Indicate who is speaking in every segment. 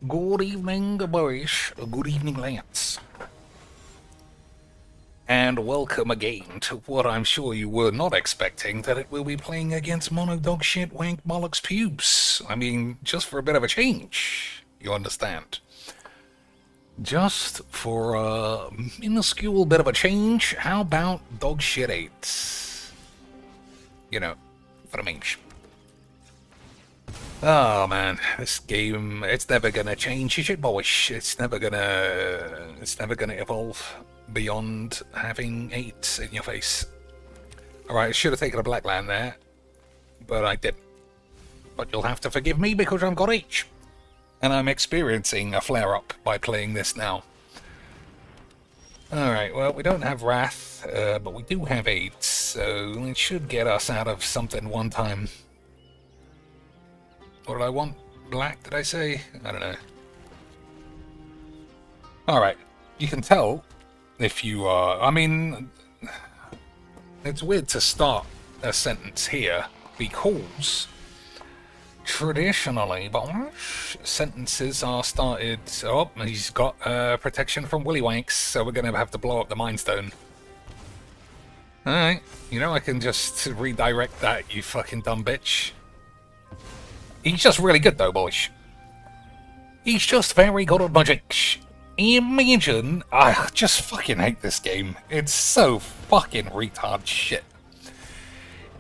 Speaker 1: Good evening, boys. Good evening, lads. And welcome again to what I'm sure you were not expecting, that it will be playing against mono dog shit wank bollocks pubes. I mean, just for a bit of a change, you understand. Just for a minuscule bit of a change, how about dog shit 8? You know, for the mange. Oh man, this game, it's never gonna change, is it, boys? It's never gonna evolve beyond having 8s in your face. Alright, I should have taken a black land there, but I didn't. But you'll have to forgive me because I've got H. And I'm experiencing a flare-up by playing this now. Alright, well, we don't have Wrath, but we do have 8, so it should get us out of something one time. What did I want? Black, did I say? I don't know. Alright, you can tell if you are... I mean, it's weird to start a sentence here because traditionally, sentences are started... Oh, he's got protection from Willywanks, so we're going to have to blow up the Mind Stone. Alright, you know I can just redirect that, you fucking dumb bitch. He's just really good though, boys. He's just very good at magic. Imagine, I just fucking hate this game. It's so fucking retard shit.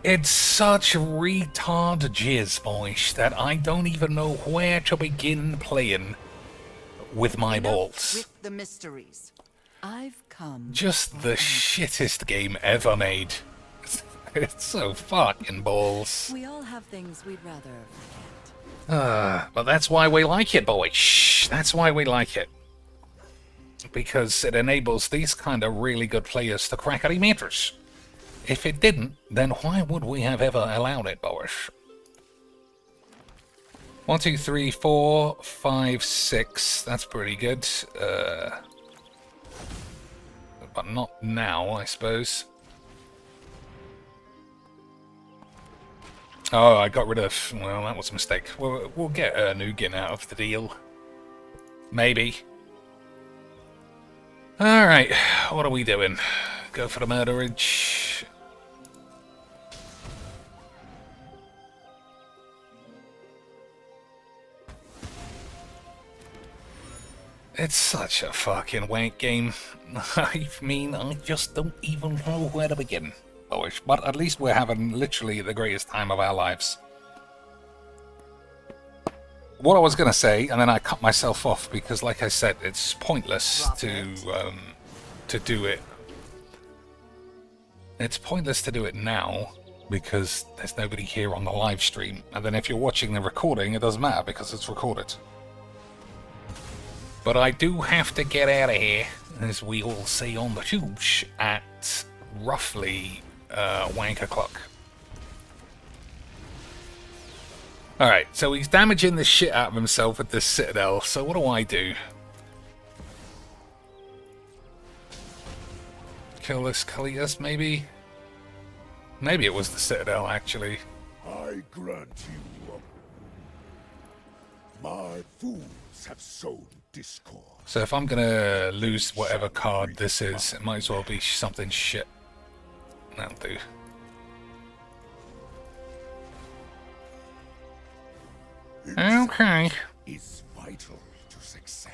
Speaker 1: It's such retard jizz, boys, that I don't even know where to begin playing with my balls.
Speaker 2: With the mysteries. I've come.
Speaker 1: Just the shittest game ever made. It's so fucking balls.
Speaker 2: We all have things we'd rather forget.
Speaker 1: But that's why we like it, boys. That's why we like it. Because it enables these kind of really good players to crack any meters. If it didn't, then why would we have ever allowed it, boys? 1, 2, 3, 4, 5, 6. That's pretty good. But not now, I suppose. Oh, I got rid of... Well, that was a mistake. We'll get Nugan out of the deal. Maybe. Alright, what are we doing? Go for the murderage. It's such a fucking wank game. I mean, I just don't even know where to begin. But at least we're having literally the greatest time of our lives. What I was going to say, and then I cut myself off because, like I said, it's pointless to do it. It's pointless to do it now because there's nobody here on the live stream. And then if you're watching the recording, it doesn't matter because it's recorded. But I do have to get out of here, as we all say on the tubes, at roughly... wank o'clock. Alright, so he's damaging the shit out of himself with this Citadel, so what do? Kill this Kalias, maybe? Maybe it was the Citadel, actually.
Speaker 3: I grant you. My fools have sown discord.
Speaker 1: So if I'm gonna lose whatever card this is, it might as well be something shit. That'll do. Okay.
Speaker 3: Is vital to success.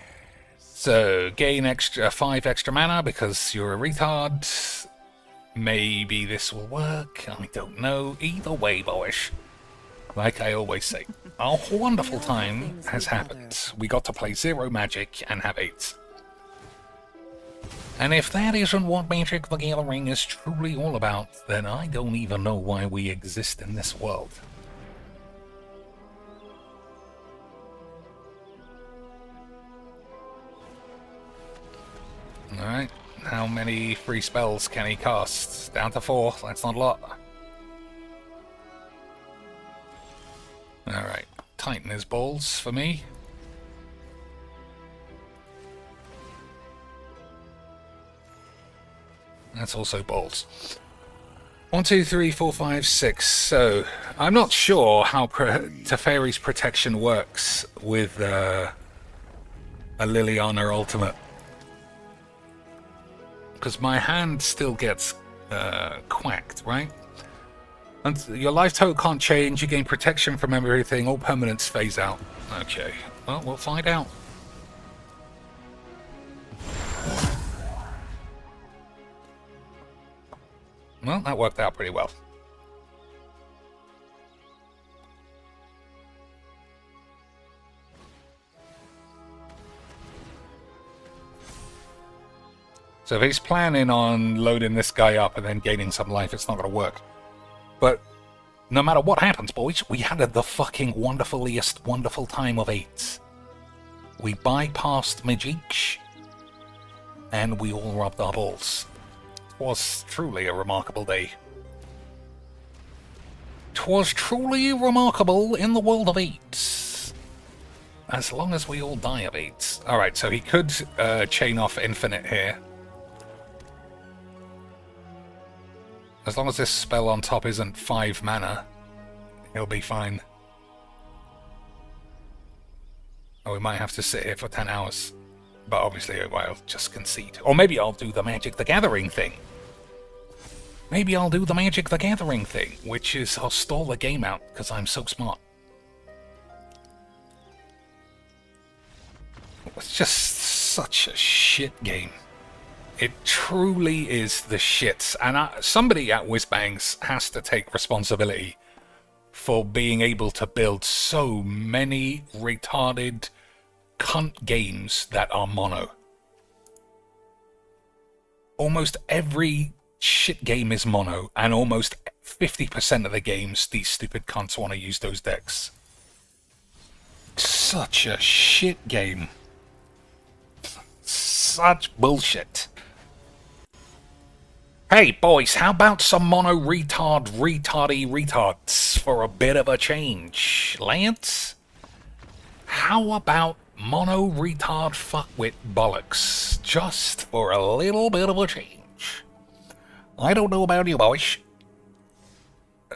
Speaker 1: So gain 5 extra mana because you're a retard. Maybe this will work. I don't know. Either way, boys. Like I always say, a wonderful time has happened. We got to play 0 magic and have 8. And if that isn't what Magic the Gathering is truly all about, then I don't even know why we exist in this world. Alright, how many free spells can he cast? Down to 4, that's not a lot. Alright, tighten his balls for me. That's also balls. 1, 2, 3, 4, 5, 6. So, I'm not sure how Teferi's protection works with a Liliana ultimate. Because my hand still gets quacked, right? And your life total can't change, you gain protection from everything, all permanents phase out. Okay, well, we'll find out. Well, that worked out pretty well. So if he's planning on loading this guy up and then gaining some life, it's not going to work. But no matter what happens, boys, we had the fucking wonderful time of 8. We bypassed Majik, and we all rubbed our balls. It was truly a remarkable day. 'Twas truly remarkable in the world of 8. As long as we all die of 8. Alright, so he could chain off Infinite here. As long as this spell on top isn't 5 mana, he'll be fine. Oh, we might have to sit here for 10 hours. But obviously I'll just concede. Or maybe I'll do the Magic the Gathering thing. Maybe I'll do the Magic the Gathering thing, which is I'll stall the game out because I'm so smart. It's just such a shit game. It truly is the shits, and somebody at Whizbangs has to take responsibility for being able to build so many retarded cunt games that are mono. Almost every shit game is mono, and almost 50% of the games, these stupid cunts want to use those decks. Such a shit game. Such bullshit. Hey boys, how about some mono retards for a bit of a change? Lance? How about mono retard fuckwit bollocks? Just for a little bit of a change. I don't know about you boys,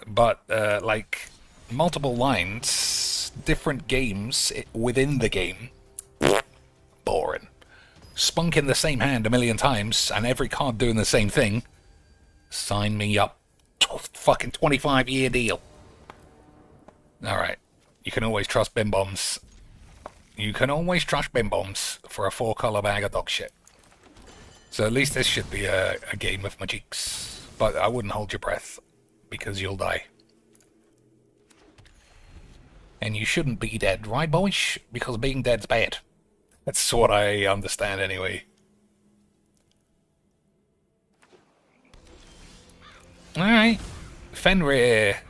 Speaker 1: but like multiple lines, different games within the game, boring. Spunk in the same hand a million times and every card doing the same thing. Sign me up. Fucking 25-year deal. Alright. You can always trust Bim Bombs. You can always trust Bim Bombs for a 4-color bag of dog shit. So at least this should be a game of Magics. But I wouldn't hold your breath, because you'll die. And you shouldn't be dead, right boys? Because being dead's bad. That's what I understand anyway. Alright. Fenrir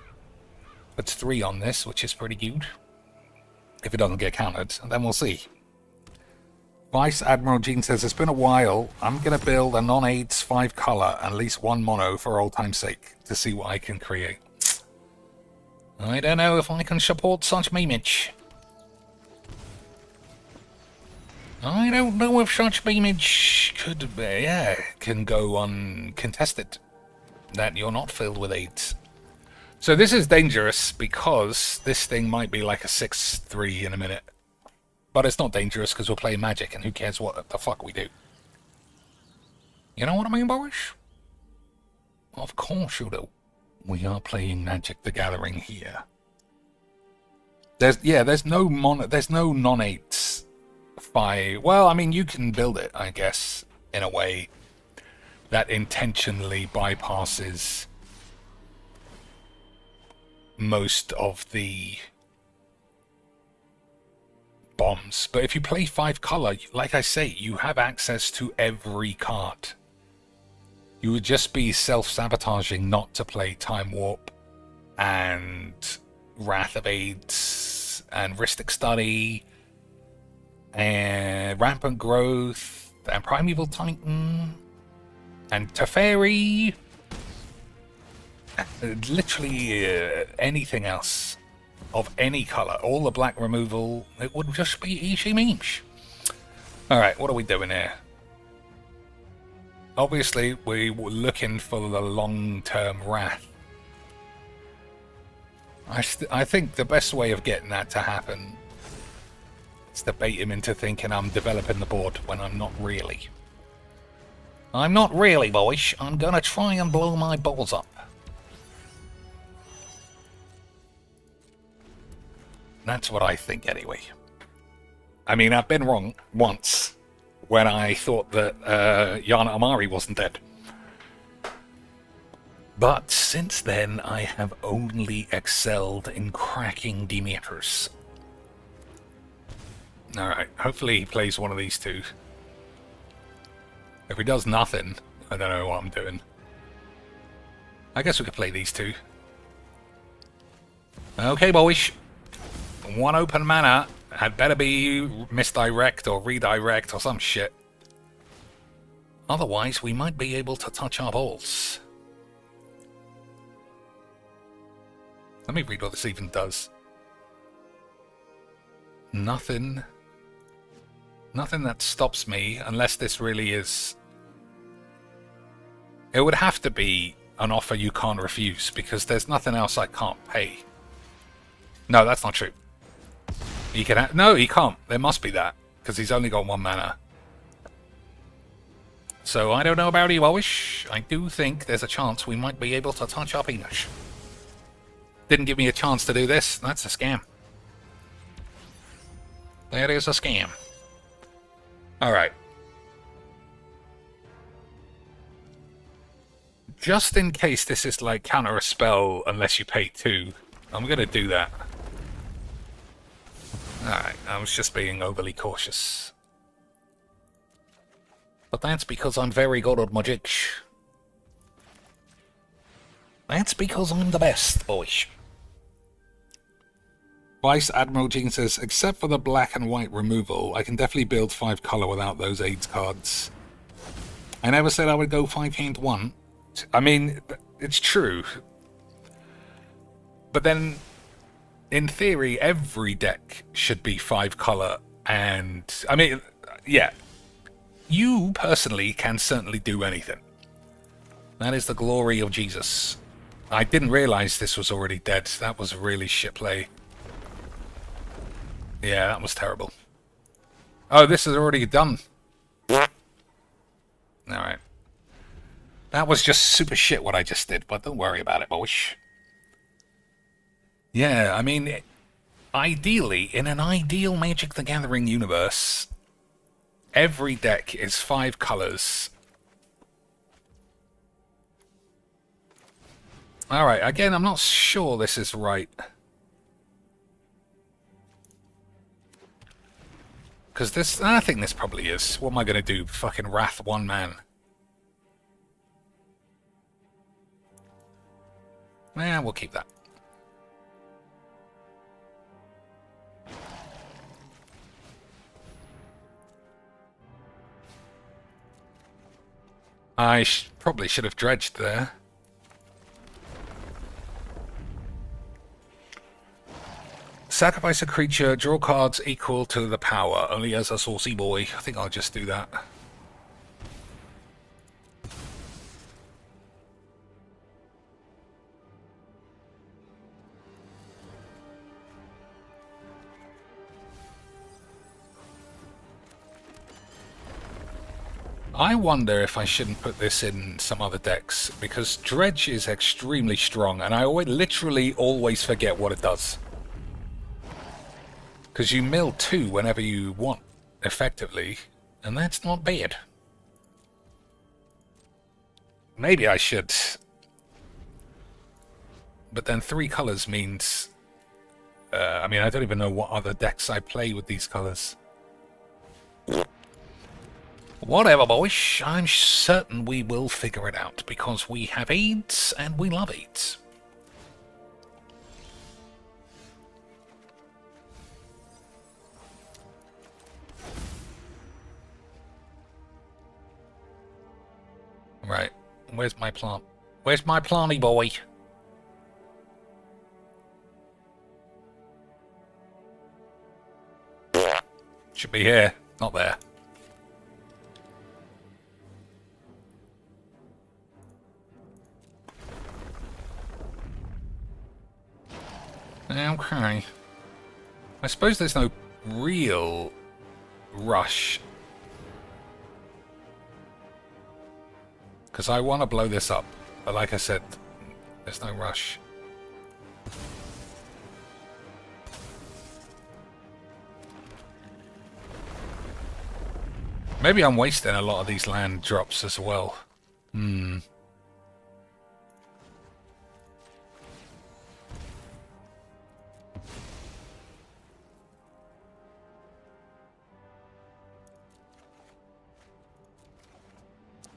Speaker 1: puts 3 on this, which is pretty good. If it doesn't get countered, then we'll see. Vice Admiral Jean says, it's been a while. I'm going to build a non-AIDS 5-color, at least 1 mono for old time's sake, to see what I can create. I don't know if I can support such memeage. I don't know if such memeage can go uncontested. That you're not filled with AIDS. So this is dangerous because this thing might be like a 6-3 in a minute. But it's not dangerous because we're playing Magic and who cares what the fuck we do. You know what I mean, boys? Of course you do. We are playing Magic the Gathering here. There's no non-8s. Well, I mean, you can build it, I guess, in a way that intentionally bypasses most of the bombs. But if you play 5-color, like I say, you have access to every card. You would just be self-sabotaging not to play Time Warp and Wrath of AIDS and Ristic Study and Rampant Growth and Primeval Titan and Teferi. Literally anything else of any color, all the black removal, it would just be easy memes. Alright, what are we doing here? Obviously, we were looking for the long-term Wrath. I think the best way of getting that to happen Let's debate him into thinking I'm developing the board when I'm not really. I'm not really, boys. I'm gonna try and blow my balls up. That's what I think, anyway. I mean, I've been wrong once when I thought that Yana Amari wasn't dead. But since then, I have only excelled in cracking Demeters. Alright, hopefully he plays one of these two. If he does nothing, I don't know what I'm doing. I guess we could play these two. Okay, boys. One open mana. Had better be misdirect or redirect or some shit. Otherwise, we might be able to touch our balls. Let me read what this even does. Nothing. Nothing that stops me, unless this really is... It would have to be an offer you can't refuse, because there's nothing else I can't pay. No, that's not true. He can no, he can't. There must be that, because he's only got 1 mana. So I don't know about you, Walsh. I do think there's a chance we might be able to touch our penis. Didn't give me a chance to do this. That's a scam. That is a scam. Alright. Just in case this is like counter a spell unless you pay 2, I'm going to do that. Alright, I was just being overly cautious. But that's because I'm very good at magic. That's because I'm the best, boys. Vice Admiral Jean says, except for the black and white removal, I can definitely build 5 color without those AIDS cards. I never said I would go 5-hand 1. I mean, it's true. But then, in theory, every deck should be 5 color. And, I mean, yeah. You, personally, can certainly do anything. That is the glory of Jesus. I didn't realize this was already dead. That was a really shit play. Yeah, that was terrible. Oh, this is already done. Alright. That was just super shit what I just did, but don't worry about it, boys. Yeah, I mean, ideally, in an ideal Magic the Gathering universe, every deck is 5 colors. Alright, again, I'm not sure this is right. Because this, I think this probably is. What am I going to do? Fucking Wrath 1 man. Yeah, we'll keep that. I probably should have dredged there. Sacrifice a creature, draw cards equal to the power, only as a saucy boy. I think I'll just do that. I wonder if I shouldn't put this in some other decks, because Dredge is extremely strong, and I literally always forget what it does. Because you mill 2 whenever you want, effectively, and that's not bad. Maybe I should. But then 3 colors means... I mean, I don't even know what other decks I play with these colors. Whatever, boys. I'm certain we will figure it out, because we have AIDS, and we love AIDS. Right. Where's my plant? Where's my planty boy? Should be here. Not there. Okay. I suppose there's no real rush. Because I want to blow this up. But like I said, there's no rush. Maybe I'm wasting a lot of these land drops as well.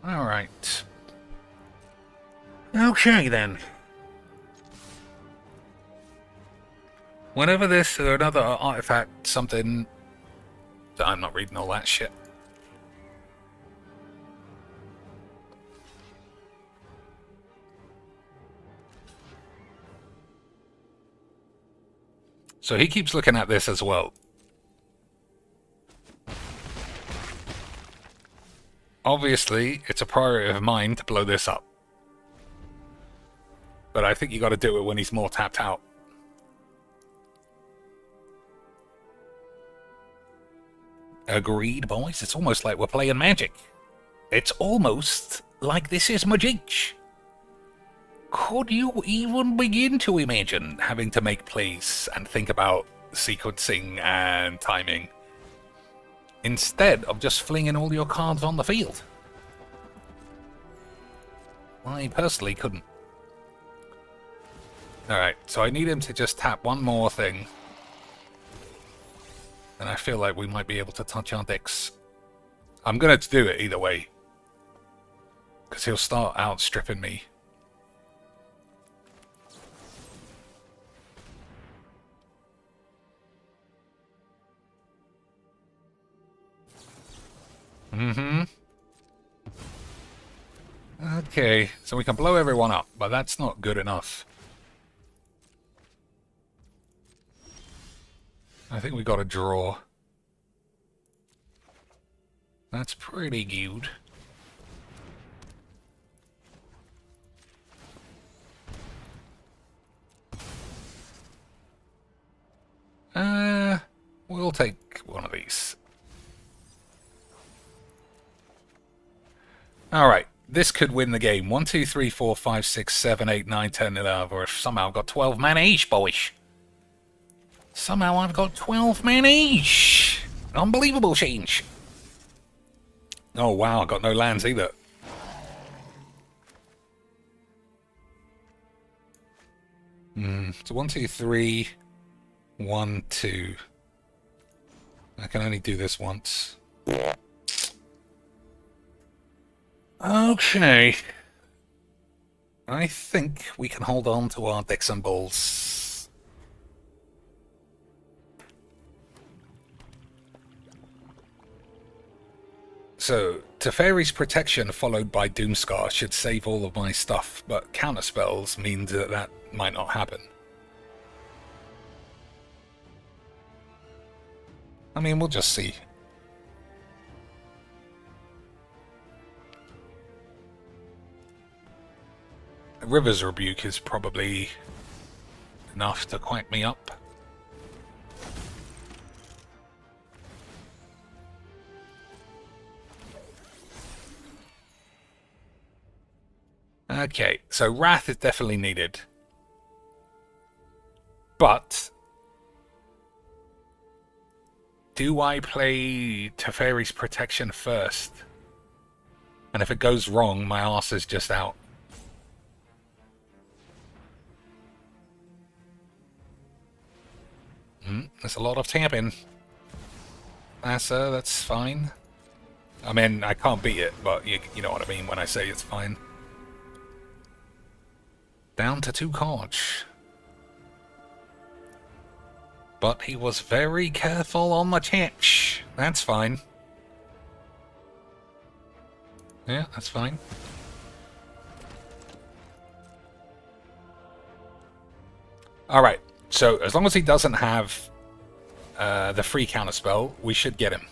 Speaker 1: Alright. Okay then. Whenever this or another artifact, something... I'm not reading all that shit. So he keeps looking at this as well. Obviously, it's a priority of mine to blow this up. But I think you got to do it when he's more tapped out. Agreed, boys. It's almost like we're playing Magic. It's almost like this is Magic. Could you even begin to imagine having to make plays and think about sequencing and timing instead of just flinging all your cards on the field? I personally couldn't. Alright, so I need him to just tap one more thing. And I feel like we might be able to touch our decks. I'm going to do it either way. Because he'll start outstripping me. Okay, so we can blow everyone up, but that's not good enough. I think we got a draw. That's pretty good. We'll take one of these. Alright, this could win the game. 1, 2, 3, 4, 5, 6, 7, 8, 9, 10, 11. Or somehow I've got 12 mana each, boys. Somehow I've got 12 mana each. Unbelievable change. Oh wow, I got no lands either. So 1, 2, 3, 1, 2. I can only do this once. Okay. I think we can hold on to our decks and balls. So, Teferi's Protection followed by Doomscar should save all of my stuff, but counterspells means that that might not happen. I mean, we'll just see. River's Rebuke is probably enough to quack me up. Okay, so Wrath is definitely needed. But do I play Teferi's Protection first? And if it goes wrong, my arse is just out. There's a lot of tapping. That's fine. I mean, I can't beat it, but you know what I mean when I say it's fine. Down to 2 cards. But he was very careful on the catch. That's fine. Yeah, that's fine. Alright, so as long as he doesn't have the free counterspell, we should get him.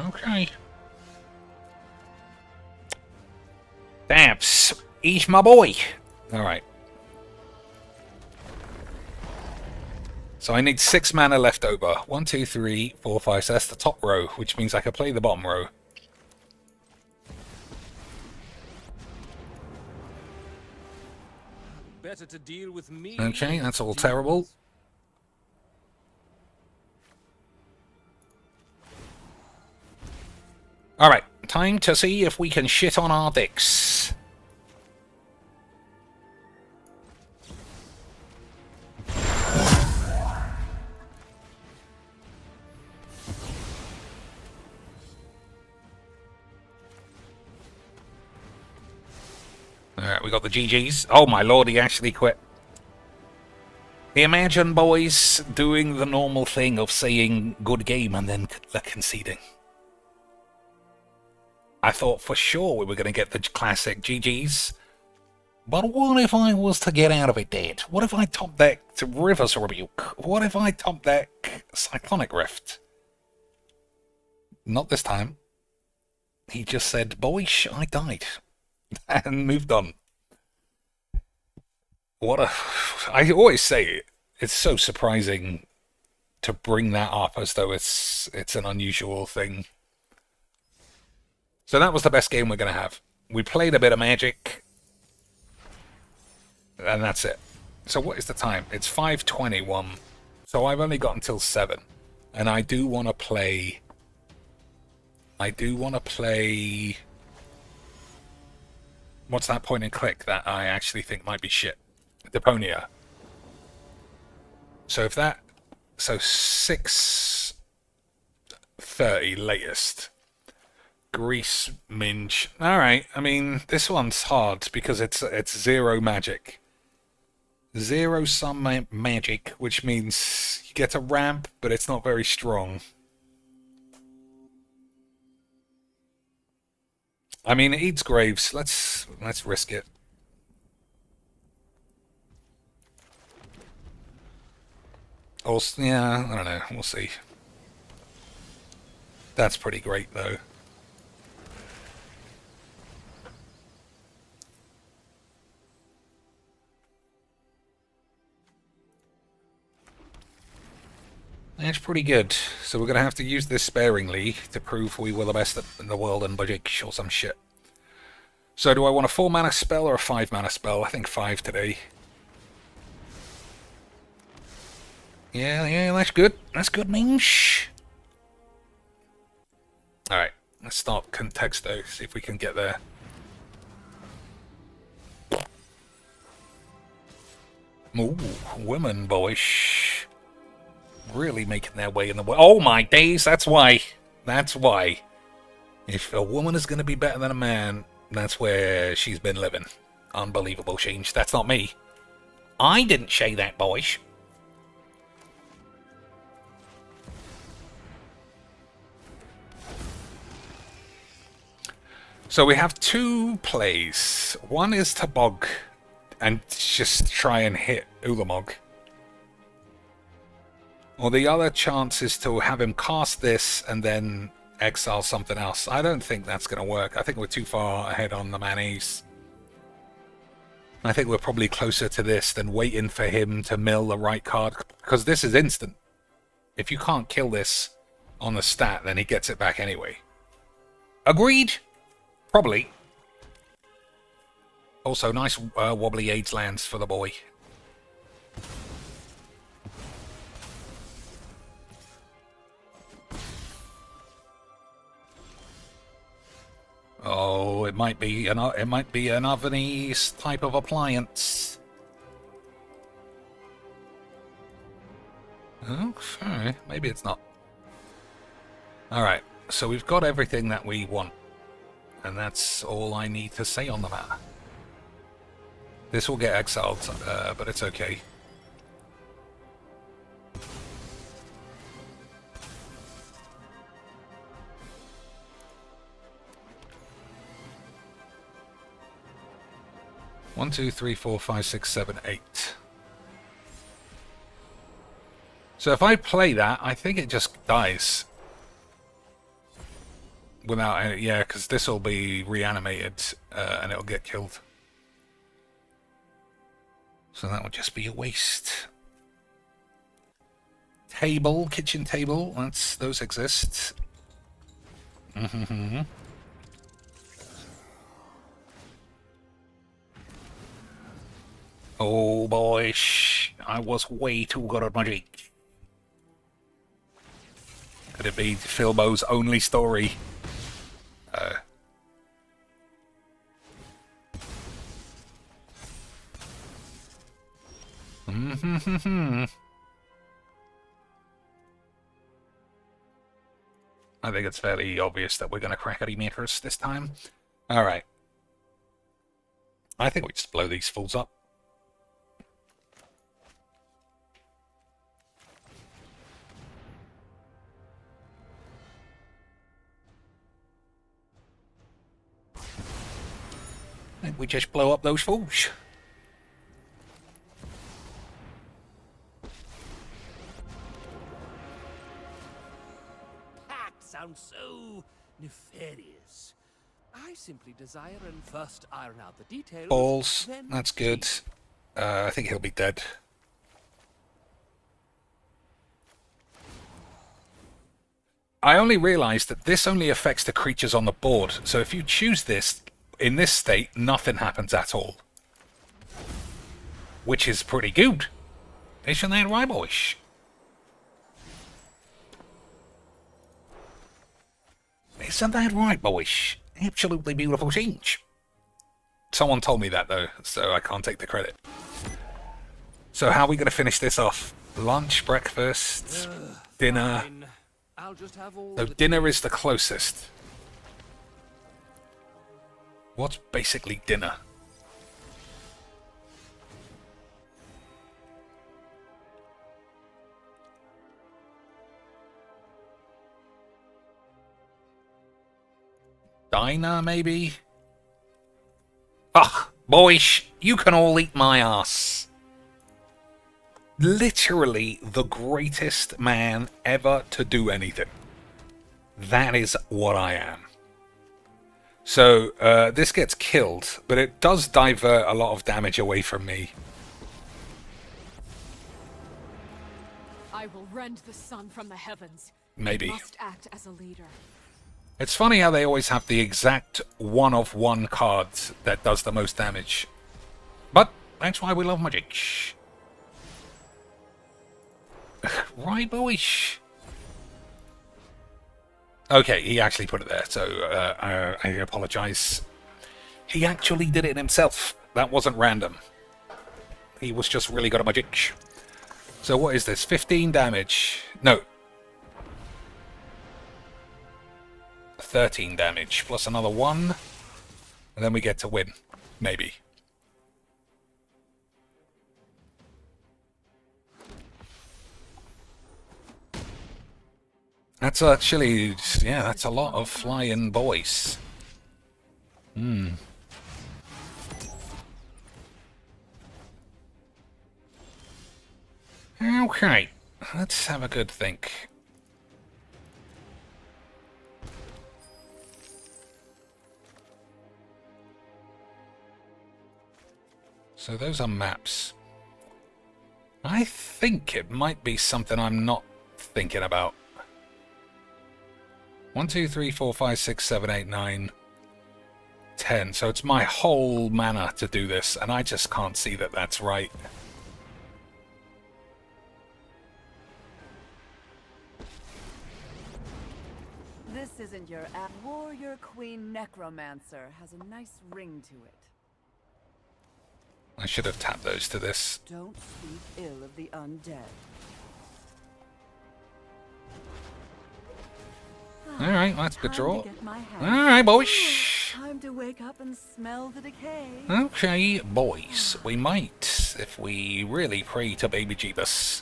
Speaker 1: Okay. He's my boy. Alright. So I need 6 mana left over. 1, 2, 3, 4, 5. So that's the top row, which means I can play the bottom row.
Speaker 4: Better to deal with me.
Speaker 1: Okay, that's all terrible. Alright, time to see if we can shit on our dicks. Alright, we got the GGs. Oh my lord, he actually quit. Imagine, boys, doing the normal thing of saying good game and then conceding. I thought for sure we were going to get the classic GGs. But what if I was to get out of it dead? What if I top decked River's Rebuke? What if I top deck Cyclonic Rift? Not this time. He just said, boys, I died. And moved on. What a... I always say it's so surprising to bring that up as though it's an unusual thing. So that was the best game we're going to have. We played a bit of Magic. And that's it. So what is the time? It's 5:21. So I've only got until 7. And I do want to play... What's that point and click that I actually think might be shit? Deponia. So if that... So 6:30 latest. Grease Minge. Alright, I mean, this one's hard because it's 0 magic. 0-sum magic, which means you get a ramp, but it's not very strong. I mean, it eats graves. Let's risk it. Also, yeah, I don't know. We'll see. That's pretty great, though. That's pretty good. So we're going to have to use this sparingly to prove we were the best in the world in Magic or some shit. So do I want a 4-mana spell or a 5-mana spell? I think 5 today. Yeah, that's good. That's good, Minge. Alright, let's start Contexto, see if we can get there. Ooh, women, boyish. Really making their way in the world. Oh my days, that's why. That's why. If a woman is going to be better than a man, that's where she's been living. Unbelievable change. That's not me. I didn't say that, boys. So we have 2 plays. One is to bog and just try and hit Ulamog. Or the other chance is to have him cast this and then exile something else. I don't think that's going to work. I think we're too far ahead on the mayonnaise. I think we're probably closer to this than waiting for him to mill the right card. Because this is instant. If you can't kill this on the stat, then he gets it back anyway. Agreed? Probably. Also, nice wobbly AIDS lands for the boy. Oh, it might be an ovenese type of appliance. Oh, sorry. Maybe it's not. Alright, so we've got everything that we want. And that's all I need to say on the matter. This will get exiled, but it's okay. One, two, three, four, five, six, seven, 8. So if I play that, I think it just dies. Without any, yeah, because this will be reanimated and it'll get killed. So that would just be a waste. Table, kitchen table, those exist. Mm-hmm. Oh boy, I was way too good at magic. Could it be Philbo's only story? I think it's fairly obvious that we're going to crack Eddie Meters this time. Alright. I think we just blow these fools up. I think we just blow up those fools.
Speaker 4: That sounds so nefarious. I simply desire and first iron out the details.
Speaker 1: Balls.
Speaker 4: then
Speaker 1: That's good.
Speaker 4: see.
Speaker 1: I think he'll be dead. I only realized that this only affects the creatures on the board. So if you choose this, in this state, nothing happens at all. Which is pretty good. Isn't that right, boys? Isn't that right, boys? Absolutely beautiful change. Someone told me that, though, so I can't take the credit. So how are we going to finish this off? Lunch, breakfast, dinner?
Speaker 4: Fine. I'll just have all
Speaker 1: So
Speaker 4: the
Speaker 1: dinner is the closest. What's basically dinner? Diner, maybe? Ah, boys, you can all eat my ass. Literally the greatest man ever to do anything. That is what I am. So, this gets killed, but it does divert a lot of damage away from me.
Speaker 5: I will rend the sun from the heavens.
Speaker 1: Maybe.
Speaker 5: You must act as a leader.
Speaker 1: It's funny how they always have the exact one-of-one card that does the most damage. But that's why we love magic. Right, boys? Okay, he actually put it there, so I apologize. He actually did it himself. That wasn't random. He was just really good at magic. So what is this? 15 damage. No. 13 damage, plus another 1. And then we get to win. Maybe. That's actually, yeah, that's a lot of flying boys. Okay, let's have a good think. So those are maps. I think it might be something I'm not thinking about. 1, 2, 3, 4, 5, 6, 7, 8, 9, 10. So it's my whole mana to do this, and I just can't see that that's right.
Speaker 2: This isn't your warrior queen necromancer has a nice ring to it.
Speaker 1: I should have tapped those to this.
Speaker 2: Don't speak ill of the undead.
Speaker 1: Alright, that's a good
Speaker 2: Time
Speaker 1: draw.
Speaker 2: to get my hands-
Speaker 1: Alright, boys.
Speaker 2: Time to wake up and smell the decay.
Speaker 1: Okay, boys. We might, if we really pray to baby Jeebus,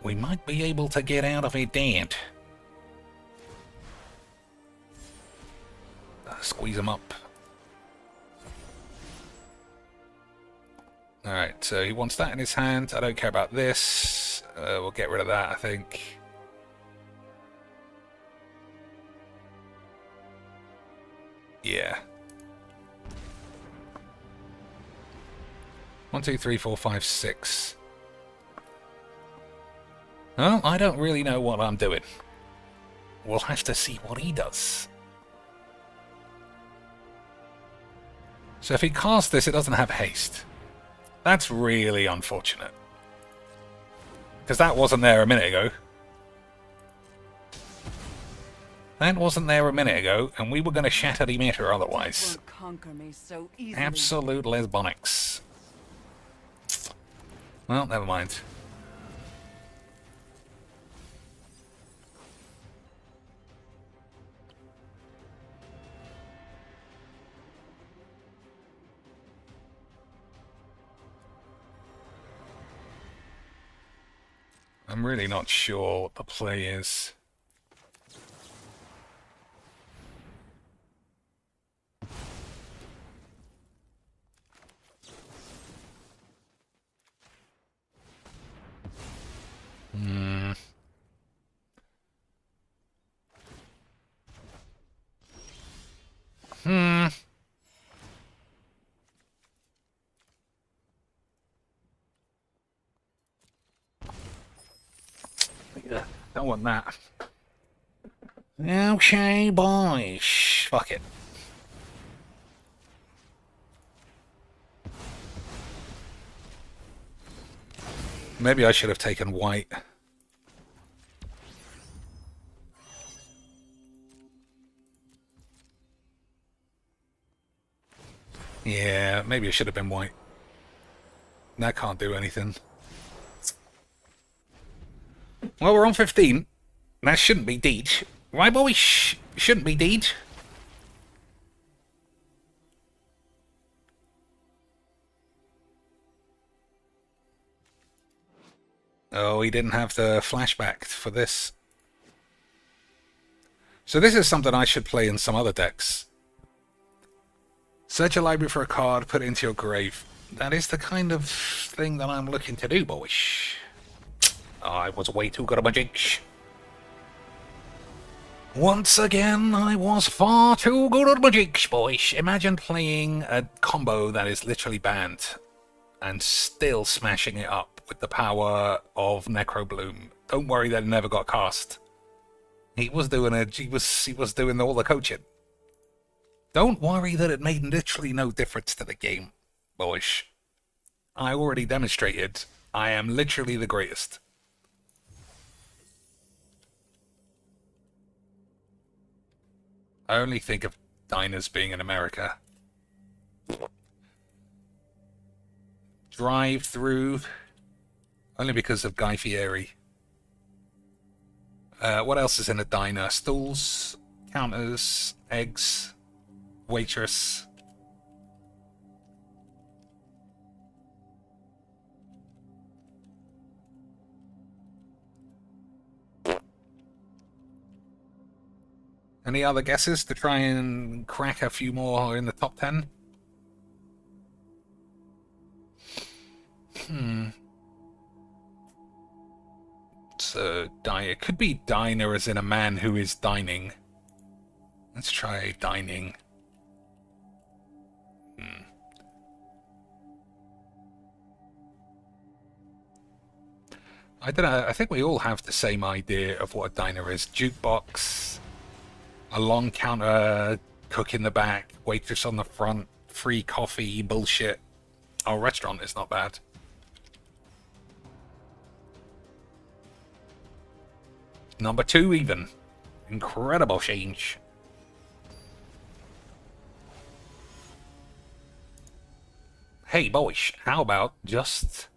Speaker 1: we might be able to get out of it dead. Squeeze him up. Alright, so he wants that in his hand. I don't care about this. We'll get rid of that, I think. Yeah. 1, 2, 3, 4, 5, 6. Well, I don't really know what I'm doing. We'll have to see what he does. So if he casts this, it doesn't have haste. That's really unfortunate. Because that wasn't there a minute ago. That wasn't there a minute ago, and we were going to shatter the meter otherwise.
Speaker 2: Won't conquer me so easily.
Speaker 1: Absolute lesbonics. Well, never mind. I'm really not sure what the play is. Don't want that. Okay, boys. Fuck it. Maybe I should have taken white. Yeah, maybe it should have been white. That can't do anything. Well, we're on 15. That shouldn't be deed. Right, boys? Shouldn't be deed. Oh, he didn't have the flashback for this. So this is something I should play in some other decks. Search your library for a card, put it into your grave. That is the kind of thing that I'm looking to do, boys. I was way too good at my jinx. Once again, I was far too good at my jinx, boys. Imagine playing a combo that is literally banned and still smashing it up with the power of Necrobloom. Don't worry that it never got cast. He was doing it. He was doing all the coaching. Don't worry that it made literally no difference to the game, boys. I already demonstrated I am literally the greatest. I only think of diners being in America. Drive through, only because of Guy Fieri. What else is in a diner? Stools, counters, eggs, waitress. Any other guesses to try and crack a few more in the top 10? So, it could be diner as in a man who is dining. Let's try dining. I don't know, I think we all have the same idea of what a diner is. Jukebox, a long counter, cook in the back, waitress on the front, free coffee, bullshit. Our restaurant is not bad. Number 2 even. Incredible change. Hey boys, how about just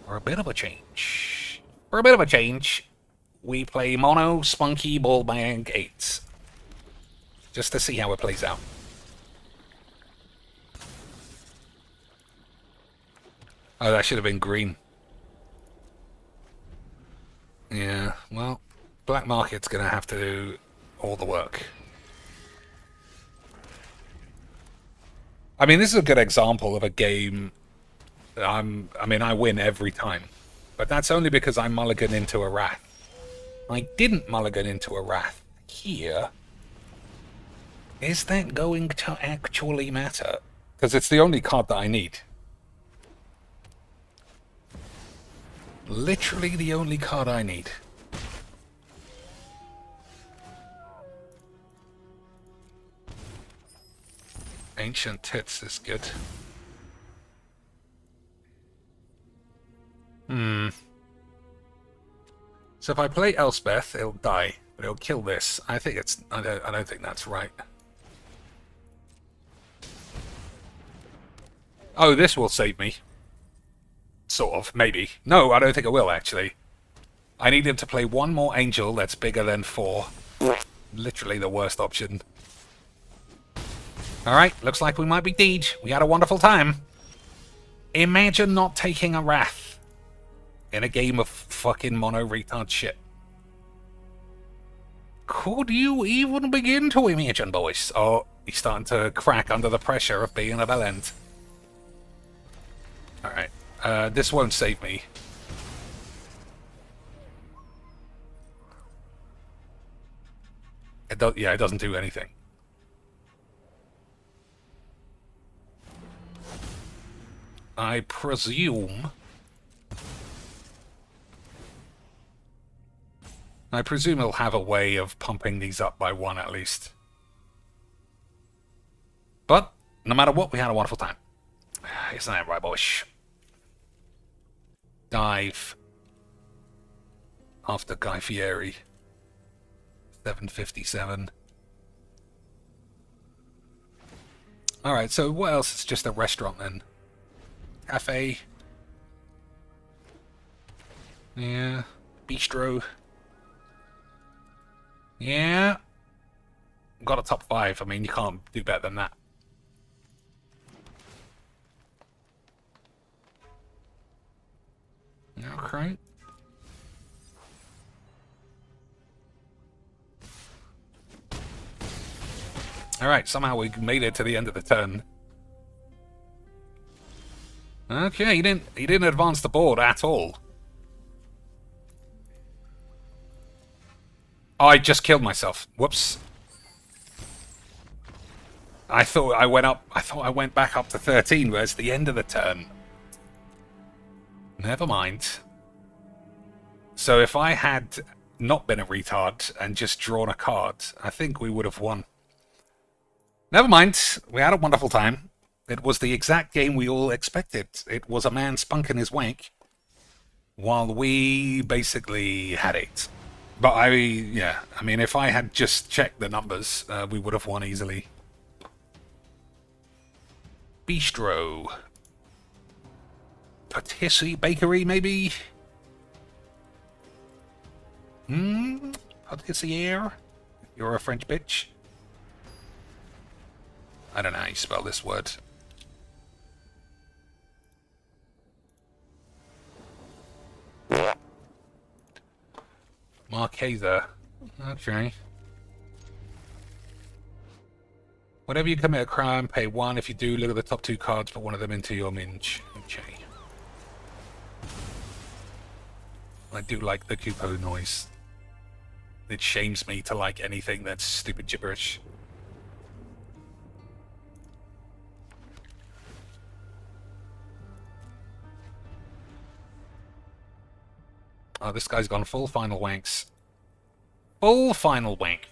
Speaker 1: for a bit of a change? For a bit of a change, we play Mono Spunky Ball Bag 8. Just to see how it plays out. Oh, that should have been green. Yeah, well, Black Market's gonna have to do all the work. I mean, this is a good example of a game. I mean, I win every time. But that's only because I mulligan into a Wrath. I didn't mulligan into a Wrath here. Is that going to actually matter? Because it's the only card that I need. Literally the only card I need. Ancient Tits is good. So if I play Elspeth, it'll die, but it'll kill this. I think it's. I don't think that's right. Oh, this will save me. Sort of, maybe. No, I don't think it will, actually. I need him to play one more angel that's bigger than 4. Literally the worst option. Alright, looks like we might be deed. We had a wonderful time. Imagine not taking a Wrath in a game of fucking mono retard shit. Could you even begin to imagine, boys? Oh, he's starting to crack under the pressure of being a bellend. Alright. This won't save me. Yeah, it doesn't do anything. I presume he'll have a way of pumping these up by 1 at least. But, no matter what, we had a wonderful time. Isn't that right, boys? Dive. After Guy Fieri. 757. Alright, so what else? It's just a restaurant then. Cafe. Yeah. Bistro. Yeah. Got a top 5. I mean, you can't do better than that. Okay. Alright, somehow we made it to the end of the turn. Okay, he didn't advance the board at all. Oh, I just killed myself. Whoops. I thought I went back up to 13, where it's the end of the turn. Never mind. So if I had not been a retard and just drawn a card, I think we would have won. Never mind. We had a wonderful time. It was the exact game we all expected. It was a man spunking his wank, while we basically had it. But I mean, if I had just checked the numbers, we would have won easily. Bistro. Patisserie bakery, maybe? Patissiere? You're a French bitch? I don't know how you spell this word. Marquesa. Okay. Whenever you commit a crime, pay 1. If you do, look at the top 2 cards, put one of them into your minge. Okay. I do like the Kupo noise. It shames me to like anything that's stupid gibberish. Oh, this guy's gone full final wanks. Full final wank.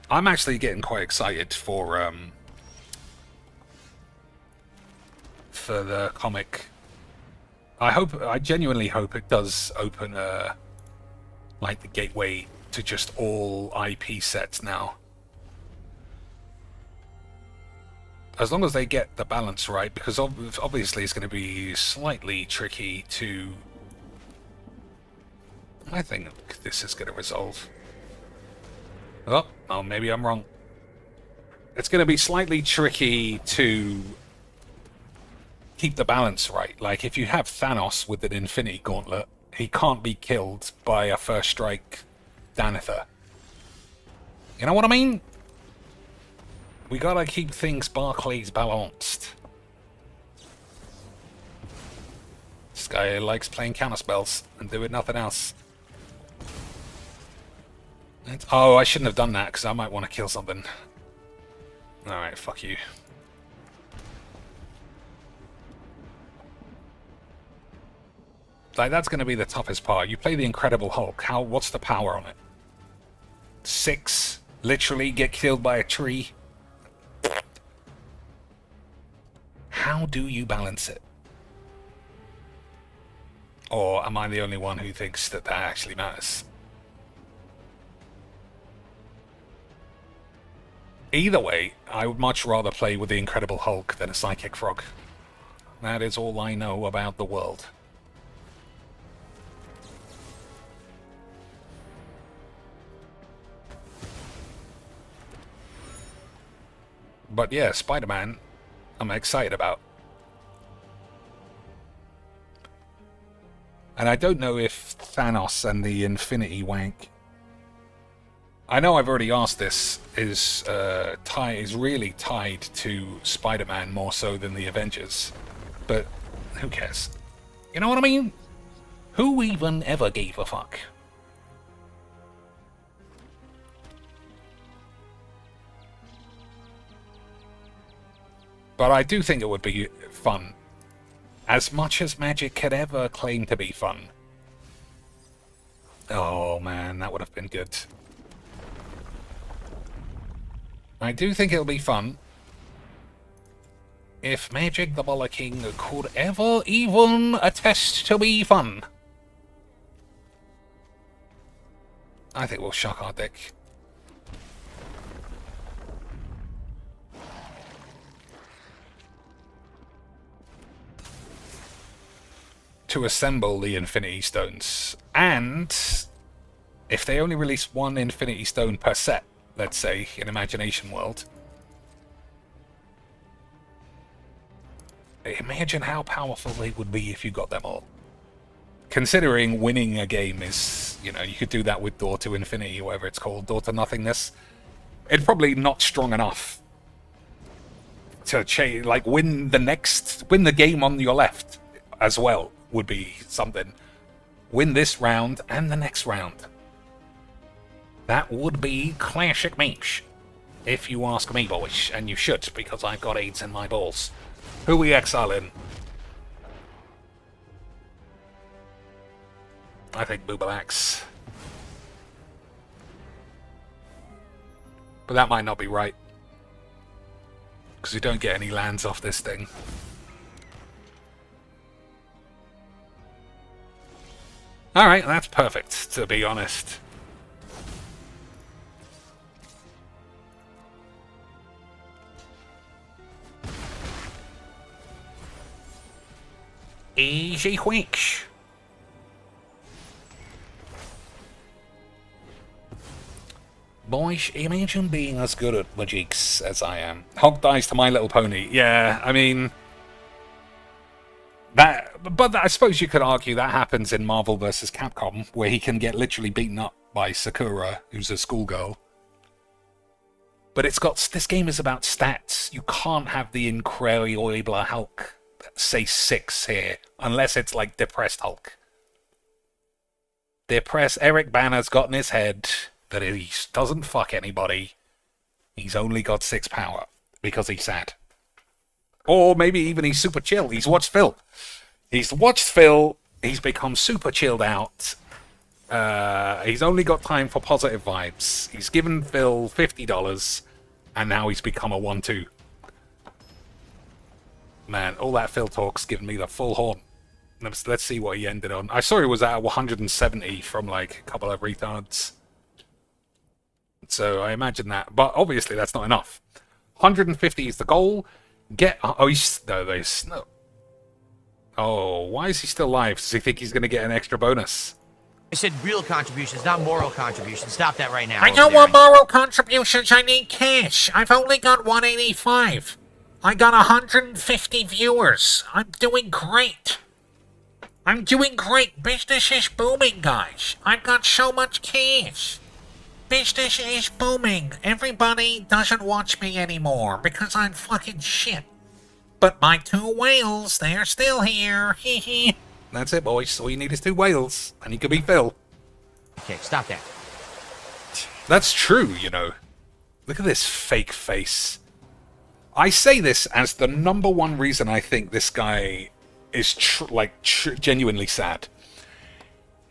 Speaker 1: I'm actually getting quite excited for the comic. I genuinely hope it does open like the gateway to just all IP sets now. As long as they get the balance right, because obviously it's going to be slightly tricky to... I think this is going to resolve. Oh, maybe I'm wrong. It's going to be slightly tricky to keep the balance right. Like, if you have Thanos with an Infinity Gauntlet, he can't be killed by a First Strike Danither. You know what I mean? We gotta keep things Barclays balanced. This guy likes playing counterspells and doing nothing else. Oh, I shouldn't have done that because I might want to kill something. Alright, fuck you. Like, that's going to be the toughest part. You play the Incredible Hulk. What's the power on it? 6? Literally get killed by a tree? How do you balance it? Or am I the only one who thinks that that actually matters? Either way, I would much rather play with the Incredible Hulk than a Psychic Frog. That is all I know about the world. But yeah, Spider-Man, I'm excited about. And I don't know if Thanos and the Infinity Wank... I know I've already asked this, is really tied to Spider-Man more so than the Avengers. But who cares? You know what I mean? Who even ever gave a fuck? But I do think it would be fun. As much as Magic could ever claim to be fun. Oh man, that would have been good. I do think it'll be fun. If Magic the Baller King could ever even attest to be fun. I think we'll shock our dick. To assemble the Infinity Stones. And if they only release one Infinity Stone per set, let's say, in Imagination World, imagine how powerful they would be if you got them all. Considering winning a game is, you know, you could do that with Door to Infinity, or whatever it's called, Door to Nothingness. It's probably not strong enough to like win the game on your left as well would be something. Win this round and the next round. That would be classic Meech, if you ask me, boys, and you should, because I've got AIDS in my balls. Who we exiling? I think Boobalax. But that might not be right, because we don't get any lands off this thing. Alright, that's perfect, to be honest. Easy quick. Boys, imagine being as good at Magics as I am. Hog dies to My Little Pony. Yeah, I mean... But I suppose you could argue that happens in Marvel vs. Capcom, where he can get literally beaten up by Sakura, who's a schoolgirl. But this game is about stats. You can't have the Incredible Hulk say 6 here, unless it's like Depressed Hulk. Depressed Eric Banner's got in his head that he doesn't fuck anybody. He's only got 6 power, because he's sad. Or maybe even he's super chill. He's watched Phil. He's become super chilled out. He's only got time for positive vibes. He's given Phil $50, and now he's become a 1-2. Man, all that Phil talk's given me the full horn. Let's see what he ended on. I saw he was at 170 from like a couple of retards. So I imagine that. But obviously that's not enough. 150 is the goal. No. Oh, why is he still alive? Does he think he's going to get an extra bonus?
Speaker 6: I said real contributions, not moral contributions. Stop that right now.
Speaker 7: I don't want moral contributions. I need cash. I've only got 185. I got 150 viewers. I'm doing great. Business is booming, guys. I've got so much cash. Business is booming. Everybody doesn't watch me anymore because I'm fucking shit. But my 2 whales, they're still here. Hee.
Speaker 1: That's it, boys. All you need is 2 whales, and you could be Phil.
Speaker 6: Okay, stop that.
Speaker 1: That's true, you know. Look at this fake face. I say this as the #1 reason I think this guy is genuinely sad.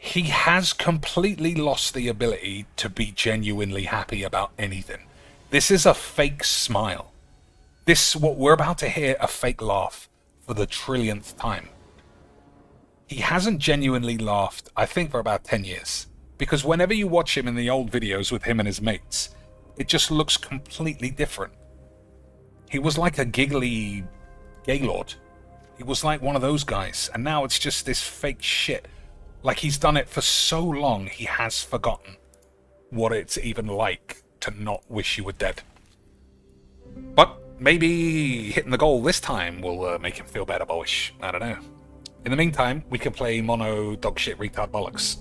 Speaker 1: He has completely lost the ability to be genuinely happy about anything. This is a fake smile. What we're about to hear, a fake laugh for the trillionth time. He hasn't genuinely laughed, I think, for about 10 years. Because whenever you watch him in the old videos with him and his mates, it just looks completely different. He was like a giggly gaylord. He was like one of those guys. And now it's just this fake shit. Like he's done it for so long, he has forgotten what it's even like to not wish you were dead. But maybe hitting the goal this time will make him feel better, boyish. I don't know. In the meantime, we can play mono dog shit retard bollocks.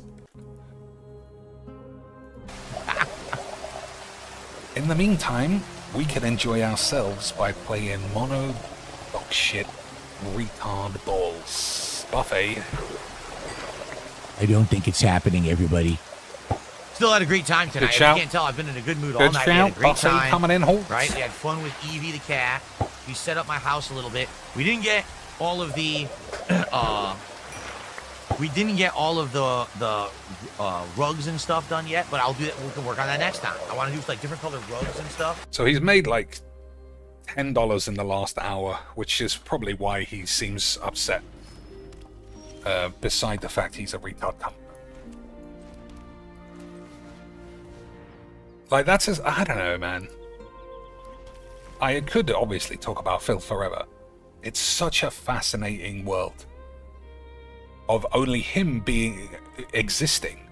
Speaker 1: In the meantime, we can enjoy ourselves by playing mono dog shit retard balls. Buffet.
Speaker 8: I don't think it's happening, everybody.
Speaker 6: Still had a great time tonight.
Speaker 1: Good
Speaker 6: If
Speaker 1: shout.
Speaker 6: you can't tell, I've been in a good mood all
Speaker 1: Good
Speaker 6: night. We had a
Speaker 1: shout.
Speaker 6: great
Speaker 1: Buffet
Speaker 6: time.
Speaker 1: coming in, Holt.
Speaker 6: Right? We had fun with Evie the cat. We set up my house a little bit. We didn't get all of the rugs and stuff done yet, but I'll do that. We can work on that next time. I want to do like different colored rugs and stuff.
Speaker 1: So he's made like $10 in the last hour, which is probably why he seems upset. Beside the fact he's a retard cunt. Like, that's his... I don't know, man. I could obviously talk about Phil forever. It's such a fascinating world of only him existing,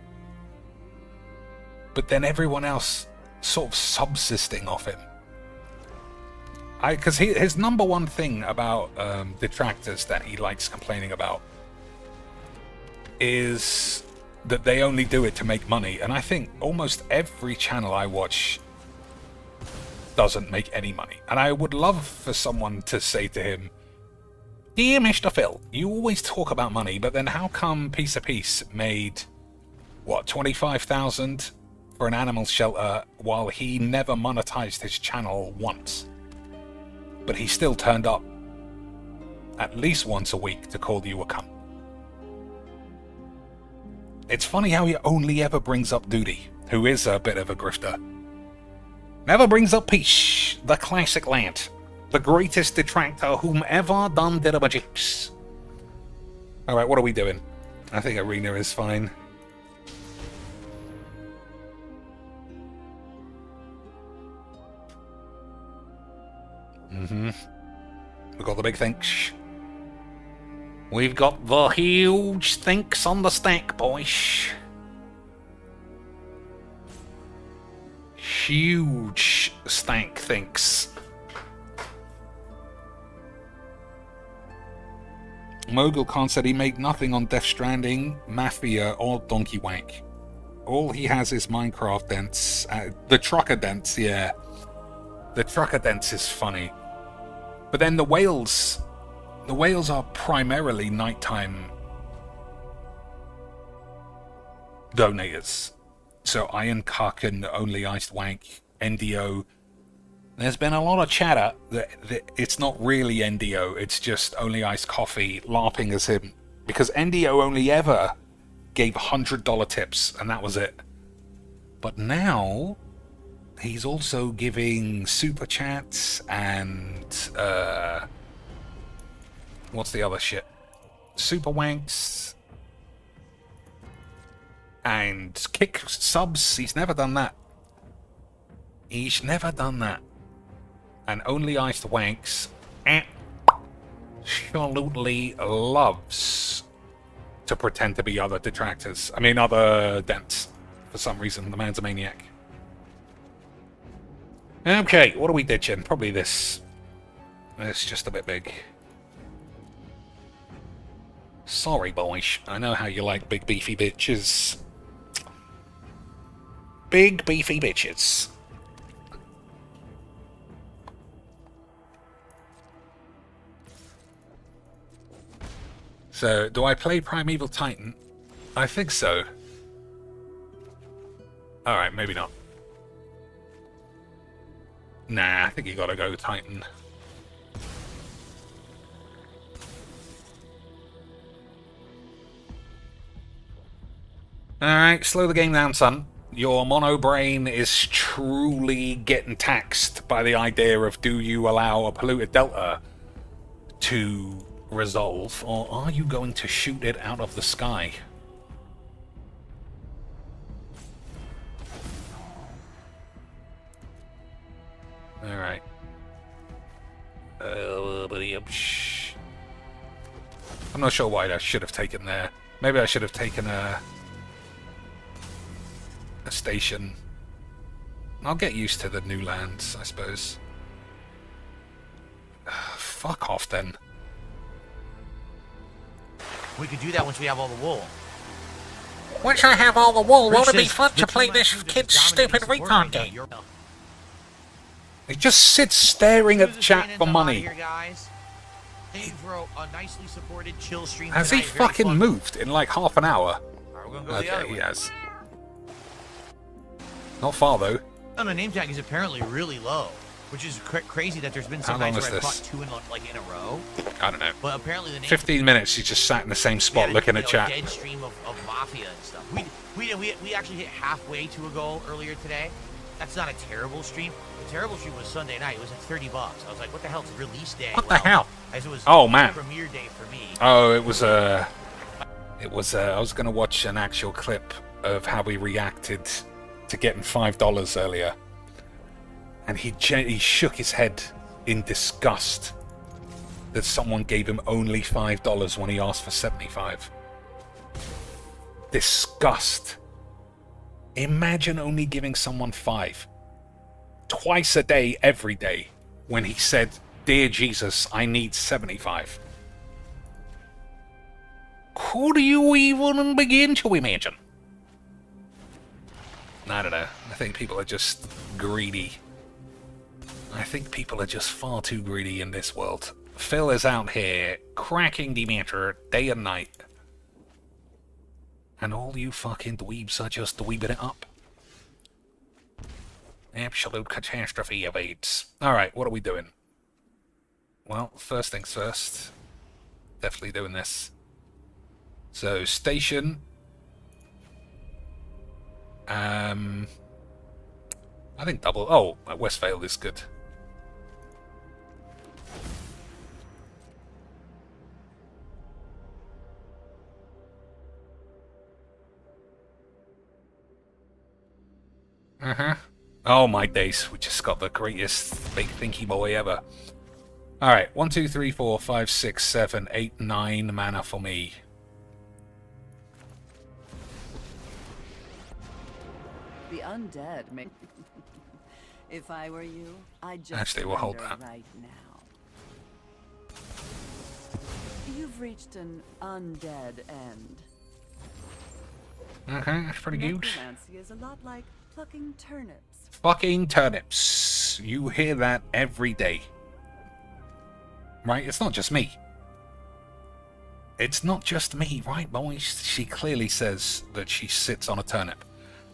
Speaker 1: but then everyone else sort of subsisting off him. Because his number one thing about detractors that he likes complaining about is that they only do it to make money. And I think almost every channel I watch doesn't make any money. And I would love for someone to say to him, "Dear Mr. Phil, you always talk about money, but then how come Piece of Peace made, what, 25,000 for an animal shelter while he never monetized his channel once? But he still turned up at least once a week to call you a cunt." It's funny how he only ever brings up Duty, who is a bit of a grifter. Never brings up Peace, the classic lad, the greatest detractor whom ever done did a magics. Alright, what are we doing? I think Arena is fine. We got the big thinks. We've got the huge thinks on the stack, boys. Huge stank thinks. Mogul Khan said he made nothing on Death Stranding, Mafia, or Donkey Wank. All he has is Minecraft dents. The trucker dents, yeah. The trucker dents is funny. But then the whales are primarily nighttime donators. So Iron Karkin, Only Iced Wank, NDO. There's been a lot of chatter that it's not really NDO, it's just Only Iced Coffee laughing as him. Because NDO only ever gave $100 tips, and that was it. But now, he's also giving super chats and, what's the other shit? Super wanks and kick subs. He's never done that. He's never done that. And Only Iced Wanks absolutely loves to pretend to be other detractors. I mean, other dents. For some reason, the man's a maniac. Okay, what are we ditching? Probably this. It's just a bit big. Sorry, boys. I know how you like big beefy bitches. Big beefy bitches. So, do I play Primeval Titan? I think so. Alright, maybe not. Nah, I think you gotta go Titan. Alright, slow the game down, son. Your mono brain is truly getting taxed by the idea of, do you allow a polluted delta to resolve, or are you going to shoot it out of the sky? Alright. I'm not sure why I should have taken there. Maybe I should have taken a station. I'll get used to the new lands, I suppose. Fuck off then.
Speaker 6: We could do that once we have all the wool.
Speaker 7: Once I have all the wool, won't it be
Speaker 6: Says,
Speaker 7: fun
Speaker 6: "The
Speaker 7: to play
Speaker 6: two
Speaker 7: this
Speaker 6: last
Speaker 7: kid's
Speaker 6: seasons
Speaker 7: stupid
Speaker 6: dominating
Speaker 7: recon
Speaker 6: support
Speaker 7: game?
Speaker 6: You're-
Speaker 1: It just sits staring at the
Speaker 6: Susan
Speaker 1: chat
Speaker 6: Shannon's
Speaker 1: for
Speaker 6: outta
Speaker 1: money.
Speaker 6: Here, guys. Thank you for a nicely supported chill stream
Speaker 1: Has he
Speaker 6: tonight. Very
Speaker 1: fucking
Speaker 6: fun.
Speaker 1: moved in like half an hour?
Speaker 6: Alright, we're gonna go the other
Speaker 1: Okay, he
Speaker 6: way.
Speaker 1: has. Not far though.
Speaker 6: No, the name tag is apparently really low, which is crazy that there's been some
Speaker 1: How long
Speaker 6: nights where
Speaker 1: is
Speaker 6: I
Speaker 1: this?
Speaker 6: caught two in a row.
Speaker 1: I don't know.
Speaker 6: But apparently the name
Speaker 1: 15 minutes, he just sat in the same spot looking at chat.
Speaker 6: Dead stream of Mafia and stuff. We actually hit halfway to a goal earlier today. That's not a terrible stream. The terrible stream was Sunday night. It was at $30. I was like, what the hell? It's release day.
Speaker 7: What the hell?
Speaker 6: As it was
Speaker 1: Oh, man.
Speaker 6: premiere day for me.
Speaker 1: Oh, it was I was gonna watch an actual clip of how he reacted to getting $5 earlier, and he shook his head in disgust that someone gave him only $5 when he asked for 75. Disgust. Imagine only giving someone 5 twice a day, every day, when he said, "Dear Jesus, I need 75." Could you even begin to imagine? I don't know. I think people are just greedy. I think people are just far too greedy in this world. Phil is out here cracking the meter day and night. And all you fucking dweebs are just dweebing it up. Absolute catastrophe evades. Alright, what are we doing? Well, first things first. Definitely doing this. So, station. I think double. Oh, Westvale is good. Oh my days, we just got the greatest big thinky boy ever. Alright, 1, 2, 3, 4, 5, 6, 7, 8, 9 mana for me.
Speaker 2: The undead may... If I were you, I'd just
Speaker 1: Actually, we'll hold
Speaker 2: surrender
Speaker 1: that.
Speaker 2: right now. You've reached an undead end.
Speaker 1: Okay, that's pretty good.
Speaker 2: Necromancy is a lot like plucking turnips.
Speaker 1: Fucking turnips. You hear that every day. Right? It's not just me. It's not just me, right, boys? She clearly says that she sits on a turnip.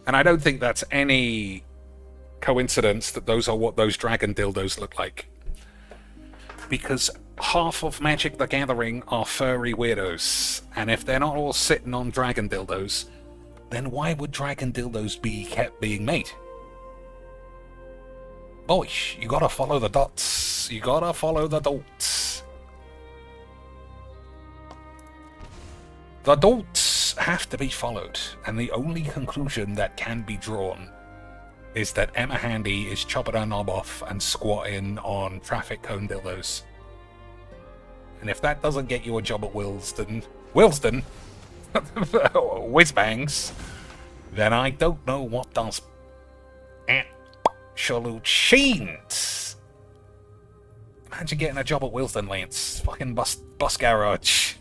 Speaker 1: And I don't think that's any coincidence that those are what those dragon dildos look like. Because half of Magic the Gathering are furry weirdos. And if they're not all sitting on dragon dildos, then why would dragon dildos be kept being made? Boys, you gotta follow the dots. You gotta follow the dots. The dots have to be followed, and the only conclusion that can be drawn is that Emma Handy is chopping her knob off and squatting on traffic cone dildos. And if that doesn't get you a job at Willsden, Whizbangs, then I don't know what does. Absolute sheens. Imagine getting a job at Willsden, Lance. Fucking bus garage.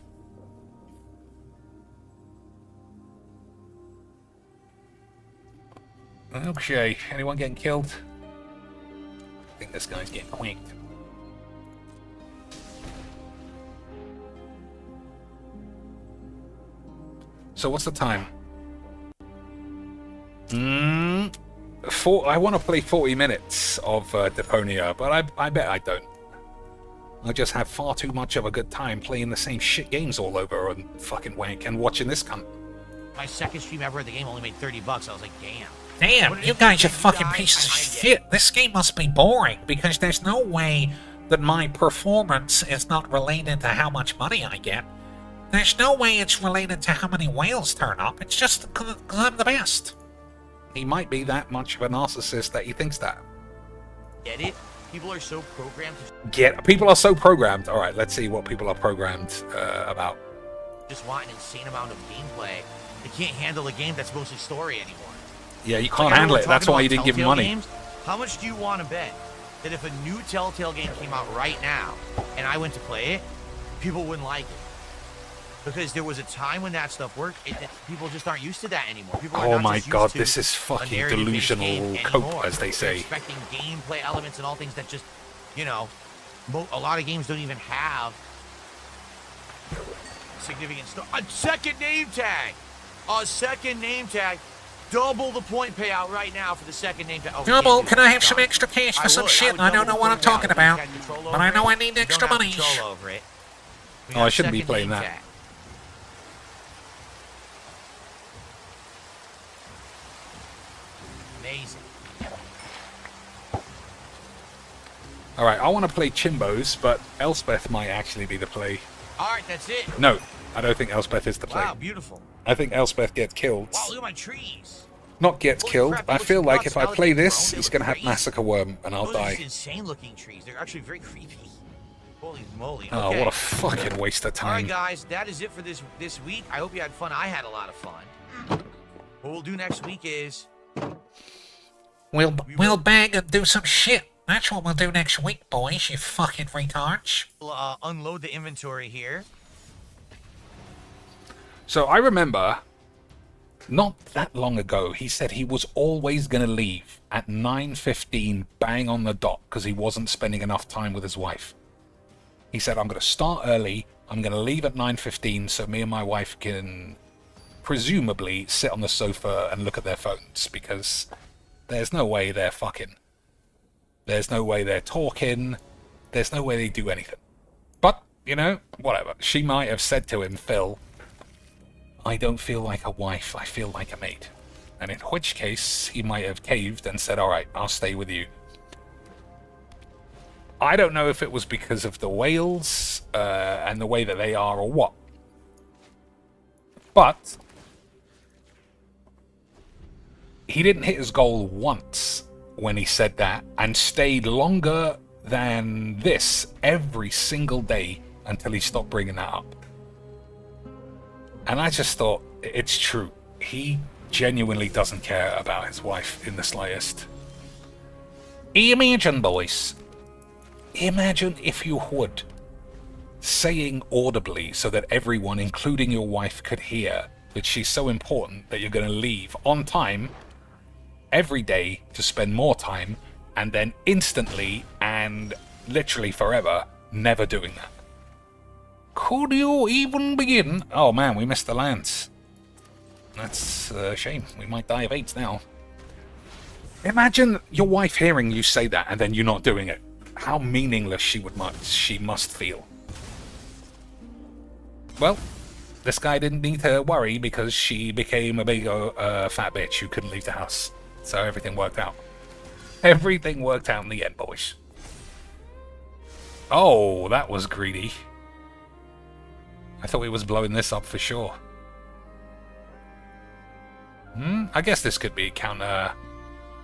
Speaker 1: Okay, anyone getting killed? I think this guy's getting quicked. So what's the time? I want to play 40 minutes of Deponia, but I bet I don't. I just have far too much of a good time playing the same shit games all over and fucking wank and watching this cunt.
Speaker 6: my second stream ever of the game only made $30. I was like, damn.
Speaker 7: Damn, you guys are fucking pieces of shit. This game must be boring, because there's no way that my performance is not related to how much money I get. There's no way it's related to how many whales turn up. It's just because I'm the best.
Speaker 1: He might be that much of a narcissist that he thinks that.
Speaker 6: Get it? People are so programmed to
Speaker 1: People are so programmed. All right, let's see what people are programmed about.
Speaker 6: just want an insane amount of gameplay. They can't handle a game that's mostly story anymore.
Speaker 1: Yeah, you
Speaker 6: Like,
Speaker 1: can't
Speaker 6: I
Speaker 1: handle
Speaker 6: remember
Speaker 1: it. That's
Speaker 6: talking
Speaker 1: why you
Speaker 6: about
Speaker 1: didn't give him
Speaker 6: Telltale
Speaker 1: money.
Speaker 6: games. How much do you want to bet that if a new Telltale game came out right now and I went to play it, people wouldn't like it? Because there was a time when that stuff worked. People just aren't used to that anymore. People are
Speaker 1: Oh
Speaker 6: not
Speaker 1: my
Speaker 6: just used
Speaker 1: god,
Speaker 6: to
Speaker 1: this is
Speaker 6: a
Speaker 1: fucking
Speaker 6: narrative-based
Speaker 1: delusional
Speaker 6: game
Speaker 1: cope,
Speaker 6: anymore.
Speaker 1: as they
Speaker 6: They're
Speaker 1: say.
Speaker 6: expecting gameplay elements and all things that just, you know, a lot of games don't even have significant stuff. A second name tag! A second name tag! Double the point payout right now for the second name tag. Oh, we can't
Speaker 7: Double,
Speaker 6: do
Speaker 7: can
Speaker 6: that.
Speaker 7: I have some
Speaker 6: Sorry.
Speaker 7: extra cash for
Speaker 6: I
Speaker 7: some
Speaker 6: would.
Speaker 7: shit
Speaker 6: would
Speaker 7: I don't
Speaker 6: double
Speaker 7: know what
Speaker 6: the
Speaker 7: I'm
Speaker 6: point
Speaker 7: talking
Speaker 6: payout.
Speaker 7: about?
Speaker 6: You got control
Speaker 7: But I
Speaker 6: over
Speaker 7: know
Speaker 6: it.
Speaker 7: I need
Speaker 6: You
Speaker 7: extra
Speaker 6: don't have
Speaker 7: money.
Speaker 6: control over it. We
Speaker 1: Oh,
Speaker 6: got
Speaker 1: I
Speaker 6: a
Speaker 1: shouldn't be
Speaker 6: second
Speaker 1: playing
Speaker 6: name
Speaker 1: that.
Speaker 6: tag. Amazing.
Speaker 1: All right, I want to play Chimbos, but Elspeth might actually be the play.
Speaker 6: All right, that's it.
Speaker 1: No, I don't think Elspeth is the play.
Speaker 6: Wow, beautiful.
Speaker 1: I think Elspeth gets killed.
Speaker 6: Wow, look at my trees.
Speaker 1: Not gets
Speaker 6: Holy
Speaker 1: killed.
Speaker 6: crap,
Speaker 1: I
Speaker 6: it looks
Speaker 1: feel like
Speaker 6: nuts.
Speaker 1: if I
Speaker 6: Now that
Speaker 1: play
Speaker 6: they've
Speaker 1: this,
Speaker 6: grown,
Speaker 1: he's
Speaker 6: they
Speaker 1: going to
Speaker 6: look
Speaker 1: have
Speaker 6: crazy.
Speaker 1: Massacre Worm, and I'll
Speaker 6: Those are
Speaker 1: die.
Speaker 6: just insane looking trees. They're actually very creepy. Holy moly.
Speaker 1: Oh,
Speaker 6: Okay.
Speaker 1: what a fucking waste of
Speaker 6: All right,
Speaker 1: time.
Speaker 6: guys, that is it for this week. I hope you had fun. I had a lot of fun. What we'll do next week is
Speaker 7: We'll bang and do some shit. That's what we'll do next week, boys, you fucking retards.
Speaker 6: we'll, unload the inventory here.
Speaker 1: So I remember, not that long ago, he said he was always going to leave at 9:15, bang on the dot, because he wasn't spending enough time with his wife. He said, I'm going to start early, I'm going to leave at 9:15 so me and my wife can presumably sit on the sofa and look at their phones, because there's no way they're fucking. There's no way they're talking. There's no way they do anything. But, you know, whatever. She might have said to him, Phil, I don't feel like a wife, I feel like a mate. And in which case, he might have caved and said, alright, I'll stay with you. I don't know if it was because of the whales and the way that they are or what. But he didn't hit his goal once when he said that, and stayed longer than this every single day until he stopped bringing that up. And I just thought, it's true. He genuinely doesn't care about his wife in the slightest. Imagine, boys. Imagine if you would. Saying audibly so that everyone, including your wife, could hear that she's so important that you're going to leave on time every day to spend more time, and then instantly and literally forever never doing that. Could you even begin? Oh man, we missed the lance. That's a shame. We might die of AIDS now. Imagine your wife hearing you say that and then you not doing it. How meaningless she must feel. Well, this guy didn't need to worry because she became a big fat bitch who couldn't leave the house. So everything worked out. Everything worked out in the end, boys. Oh, that was greedy. I thought he was blowing this up for sure. I guess this could be counter,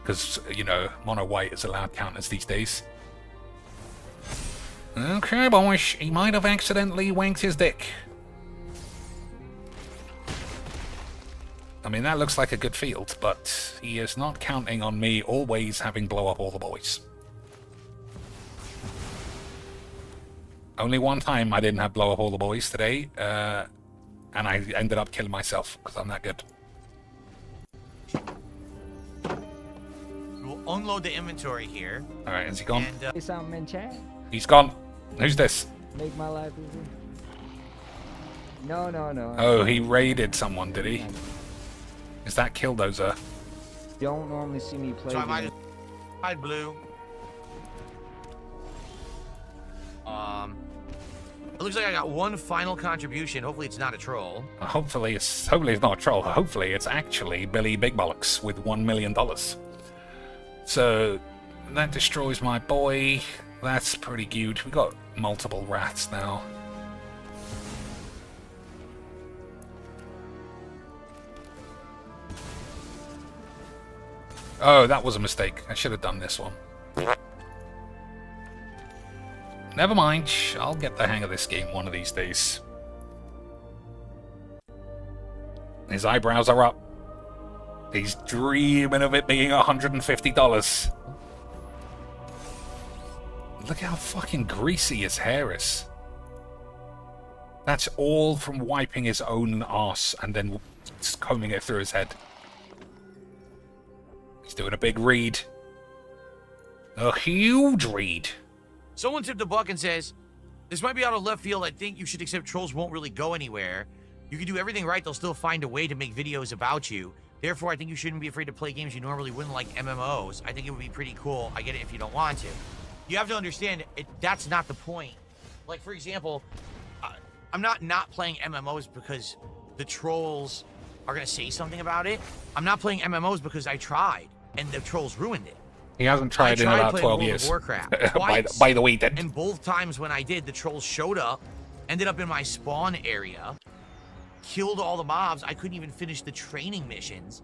Speaker 1: because, you know, mono white is allowed counters these days. Okay, boys, he might have accidentally wanked his dick. I mean, that looks like a good field, but he is not counting on me always having blow up all the boys. Only one time I didn't have blow up all the boys today, and I ended up killing myself because I'm that good.
Speaker 6: We'll unload the inventory here.
Speaker 1: Alright, is he gone?
Speaker 6: And,
Speaker 9: Say something in chat.
Speaker 1: He's gone. Who's this?
Speaker 9: Make my life easier. No.
Speaker 1: Oh, he raided someone, did he? Is that Killdozer?
Speaker 9: Don't normally see me play.
Speaker 6: so I might
Speaker 9: games.
Speaker 6: have tried blue. It looks like I got one final contribution. Hopefully it's not a troll.
Speaker 1: Hopefully it's not a troll. Hopefully it's actually Billy Big Bollocks with $1 million. So that destroys my boy. That's pretty good. We got multiple rats now. Oh, that was a mistake. I should have done this one. Never mind. I'll get the hang of this game one of these days. His eyebrows are up. He's dreaming of it being $150. Look how fucking greasy his hair is. That's all from wiping his own arse and then combing it through his head. He's doing a big read. A huge read.
Speaker 6: Someone tipped a buck and says, this might be out of left field. I think you should accept trolls won't really go anywhere. You can do everything right. They'll still find a way to make videos about you. Therefore, I think you shouldn't be afraid to play games you normally wouldn't, like MMOs. I think it would be pretty cool. I get it if you don't want to. You have to understand, that's not the point. Like, for example, I'm not playing MMOs because the trolls are going to say something about it. I'm not playing MMOs because I tried, and the trolls ruined it.
Speaker 1: He hasn't tried in about 12 years.
Speaker 6: Warcraft
Speaker 1: by the way, then.
Speaker 6: And both times when I did, the trolls showed up, ended up in my spawn area, killed all the mobs. I couldn't even finish the training missions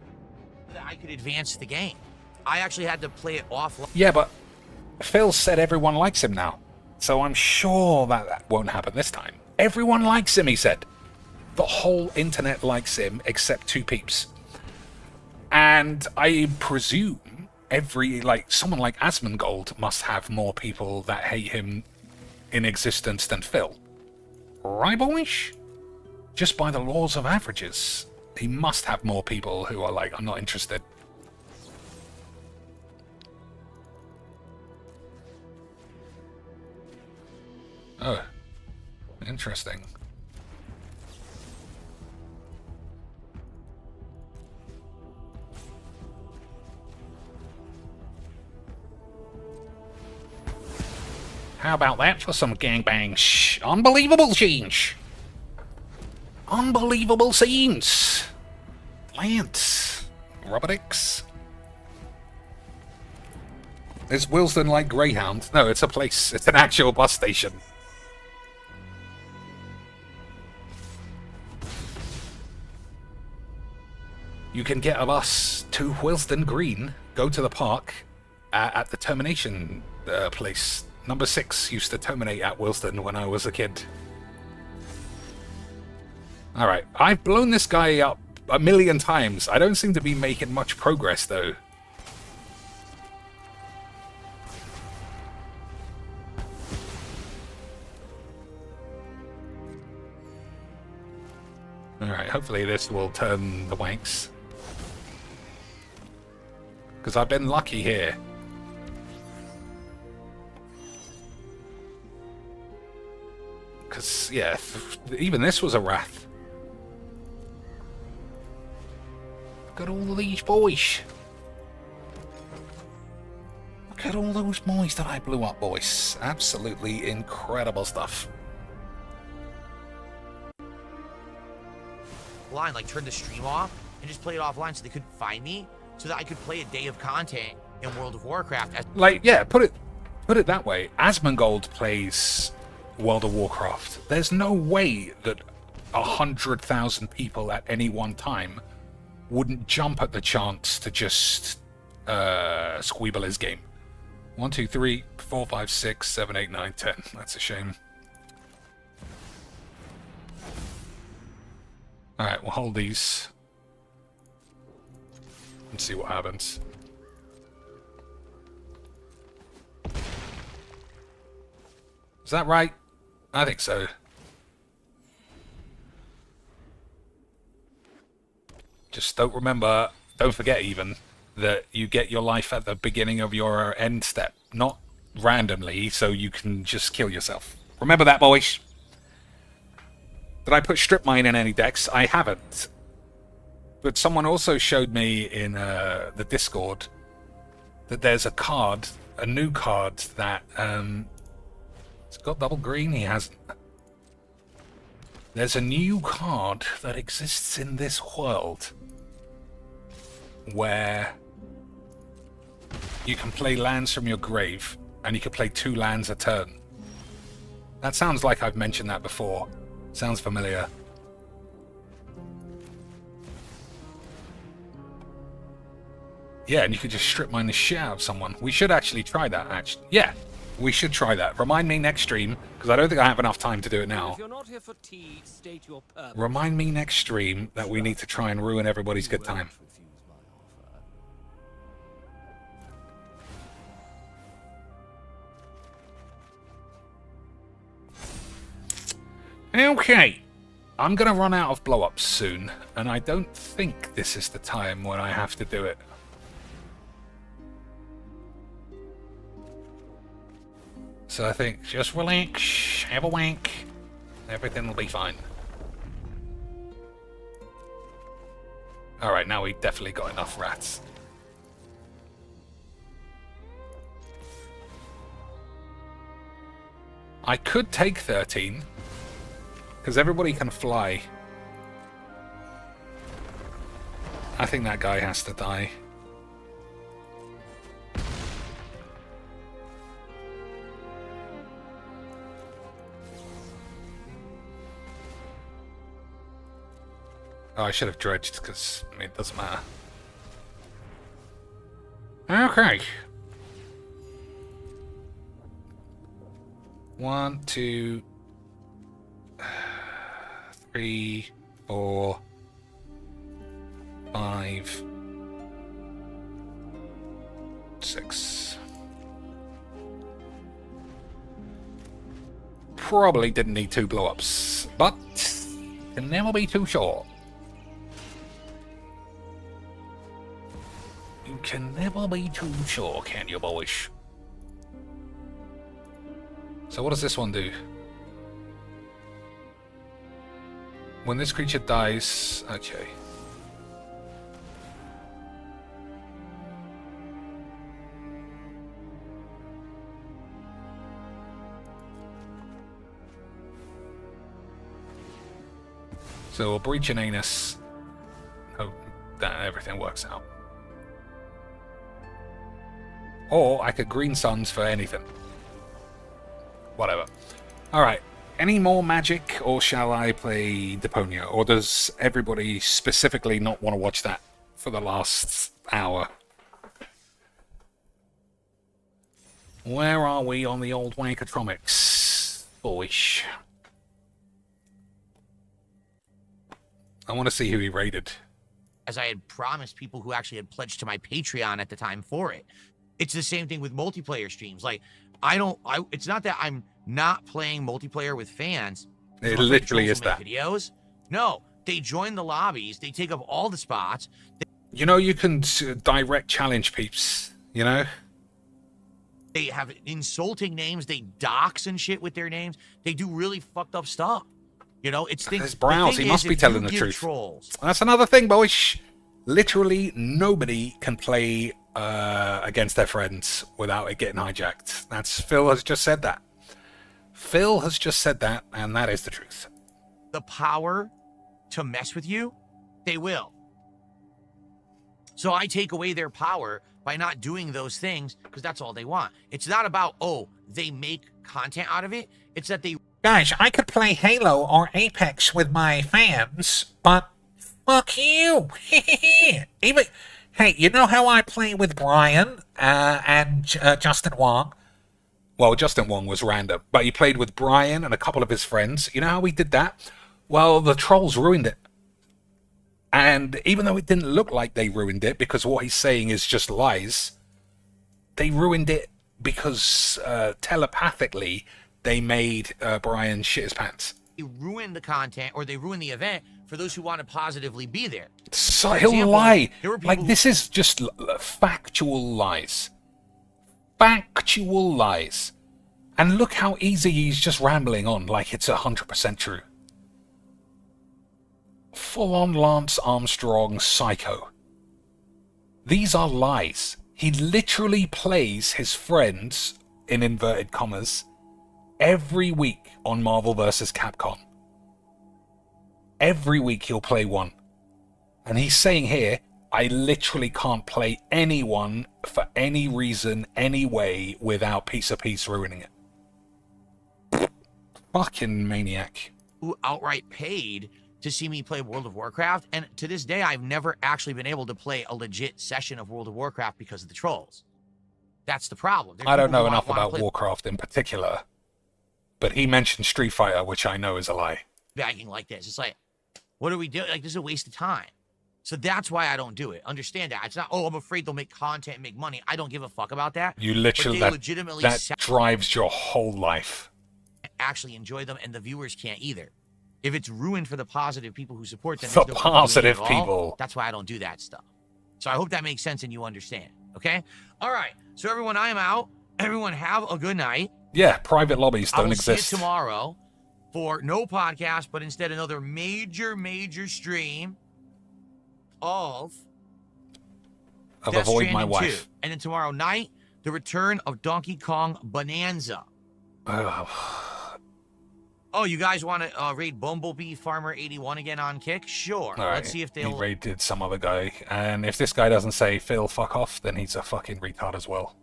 Speaker 6: so that I could advance the game. I actually had to play it offline.
Speaker 1: Yeah, but Phil said everyone likes him now. So I'm sure that won't happen this time. Everyone likes him, he said. The whole internet likes him except two peeps. And I presume someone like Asmongold must have more people that hate him in existence than Phil. Right, boys? Just by the laws of averages, he must have more people who are like, I'm not interested. Oh, interesting. How about that for some gangbangs? Unbelievable change! Unbelievable scenes! Plants. Robotics. Is Wilson like Greyhound? No, it's a place. It's an actual bus station. You can get a bus to Wilston Green, go to the park at the termination place. Number 6 used to terminate at Wilston when I was a kid. Alright, I've blown this guy up a million times. I don't seem to be making much progress, though. Alright, hopefully this will turn the wanks. Because I've been lucky here. Because, yeah, even this was a wrath. Look at all of these boys. Look at all those boys that I blew up, boys. Absolutely incredible stuff.
Speaker 6: Line, like turn the stream off and just play it offline so they couldn't find me, so that I could play a day of content in World of Warcraft.
Speaker 1: Like, yeah, put it that way. Asmongold plays World of Warcraft. There's no way that 100,000 people at any one time wouldn't jump at the chance to just squeeble his game. 1, 2, 3, 4, 5, 6, 7, 8, 9, 10. That's a shame. Alright, we'll hold these and see what happens. Is that right? I think so. Just don't forget even, that you get your life at the beginning of your end step, not randomly, so you can just kill yourself. Remember that, boys. Did I put strip mine in any decks? I haven't. But someone also showed me in the Discord that there's a card, a new card that it's got double green. He hasn't. There's a new card that exists in this world where you can play lands from your grave, and you can play 2 lands a turn. That sounds like I've mentioned that before. Sounds familiar. Yeah, and you could just strip mine the shit out of someone. We should actually try that, actually. Yeah, we should try that. Remind me next stream, because I don't think I have enough time to do it now.
Speaker 4: If you're not here for tea, state your purpose.
Speaker 1: Remind me next stream that we need to try and ruin everybody's good time. Okay, I'm going to run out of blow-ups soon, and I don't think this is the time when I have to do it. So I think just relax, have a wank, everything will be fine. Alright, now we definitely got enough rats. I could take 13. Because everybody can fly. I think that guy has to die. Oh, I should have dredged, because I mean, it doesn't matter. Okay. 1, 2... 3, 4, 5, 6. Probably didn't need 2 blow-ups, but can never be too sure. You can never be too sure, can you, boys? So what does this one do? When this creature dies... Okay. So we'll breach an anus. Hope that everything works out. Or I could green suns for anything. Whatever. Alright. Any more magic, or shall I play Deponia? Or does everybody specifically not want to watch that for the last hour? Where are we on the old Wankatromics, boys? I want to see who he raided.
Speaker 6: As I had promised people who actually had pledged to my Patreon at the time for it. It's the same thing with multiplayer streams. Like, it's not that I'm not playing multiplayer with fans.
Speaker 1: It literally is that.
Speaker 6: Videos. No, they join the lobbies. They take up all the spots.
Speaker 1: You know, you can direct challenge peeps, you know?
Speaker 6: They have insulting names. They dox and shit with their names. They do really fucked up stuff. You know, it's things.
Speaker 1: There's Browns. He must be telling the truth.
Speaker 6: Trolls,
Speaker 1: that's another thing, boys. Literally, nobody can play against their friends without it getting hijacked. That's Phil has just said that. Phil has just said that, and that is the truth.
Speaker 6: The power to mess with you, they will. So I take away their power by not doing those things because that's all they want. It's not about, oh, they make content out of it. It's that they...
Speaker 7: Guys, I could play Halo or Apex with my fans, but fuck you. Even, hey, you know how I play with Brian and Justin Wong?
Speaker 1: Well, Justin Wong was random, but he played with Brian and a couple of his friends. You know how we did that? Well, the trolls ruined it. And even though it didn't look like they ruined it, because what he's saying is just lies, they ruined it because telepathically they made Brian shit his pants.
Speaker 6: They ruin the content or they ruin the event for those who want to positively be there.
Speaker 1: So he'll lie. Like, this is just factual lies. Factual lies. And look how easy he's just rambling on like it's 100% true. Full-on Lance Armstrong psycho. These are lies. He literally plays his friends, in inverted commas, every week on Marvel vs. Capcom. Every week he'll play one. And he's saying here, I literally can't play anyone for any reason, any way, without piece of piece ruining it. Fucking maniac.
Speaker 6: Who outright paid to see me play World of Warcraft, and to this day, I've never actually been able to play a legit session of World of Warcraft because of the trolls. That's the problem. There's
Speaker 1: I don't
Speaker 6: people
Speaker 1: know
Speaker 6: who
Speaker 1: enough
Speaker 6: wanna
Speaker 1: about
Speaker 6: play
Speaker 1: Warcraft in particular, but he mentioned Street Fighter, which I know is a lie.
Speaker 6: begging like this. It's like, what are we doing? Like, this is a waste of time. So that's why I don't do it. Understand that. It's not, oh, I'm afraid they'll make content and make money. I don't give a fuck about that.
Speaker 1: You literally,
Speaker 6: But they legitimately
Speaker 1: that drives your whole life.
Speaker 6: actually enjoy them, and the viewers can't either. If it's ruined for the positive people who support them,
Speaker 1: The
Speaker 6: there's no point in doing it
Speaker 1: positive
Speaker 6: at all.
Speaker 1: people.
Speaker 6: That's why I don't do that stuff. So I hope that makes sense and you understand. Okay? All right. So everyone, I am out. Everyone have a good night.
Speaker 1: Yeah, private lobbies
Speaker 6: I
Speaker 1: don't
Speaker 6: will
Speaker 1: exist.
Speaker 6: see you tomorrow for no podcast, but instead another major stream of Death
Speaker 1: Avoid My
Speaker 6: Stranding
Speaker 1: Wife.
Speaker 6: 2. And then tomorrow night, the return of Donkey Kong Bonanza. Oh, you guys want to raid Bumblebee Farmer 81 again on Kick? Sure.
Speaker 1: All right,
Speaker 6: Let's see if
Speaker 1: he
Speaker 6: they'll...
Speaker 1: raided some other guy, and if this guy doesn't say Phil fuck off, then he's a fucking retard as well.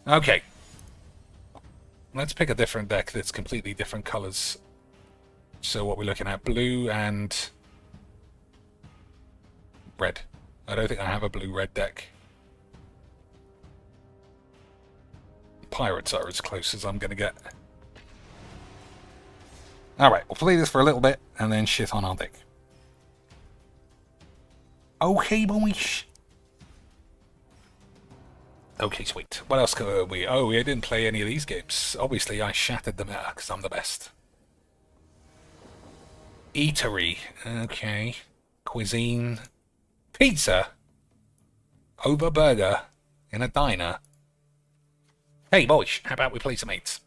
Speaker 1: Okay. Let's pick a different deck that's completely different colors. So what we're looking at, blue and red. I don't think I have a blue-red deck. Pirates are as close as I'm going to get. Alright, we'll play this for a little bit, and then shit on our deck. Okay, boys. Okay, sweet. What else could we... Oh, we didn't play any of these games. Obviously, I shattered the meta, because I'm the best. Eatery. Okay. Cuisine. Pizza. Over burger. In a diner. Hey, boys, how about we play some eights?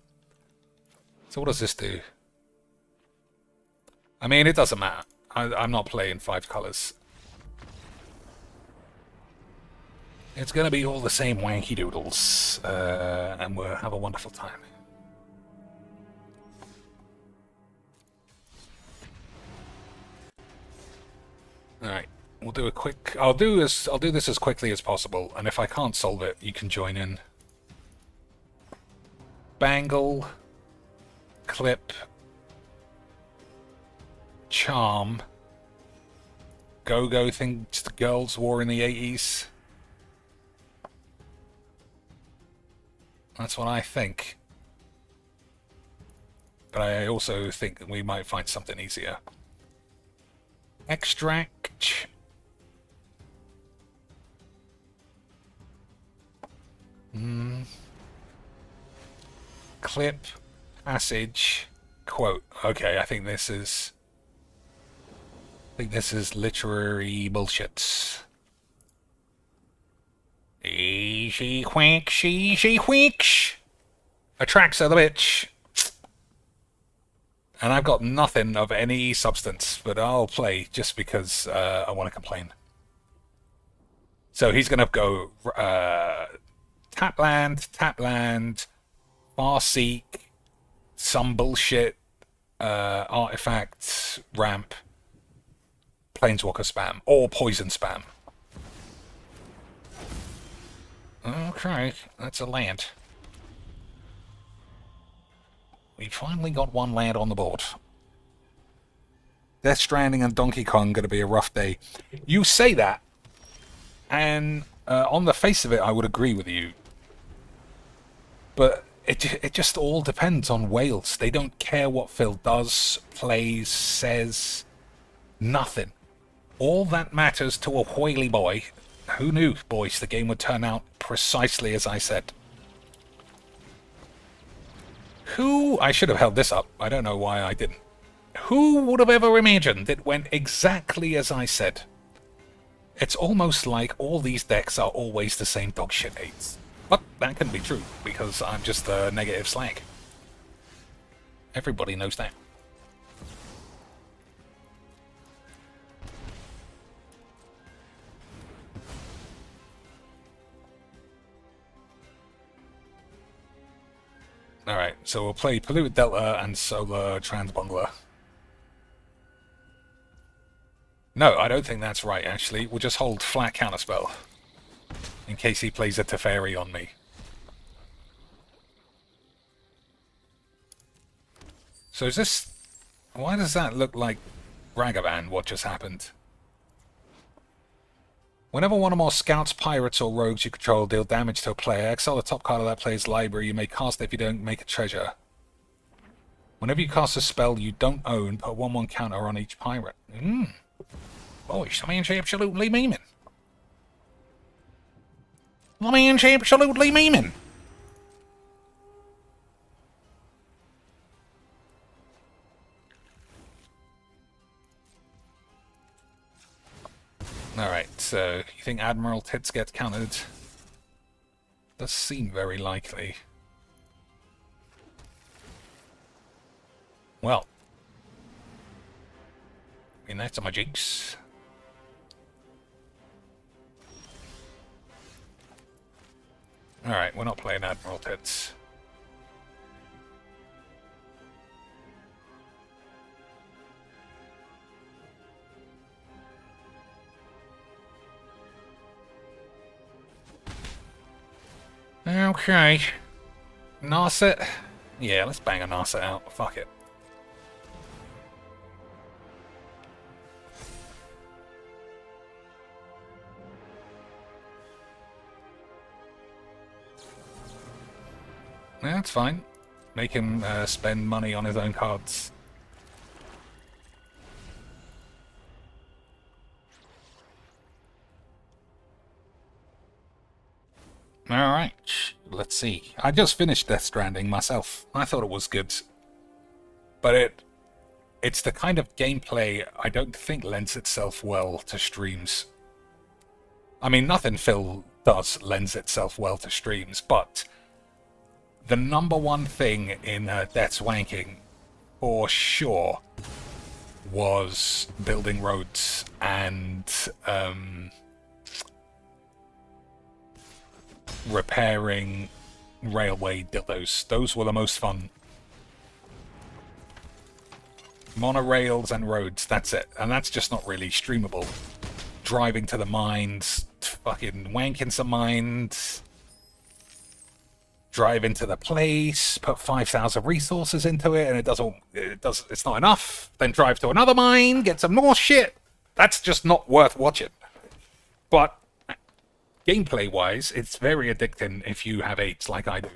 Speaker 1: So what does this do? I mean, it doesn't matter. I'm not playing 5 colors. It's going to be all the same wanky doodles, and we'll have a wonderful time. All right, we'll do a quick. I'll do this as quickly as possible, and if I can't solve it, you can join in. Bangle, clip, charm, go-go things the girls wore in the 80s. That's what I think. But I also think that we might find something easier. Extract. Clip. Passage. Quote. Okay, I think this is literary bullshit. Easy quicks, easy quicks. Attracts other bitch. And I've got nothing of any substance, but I'll play just because I want to complain. So he's going to go tap land, Farseek, some bullshit, artifact, ramp, Planeswalker spam, or poison spam. Okay, that's a land. We finally got one land on the board. Death Stranding and Donkey Kong going to be a rough day. You say that, and on the face of it, I would agree with you. But it just all depends on whales. They don't care what Phil does, plays, says. Nothing. All that matters to a whaley boy. Who knew, boys, the game would turn out precisely as I said. I should have held this up. I don't know why I didn't. Who would have ever imagined it went exactly as I said? It's almost like all these decks are always the same dogshit eights. But that can be true, because I'm just a negative slag. Everybody knows that. Alright, so we'll play Polluted Delta and Solar Trans Bongler. No, I don't think that's right, actually. We'll just hold flat counterspell. In case he plays a Teferi on me. So is this... Why does that look like Ragavan, what just happened? Whenever one or more scouts, pirates, or rogues you control deal damage to a player, exile the top card of that player's library. You may cast it if you don't make a treasure. Whenever you cast a spell you don't own, put a 1/1 counter on each pirate. Boys, I mean, absolutely memeing. I mean, absolutely memeing. Alright, so you think Admiral Tits gets countered? Does seem very likely. Well. I mean, that's my jigs. Alright, we're not playing Admiral Tits. Okay. Narset? Yeah, let's bang a Narset out. Fuck it. Yeah, that's fine. Make him spend money on his own cards. Alright, let's see. I just finished Death Stranding myself. I thought it was good. But it's the kind of gameplay I don't think lends itself well to streams. I mean, nothing Phil does lends itself well to streams, but the number one thing in Death's wanking, for sure, was building roads and repairing railway dildos. Those were the most fun. Monorails and roads, that's it. And that's just not really streamable. Driving to the mines, fucking wanking some mines, drive into the place, put 5,000 resources into it, and it's not enough. Then drive to another mine, get some more shit. That's just not worth watching. But gameplay-wise, it's very addicting if you have AIDS like I do.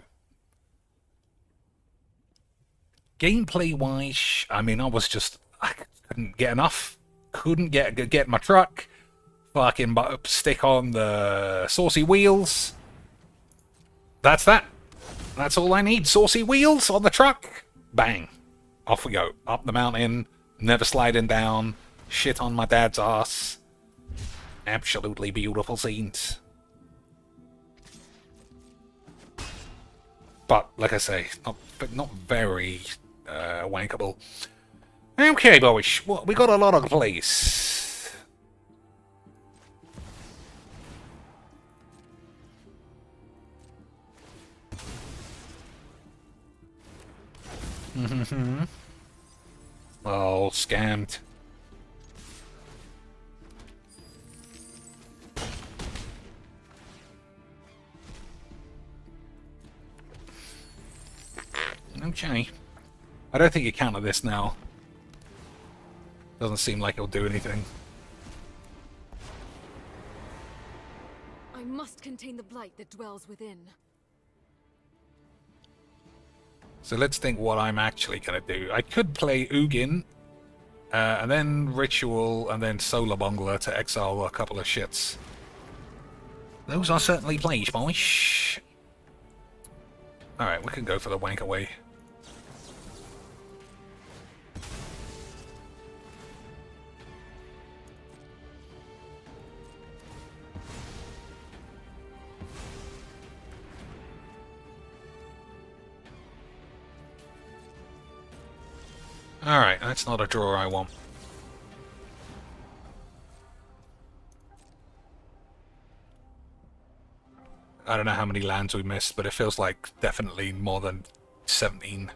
Speaker 1: Gameplay-wise, I mean, I couldn't get enough. Couldn't get my truck. Fucking stick on the saucy wheels. That's that. That's all I need. Saucy wheels on the truck. Bang. Off we go. Up the mountain. Never sliding down. Shit on my dad's ass. Absolutely beautiful scenes. But, like I say, not very wankable. Okay, boys. Well, we got a lot of plays. Oh, scammed. Okay. I don't think you counter this now. Doesn't seem like it'll do anything.
Speaker 5: I must contain the blight that dwells within.
Speaker 1: So let's think what I'm actually going to do. I could play Ugin, and then Ritual, and then Solar Bongler to exile a couple of shits. Those are certainly plays, boys. Alright, we can go for the wank away. Alright, that's not a draw I want. I don't know how many lands we missed, but it feels like definitely more than 17.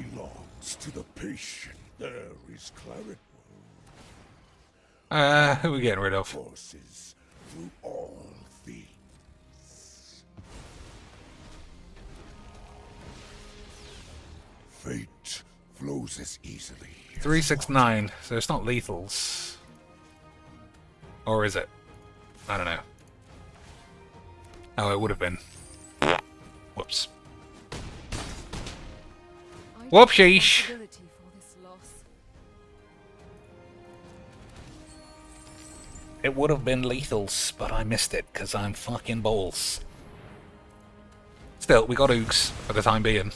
Speaker 3: belongs to the patient. There is clarity.
Speaker 1: Who are we getting rid of?
Speaker 3: Forces through all things. Fate flows as easily.
Speaker 1: 369, so it's not lethals. Or is it? I don't know. Oh, it would have been. Whoops.
Speaker 5: I take
Speaker 1: Whoopsies.
Speaker 5: responsibility for this loss.
Speaker 1: It would have been lethals, but I missed it because I'm fucking balls. Still, we got Oogs for the time being.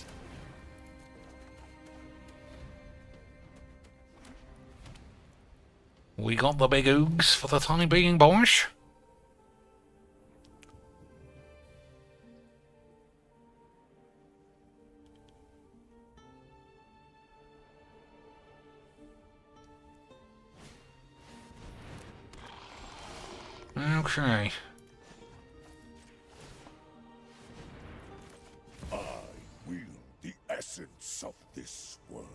Speaker 1: We got the big Oogs for the time being, boys. Okay.
Speaker 3: I wield the essence of this world.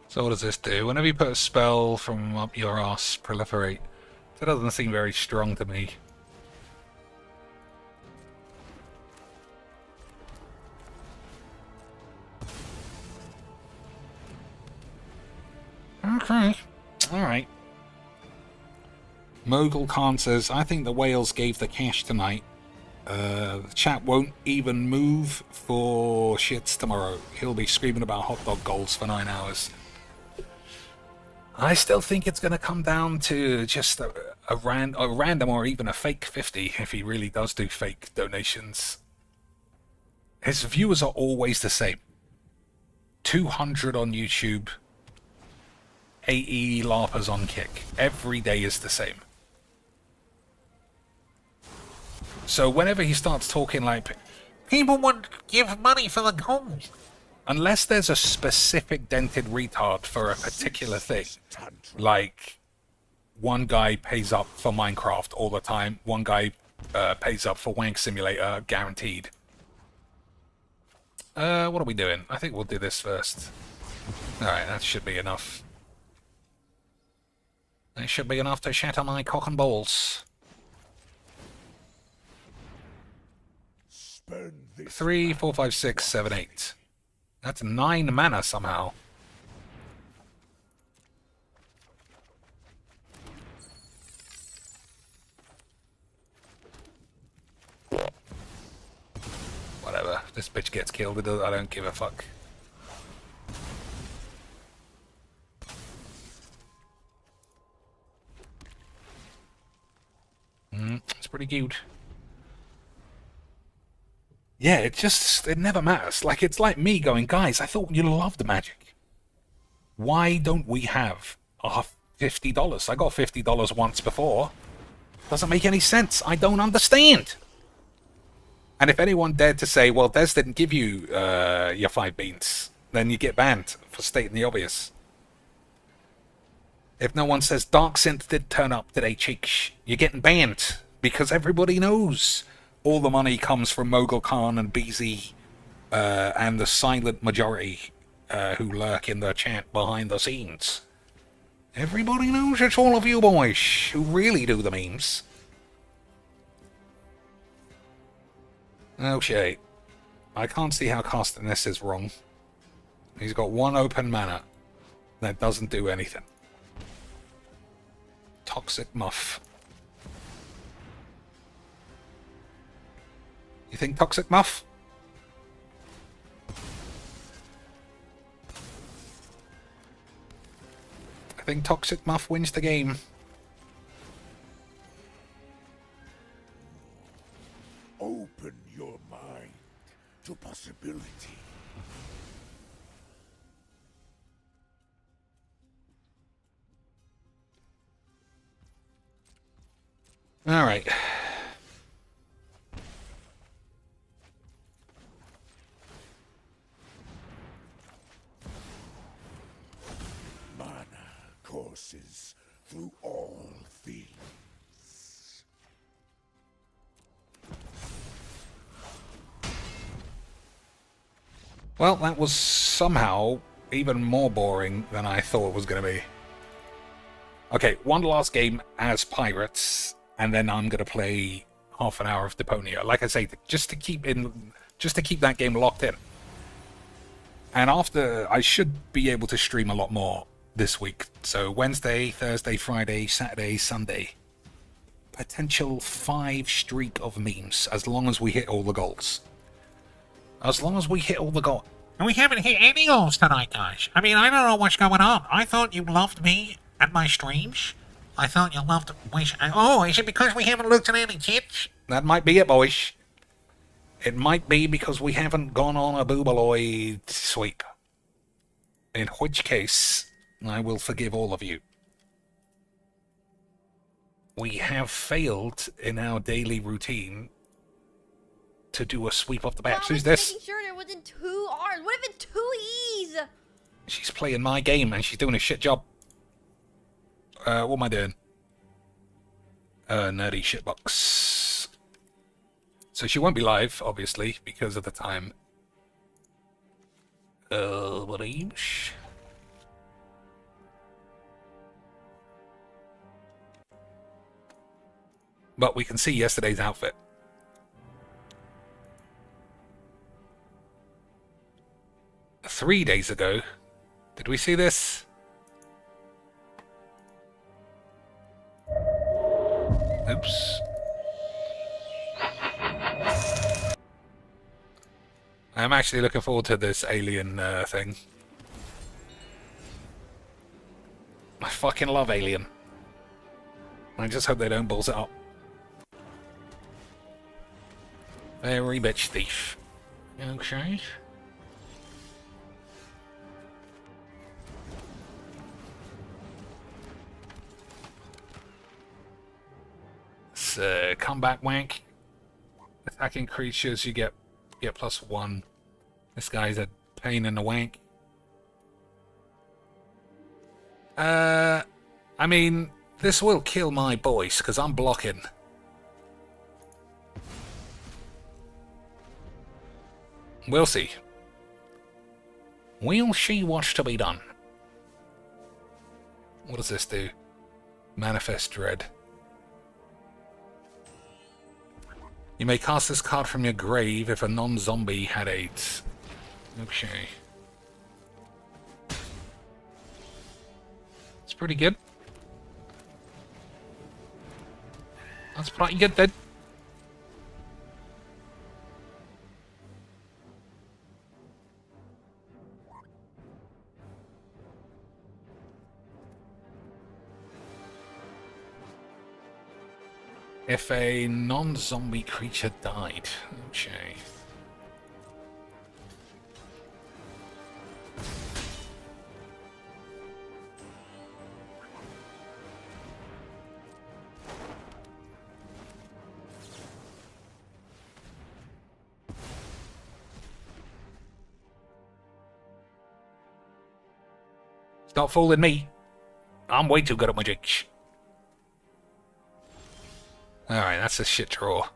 Speaker 1: So what does this do? Whenever you put a spell from up your ass, proliferate. That doesn't seem very strong to me. Okay. Alright. Mogul Khan says, I think the whales gave the cash tonight. The chap won't even move for shits tomorrow. He'll be screaming about hot dog goals for 9 hours. I still think it's going to come down to just a random or even a fake 50 if he really does do fake donations. His viewers are always the same. 200 on YouTube, 80 LARPers on Kick. Every day is the same. So whenever he starts talking like, people would give money for the gold, unless there's a specific dented retard for a particular thing, like one guy pays up for Minecraft all the time, one guy pays up for Wank Simulator, guaranteed. What are we doing? I think we'll do this first. Alright, that should be enough. That should be enough to shatter my cock and balls. 3, 4, 5, 6, 7, 8. That's 9 mana somehow. Whatever. This bitch gets killed. I don't give a fuck. It's pretty cute. Yeah, it never matters. Like, it's like me going, guys, I thought you loved Magic. Why don't we have our $50? I got $50 once before. Doesn't make any sense. I don't understand. And if anyone dared to say, well, Des didn't give you your 5 beans, then you get banned for stating the obvious. If no one says Dark Synth did turn up today, cheeks, you're getting banned. Because everybody knows all the money comes from Mogul Khan and BZ and the silent majority who lurk in the chat behind the scenes. Everybody knows it's all of you boys who really do the memes. Okay. I can't see how casting this is wrong. He's got 1 open mana that doesn't do anything. Toxic Muff. You think Toxic Muff? I think Toxic Muff wins the game.
Speaker 3: Open your mind to possibility.
Speaker 1: All right.
Speaker 3: forces through all things.
Speaker 1: Well, that was somehow even more boring than I thought it was going to be. Okay, one last game as pirates, and then I'm going to play half an hour of Deponia. Like I say, just to keep that game locked in. And after, I should be able to stream a lot more this week. So Wednesday, Thursday, Friday, Saturday, Sunday. Potential 5 streak of memes, as long as we hit all the goals. As long as we hit all the goals.
Speaker 7: And we haven't hit any goals tonight, guys. I mean, I don't know what's going on. I thought you loved me and my streams. I thought you loved... Oh, is it because we haven't looked at any tits?
Speaker 1: That might be it, boys. It might be because we haven't gone on a boobaloid sweep. In which case, I will forgive all of you. We have failed in our daily routine to do a sweep off the bat. Who's this?
Speaker 10: Making sure there wasn't 2 R's. What if it's 2 E's?
Speaker 1: She's playing my game and she's doing a shit job. What am I doing? Nerdy shitbox. So she won't be live, obviously, because of the time. What age? But we can see yesterday's outfit. Three days ago, did we see this? Oops. I'm actually looking forward to this alien thing. I fucking love Alien. I just hope they don't balls it up. Very bitch thief. Okay. Combat wank. Attacking creatures, you get +1. This guy's a pain in the wank. I mean, this will kill my boys because I'm blocking. We'll see. We'll see what's to be done. What does this do? Manifest Dread. You may cast this card from your grave if a non-zombie had 8. Okay. It's pretty good. That's pretty good then. If a non-zombie creature died. Okay. Stop fooling me. I'm way too good at magic. Alright, that's a shit draw.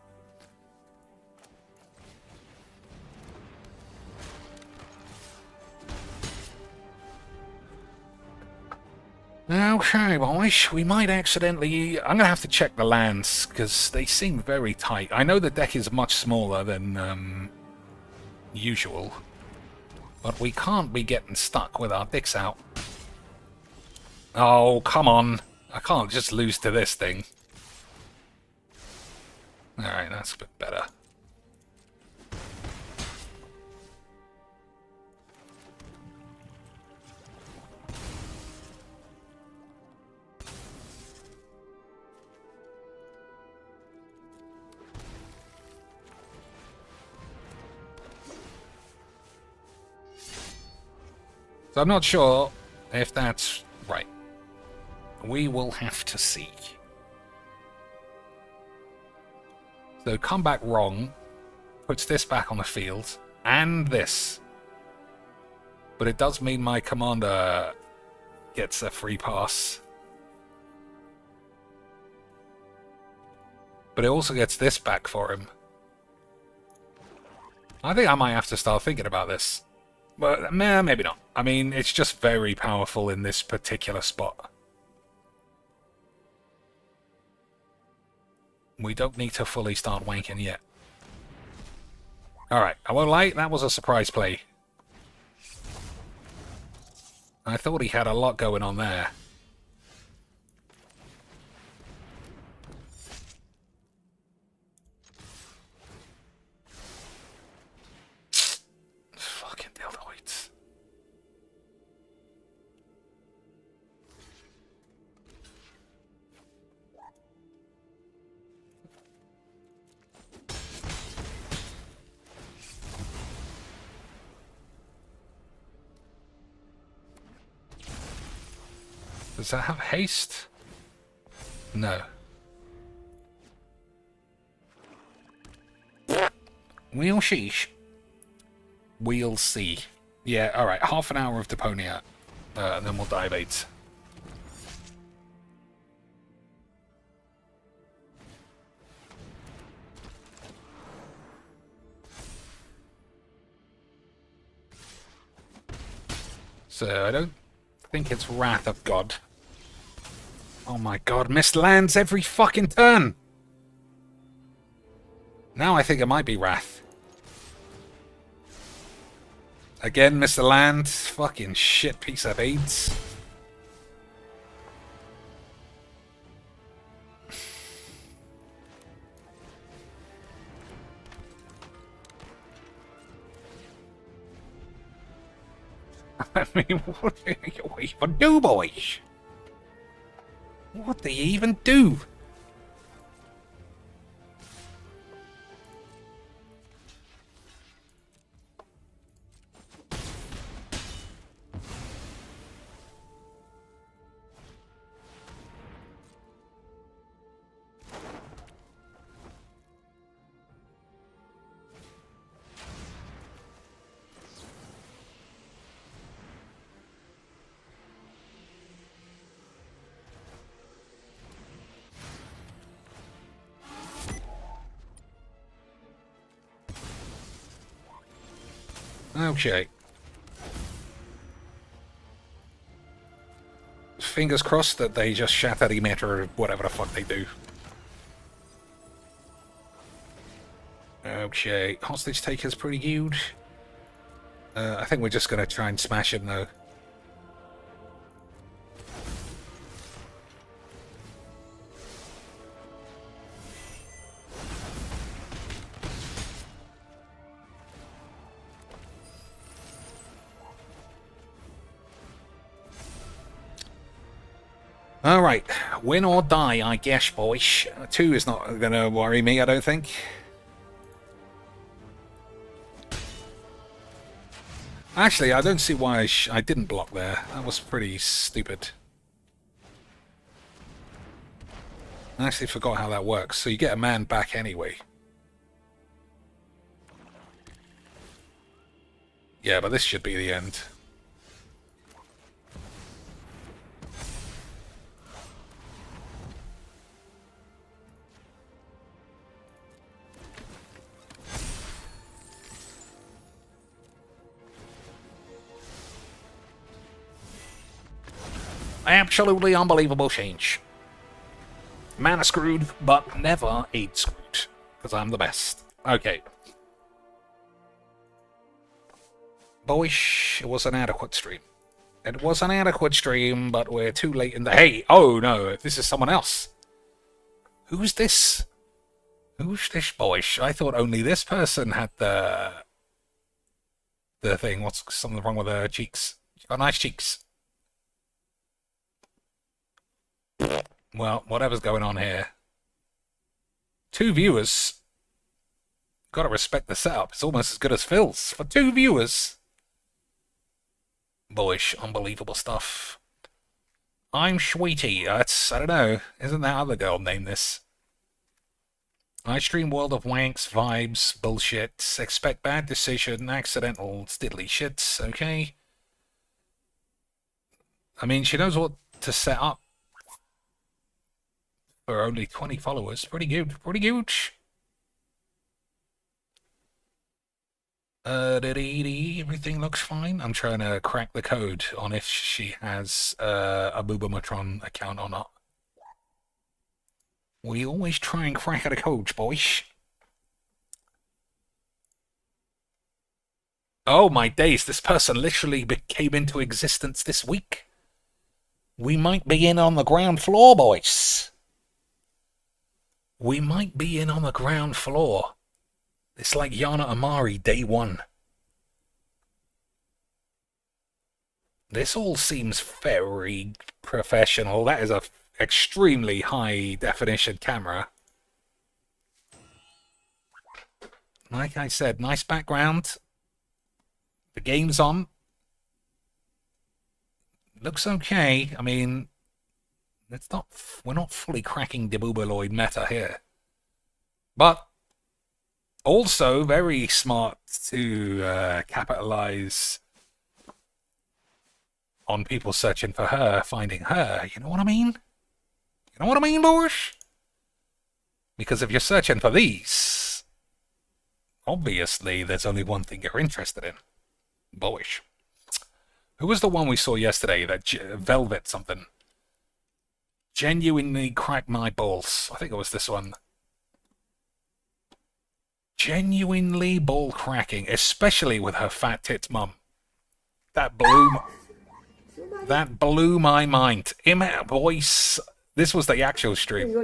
Speaker 1: Okay, boys, we might accidentally... I'm going to have to check the lands, because they seem very tight. I know the deck is much smaller than usual, but we can't be getting stuck with our dicks out. Oh, come on. I can't just lose to this thing. Alright, that's a bit better. So I'm not sure if that's right. We will have to see. So come back wrong, puts this back on the field, and this. But it does mean my commander gets a free pass. But it also gets this back for him. I think I might have to start thinking about this. But maybe not. I mean, it's just very powerful in this particular spot. We don't need to fully start wanking yet. Alright, I won't lie, that was a surprise play. I thought he had a lot going on there. Fucking dildoids. Does that have haste? No. We'll sheesh. We'll see. Yeah, alright, half an hour of Deponia, and then we'll dive 8. So, I don't think it's Wrath of God. Oh my god, missed lands every fucking turn! Now I think it might be Wrath. Again, Mr. Land. Fucking shit piece of AIDS. I mean, what do you even do, boys? What do you even do? Okay. Fingers crossed that they just shatter the emitter or whatever the fuck they do. Okay, hostage taker's pretty huge. I think we're just gonna try and smash him though. Alright, win or die, I guess, boys. 2 is not going to worry me, I don't think. Actually, I don't see why I didn't block there. That was pretty stupid. I actually forgot how that works. So you get a man back anyway. Yeah, but this should be the end. Absolutely unbelievable change. Mana screwed, but never aid screwed. Because I'm the best. Okay. Boyish, it was an adequate stream. It was an adequate stream, but we're too late in the... Hey! Oh no, this is someone else. Who's this? Who's this boyish? I thought only this person had the thing. What's something wrong with her cheeks? She's got nice cheeks. Well, whatever's going on here. 2 viewers. Gotta respect the setup. It's almost as good as Phil's. For 2 viewers. Boyish, unbelievable stuff. I'm Sweetie. That's, I don't know. Isn't that other girl named this? I stream World of Wanks, vibes, bullshit. Expect bad decision, accidental, diddly shits, okay? I mean, she knows what to set up for only 20 followers. Pretty good, pretty good. Everything looks fine. I'm trying to crack the code on if she has a Boobamatron account or not. We always try and crack the codes, boys. Oh my days, this person literally came into existence this week. We might be in on the ground floor, boys. We might be in on the ground floor. It's like Yana Amari, day one. This all seems very professional. That is a extremely high definition camera. Like I said, nice background. The game's on. Looks okay. I mean, it's not. We're not fully cracking the Boobaloid meta here, but also very smart to capitalize on people searching for her, finding her. You know what I mean? You know what I mean, boys? Because if you're searching for these, obviously there's only one thing you're interested in. Boyish. Who was the one we saw yesterday? That Velvet something. Genuinely cracked my balls. I think it was this one. Genuinely ball cracking, especially with her fat tits mum. That blew my mind. Boys, this was the actual stream.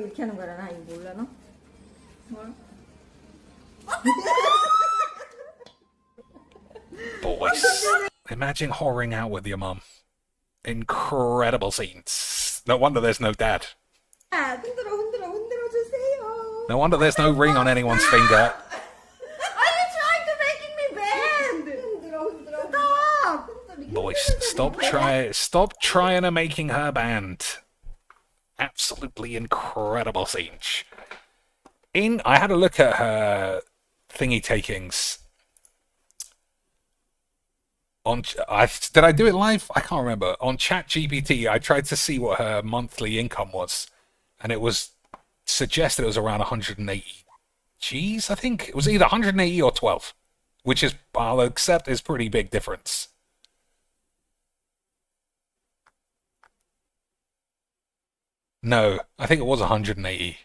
Speaker 1: Boys, imagine whoring out with your mum. Incredible scenes. No wonder there's no dad. No wonder there's no ring on anyone's finger. Boys, stop trying to making her banned. Absolutely incredible scenes. I had a look at her thingy takings. Did I do it live? I can't remember. On ChatGPT, I tried to see what her monthly income was, and it was suggested it was around 180 G's, I think. It was either 180 or 12, which is, I'll accept, is pretty big difference. No, I think it was 180.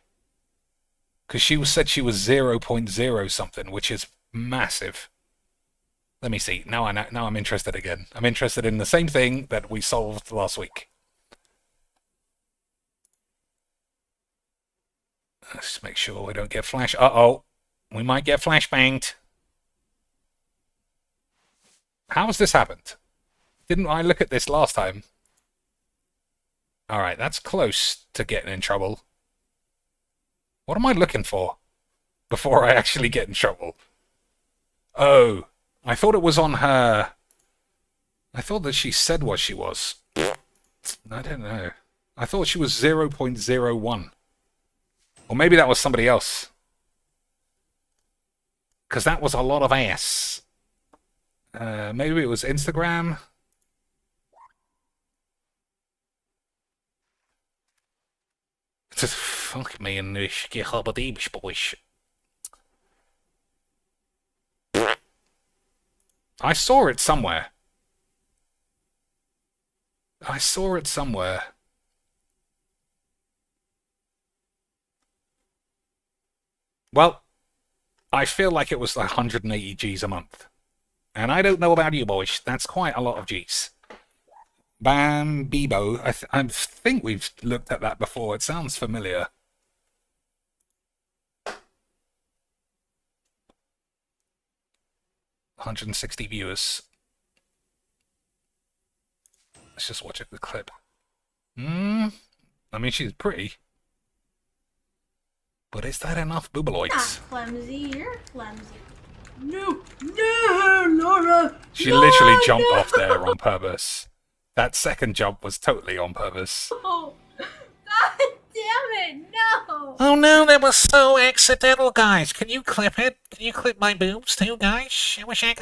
Speaker 1: Because she said she was 0.0 something, which is massive. Let me see. Now I'm interested again. I'm interested in the same thing that we solved last week. Let's make sure we don't get flash. Uh-oh. We might get flashbanged. How has this happened? Didn't I look at this last time? Alright, that's close to getting in trouble. What am I looking for before I actually get in trouble? Oh, I thought it was on her. I thought that she said what she was. I don't know. I thought she was 0.01. Or maybe that was somebody else. Because that was a lot of ass. Maybe it was Instagram. Fuck me in this boys. I saw it somewhere. I saw it somewhere. Well, I feel like it was 180 G's a month. And I don't know about you boys, that's quite a lot of G's. Bam Bebo, I think we've looked at that before, it sounds familiar. $160 viewers. Let's just watch the clip. I mean, she's pretty. But is that enough boobaloids?
Speaker 10: Clumsy, you're clumsy.
Speaker 5: No, Laura.
Speaker 1: She literally jumped off there on purpose. That second jump was totally on purpose.
Speaker 10: Oh, God damn it, no.
Speaker 7: Oh no, that was so accidental, guys. Can you clip it? Can you clip my boobs too, guys? I wish I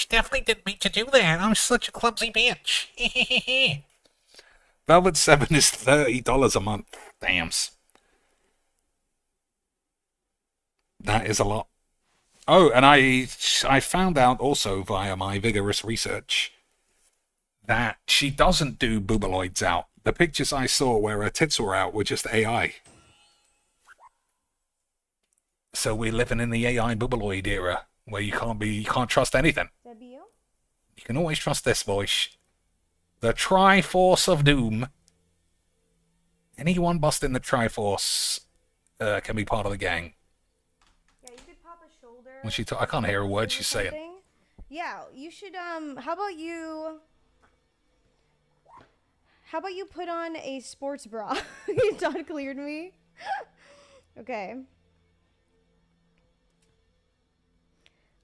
Speaker 7: definitely didn't mean to do that. I'm such a clumsy bitch.
Speaker 1: Velvet 7 is $30 a month. Damns. That is a lot. Oh, and I found out also via my vigorous research that she doesn't do boobaloids out. The pictures I saw where her tits were out were just AI. So we're living in the AI boobaloid era where you can't trust anything.
Speaker 11: That be you?
Speaker 1: You can always trust this voice. The Triforce of Doom. Anyone busting the Triforce can be part of the gang.
Speaker 11: Yeah, you could pop a shoulder.
Speaker 1: When I can't hear a word she's saying.
Speaker 11: Yeah, you should, how about you put on a sports bra? Don cleared me. Okay.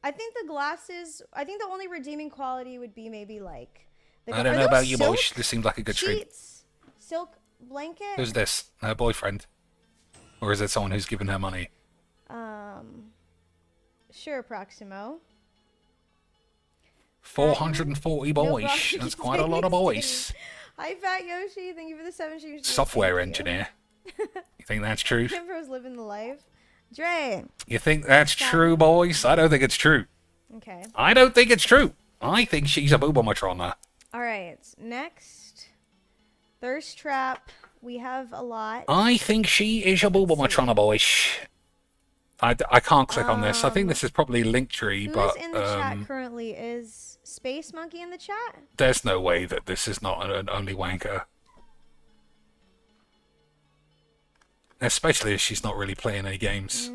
Speaker 11: I think the only redeeming quality would be maybe like...
Speaker 1: I don't know about you, boys. This seems like a good stream.
Speaker 11: Silk blanket?
Speaker 1: Who's this? Her boyfriend? Or is it someone who's given her money?
Speaker 11: Sure, Proximo.
Speaker 1: 440 boys. That's quite a lot of boys.
Speaker 11: Hi, Fat Yoshi. Thank you for the 7 shoes.
Speaker 1: Software engineer. You think that's true?
Speaker 11: Kimber's living the life. Dre.
Speaker 1: You think that's true, boys? I don't think it's true.
Speaker 11: Okay.
Speaker 1: I don't think it's true. I think she's a boobomatrona.
Speaker 11: All right. Next. Thirst Trap. We have a lot.
Speaker 1: I think she is a boobomatrona, boys. I can't click on this. I think this is probably Linktree, but...
Speaker 11: Who's in the chat currently? Is Space Monkey in the chat?
Speaker 1: There's no way that this is not an only wanker. Especially if she's not really playing any games.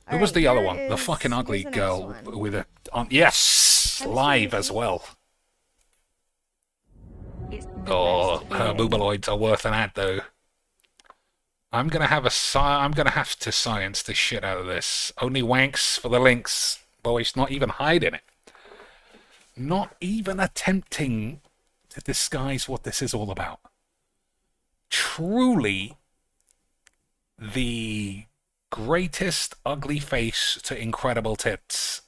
Speaker 1: Who was the other one? The fucking ugly girl with a... yes! Live as well. Oh, her boobaloids are worth an ad, though. I'm gonna have to science the shit out of this. Only wanks for the links. Boys, not even hiding it. Not even attempting to disguise what this is all about. Truly the greatest ugly face to incredible tits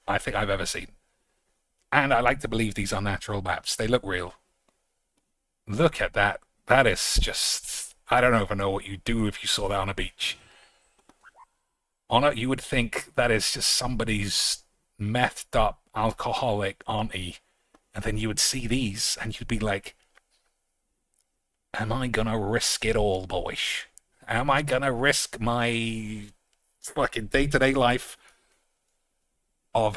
Speaker 1: I think I've ever seen. And I like to believe these are natural maps. They look real. Look at that. That is just... I don't even know what you'd do if you saw that on a beach. On it, you would think that is just somebody's methed up alcoholic auntie. And then you would see these and you'd be like, am I gonna risk it all, boys? Am I gonna risk my fucking day-to-day life of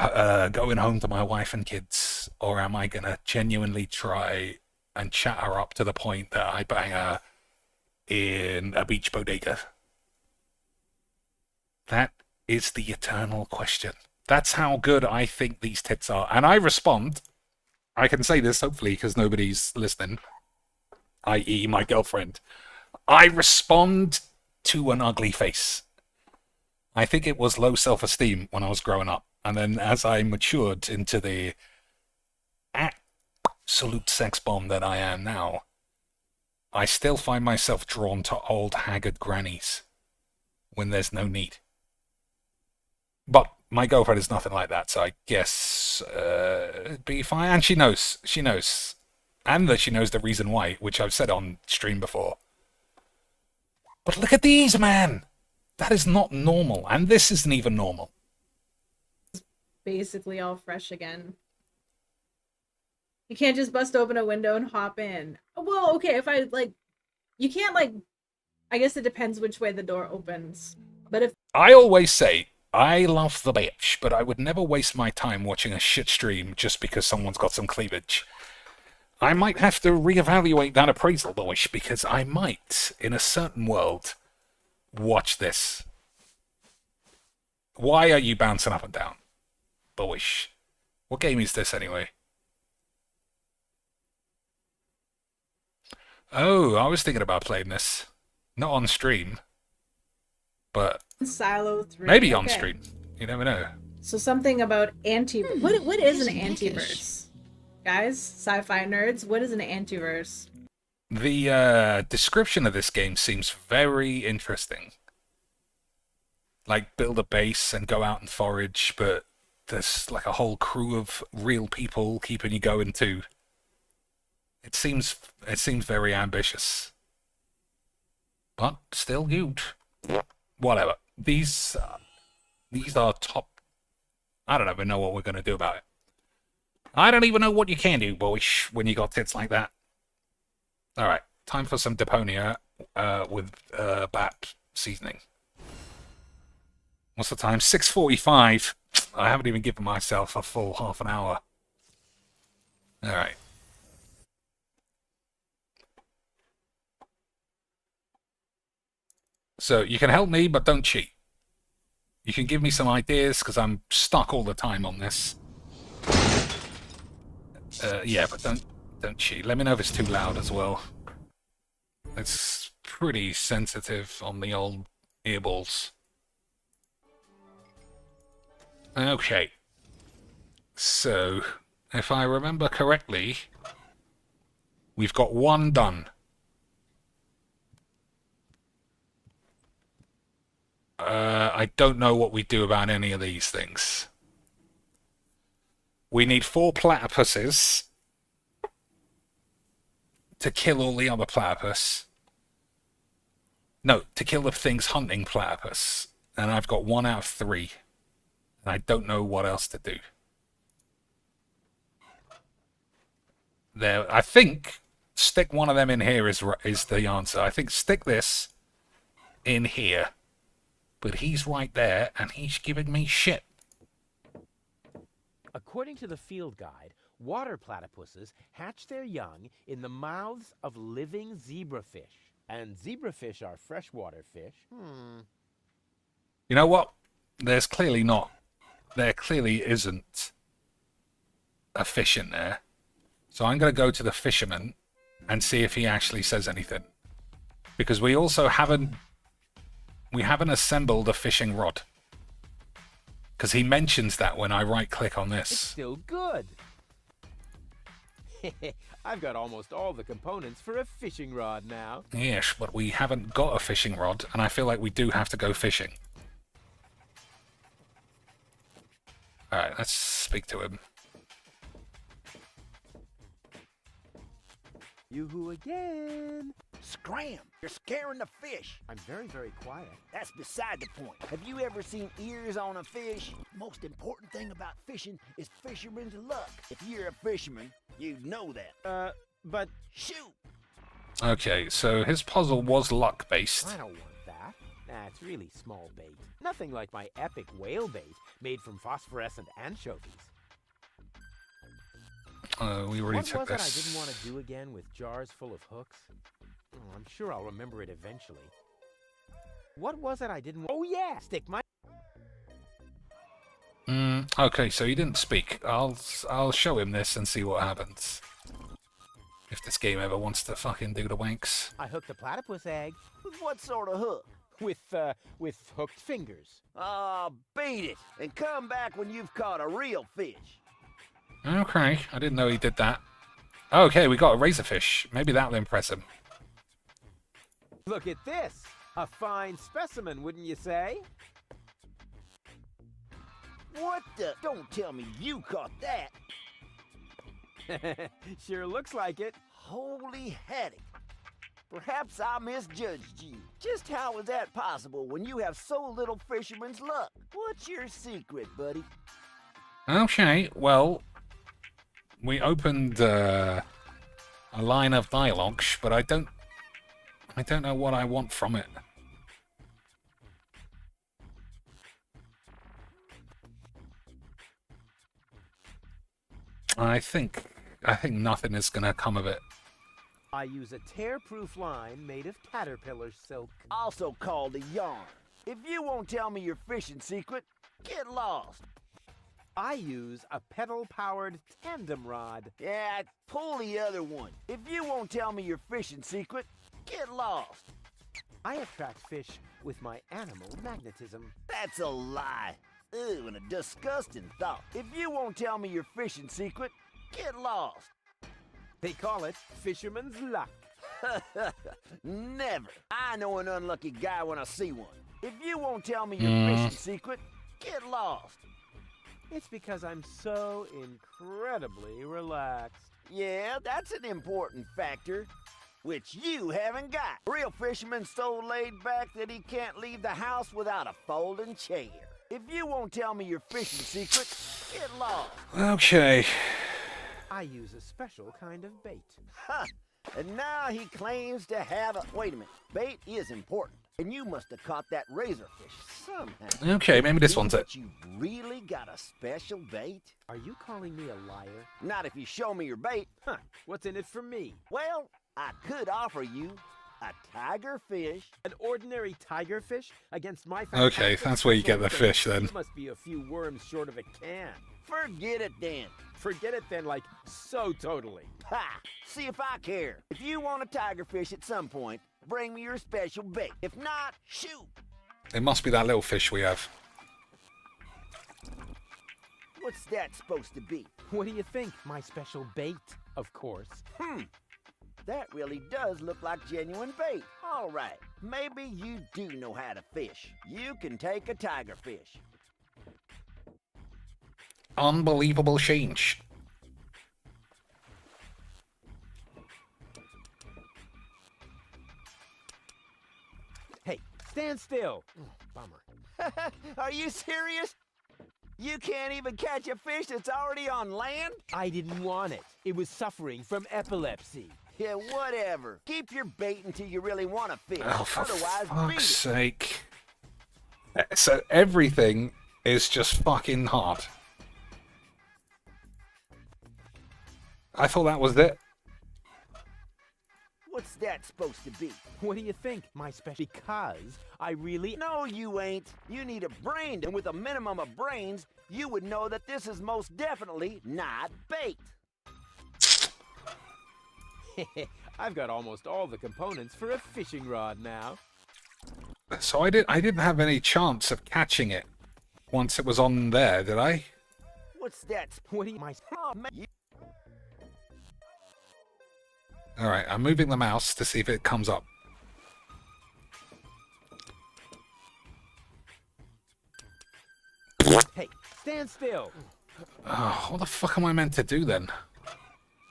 Speaker 1: going home to my wife and kids? Or am I gonna genuinely try and chat her up to the point that I bang her in a beach bodega? That is the eternal question. That's how good I think these tits are. And I respond, I can say this hopefully because nobody's listening, i.e. my girlfriend. I respond to an ugly face. I think it was low self-esteem when I was growing up. And then as I matured into the absolute sex bomb that I am now, I still find myself drawn to old haggard grannies when there's no need. But my girlfriend is nothing like that, so I guess it'd be fine. And she knows. She knows. And that she knows the reason why, which I've said on stream before. But look at these, man! That is not normal. And this isn't even normal.
Speaker 12: Basically all fresh again. You can't just bust open a window and hop in. Well, okay, if I, like... You can't, like... I guess it depends which way the door opens. But if...
Speaker 1: I always say, I love the bitch, but I would never waste my time watching a shit stream just because someone's got some cleavage. I might have to reevaluate that appraisal, boys, because I might, in a certain world, watch this. Why are you bouncing up and down, boys? What game is this, anyway? Oh, I was thinking about playing this. Not on stream, but
Speaker 12: Silo 3.
Speaker 1: maybe on stream. You never know.
Speaker 12: So something about anti... What is an antiverse? Guys, sci-fi nerds, what is an antiverse?
Speaker 1: The description of this game seems very interesting. Like, build a base and go out and forage, but there's like a whole crew of real people keeping you going too. It seems very ambitious. But still good. whatever. These are top. I don't even know what we're going to do about it. I don't even know what you can do, boys, when you got tits like that. Alright, time for some Deponia with bat seasoning. What's the time? 6:45. I haven't even given myself a full half an hour. Alright. So, you can help me, but don't cheat. You can give me some ideas, because I'm stuck all the time on this. Yeah, but don't cheat. Let me know if it's too loud as well. It's pretty sensitive on the old earballs. Okay. So, if I remember correctly, we've got one done. I don't know what we do about any of these things. We need 4 platypuses to kill all the other platypus. No, to kill the things hunting platypus. And I've got 1 out of 3. And I don't know what else to do. There, I think stick one of them in here is the answer. I think stick this in here. But he's right there, and he's giving me shit.
Speaker 13: According to the field guide, water platypuses hatch their young in the mouths of living zebrafish. And zebrafish are freshwater fish.
Speaker 1: You know what? There clearly isn't a fish in there. So I'm going to go to the fisherman and see if he actually says anything. Because we also haven't assembled a fishing rod. Because he mentions that when I right-click on this.
Speaker 13: It's still good. I've got almost all the components for a fishing rod now.
Speaker 1: Yes, but we haven't got a fishing rod, and I feel like we do have to go fishing. Alright, let's speak to him.
Speaker 13: Yoo-hoo again.
Speaker 14: Scram! You're scaring the fish.
Speaker 13: I'm very, very quiet.
Speaker 14: That's beside the point. Have you ever seen ears on a fish? Most important thing about fishing is fisherman's luck. If you're a fisherman, you know that.
Speaker 13: But
Speaker 14: shoot!
Speaker 1: Okay, so his puzzle was luck-based.
Speaker 13: I don't want that. That's really small bait. Nothing like my epic whale bait made from phosphorescent anchovies.
Speaker 1: We already took
Speaker 13: What was it I
Speaker 1: this.
Speaker 13: didn't want to do again with jars full of hooks? Oh, I'm sure I'll remember it eventually. What was it I didn't want? Oh yeah! Stick my...
Speaker 1: Okay, so he didn't speak. I'll show him this and see what happens. If this game ever wants to fucking do the wanks.
Speaker 13: I hooked a platypus egg.
Speaker 14: What sort of hook?
Speaker 13: With hooked fingers.
Speaker 14: Beat it! And come back when you've caught a real fish.
Speaker 1: Okay, I didn't know he did that. Okay, we got a razorfish. Maybe that'll impress him.
Speaker 13: Look at this! A fine specimen, wouldn't you say?
Speaker 14: What the? Don't tell me you caught that!
Speaker 13: Sure looks like it.
Speaker 14: Holy haddock. Perhaps I misjudged you. Just how is that possible when you have so little fisherman's luck? What's your secret, buddy?
Speaker 1: Okay, well, we opened a line of dialogues, but I don't know what I want from it. I think nothing is gonna come of it.
Speaker 13: I use a tear-proof line made of caterpillar silk.
Speaker 14: Also called a yarn. If you won't tell me your fishing secret, get lost.
Speaker 13: I use a pedal-powered tandem rod.
Speaker 14: Yeah, pull the other one. If you won't tell me your fishing secret, get lost.
Speaker 13: I attract fish with my animal magnetism.
Speaker 14: That's a lie. Ew, and a disgusting thought. If you won't tell me your fishing secret, get lost.
Speaker 13: They call it fisherman's luck.
Speaker 14: Never. I know an unlucky guy when I see one. If you won't tell me your fishing secret, get lost.
Speaker 13: It's because I'm so incredibly relaxed.
Speaker 14: Yeah, that's an important factor. which you haven't got. Real fisherman's so laid back that he can't leave the house without a folding chair. If you won't tell me your fishing secrets, get lost.
Speaker 1: Okay.
Speaker 13: I use a special kind of bait.
Speaker 14: Ha! And now he claims to have a... Wait a minute. Bait is important. And you must have caught that razorfish somehow.
Speaker 1: Okay, maybe this one's it.
Speaker 14: But you really got a special bait?
Speaker 13: Are you calling me a liar?
Speaker 14: Not if you show me your bait.
Speaker 13: Huh, what's in it for me?
Speaker 14: Well, I could offer you a tiger fish.
Speaker 13: An ordinary tiger fish against my...
Speaker 1: Okay, that's where you get the fish then.
Speaker 13: You must be a few worms short of a can.
Speaker 14: Forget it then.
Speaker 13: Forget it then, like, so totally.
Speaker 14: Ha! See if I care. If you want a tiger fish at some point, bring me your special bait. If not, shoot.
Speaker 1: It must be that little fish we have.
Speaker 14: What's that supposed to be?
Speaker 13: What do you think? My special bait, of course.
Speaker 14: That really does look like genuine bait. All right, maybe you do know how to fish. You can take a tiger fish.
Speaker 1: Unbelievable change.
Speaker 13: Hey, stand still. Bummer.
Speaker 14: Are you serious? You can't even catch a fish that's already on land?
Speaker 13: I didn't want it. It was suffering from epilepsy.
Speaker 14: Yeah, whatever. Keep your bait until you really want to fish.
Speaker 1: Oh, for
Speaker 14: Otherwise,
Speaker 1: fuck's
Speaker 14: beat it.
Speaker 1: sake. So everything is just fucking hard. I thought that was it.
Speaker 14: What's that supposed to be?
Speaker 13: What do you think? My special... Because I really...
Speaker 14: No, you ain't. You need a brain, and with a minimum of brains, you would know that this is most definitely not bait.
Speaker 13: I've got almost all the components for a fishing rod now.
Speaker 1: So I didn't have any chance of catching it once it was on there, did I?
Speaker 14: What's that?
Speaker 13: What do you... My...
Speaker 14: Oh, man.
Speaker 1: Alright, I'm moving the mouse to see if it comes up.
Speaker 13: Hey, stand still.
Speaker 1: Oh, what the fuck am I meant to do then?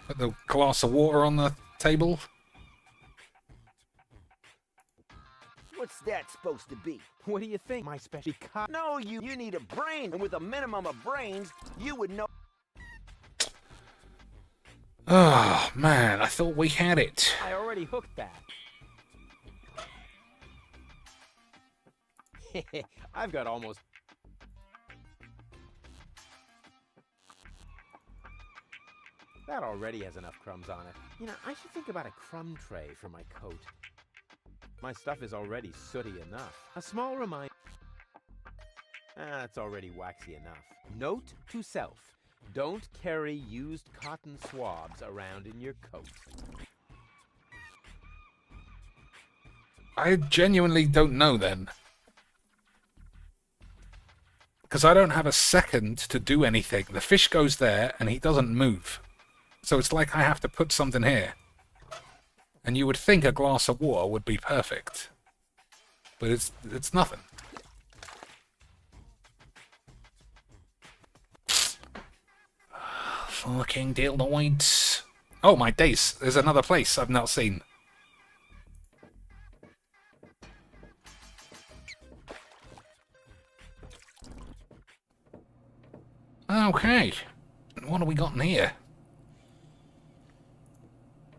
Speaker 1: Put the glass of water on the table?
Speaker 14: What's that supposed to be?
Speaker 13: What do you think? My special... Because...
Speaker 14: No, you need a brain, and with a minimum of brains, you would know...
Speaker 1: Oh, man, I thought we had it.
Speaker 13: I already hooked that. I've got almost... That already has enough crumbs on it. You know, I should think about a crumb tray for my coat. My stuff is already sooty enough. A small reminder... That's already waxy enough. Note to self. Don't carry used cotton swabs around in your coat.
Speaker 1: I genuinely don't know then. Because I don't have a second to do anything. The fish goes there and he doesn't move. So it's like I have to put something here. And you would think a glass of water would be perfect. But it's nothing. Fucking dildoids. Oh my days, there's another place I've not seen. Okay. What have we got in here?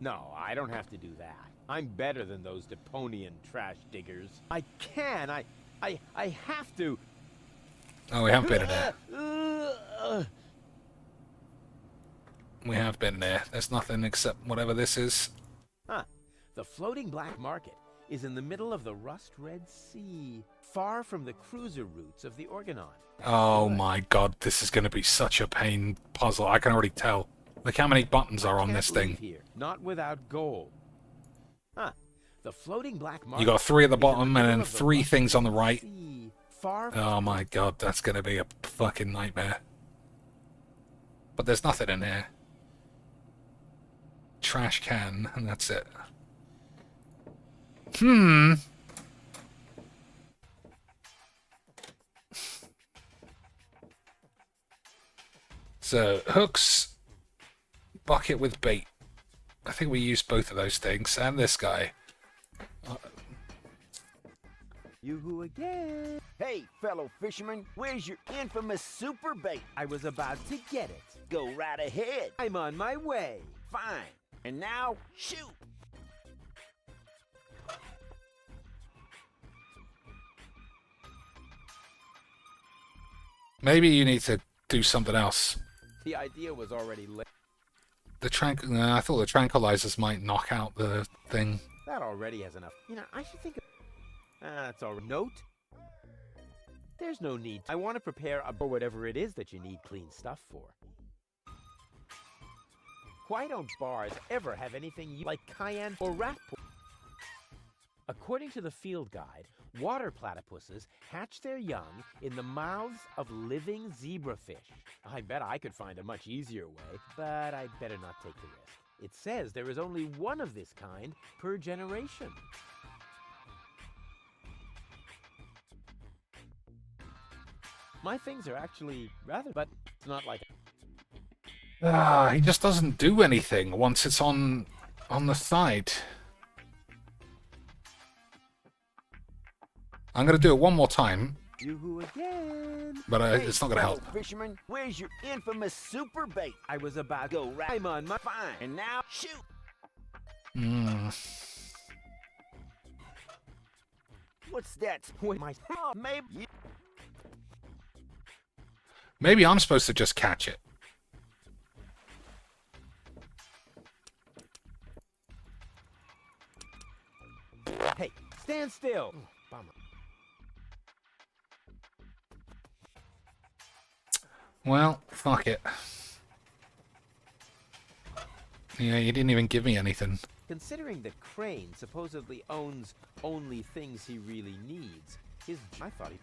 Speaker 13: No, I don't have to do that. I'm better than those Deponian trash diggers. I can. I have to.
Speaker 1: Oh, we have been in there. We have been there. There's nothing except whatever this is.
Speaker 13: Huh. The floating black market is in the middle of the rust-red sea, far from the cruiser routes of the Organon.
Speaker 1: Oh my god, this is going to be such a pain puzzle. I can already tell. Look how many buttons are on this thing.
Speaker 13: Here, not without gold. Huh. The floating black market.
Speaker 1: You got 3 at the bottom and then 3 things on the right.
Speaker 13: Sea, far
Speaker 1: Oh my god, that's going to be a fucking nightmare. But there's nothing in here. Trash can, and that's it. So, hooks, bucket with bait. I think we used both of those things, and this guy.
Speaker 13: You who again?
Speaker 14: Hey, fellow fisherman, where's your infamous super bait?
Speaker 13: I was about to get it.
Speaker 14: Go right ahead.
Speaker 13: I'm on my way.
Speaker 14: Fine. And now, shoot!
Speaker 1: Maybe you need to do something else.
Speaker 13: The idea was already lit.
Speaker 1: I thought the tranquilizers might knock out the thing.
Speaker 13: That already has enough. You know, I should think of... that's all right. Note? There's no need. I want to prepare or whatever it is that you need clean stuff for. Why don't bars ever have anything like cayenne or rat poison? According to the field guide, water platypuses hatch their young in the mouths of living zebrafish. I bet I could find a much easier way, but I'd better not take the risk. It says there is only one of this kind per generation. My things are actually rather, but it's not like...
Speaker 1: He just doesn't do anything once it's on the side. I'm gonna do it one more time.
Speaker 13: You who again?
Speaker 1: But
Speaker 14: Hey,
Speaker 1: it's not gonna help.
Speaker 14: fellow fisherman, where's your infamous super bait?
Speaker 13: I was about
Speaker 14: Go right.
Speaker 13: I'm on my...
Speaker 14: Fine. And now, shoot! What's that?
Speaker 13: What my...
Speaker 14: Oh, maybe...
Speaker 1: Maybe I'm supposed to just catch it.
Speaker 13: Hey, stand still. Oh, bummer.
Speaker 1: Well, fuck it. Yeah, you didn't even give me anything.
Speaker 13: Considering that Crane supposedly owns only things he really needs, I thought he...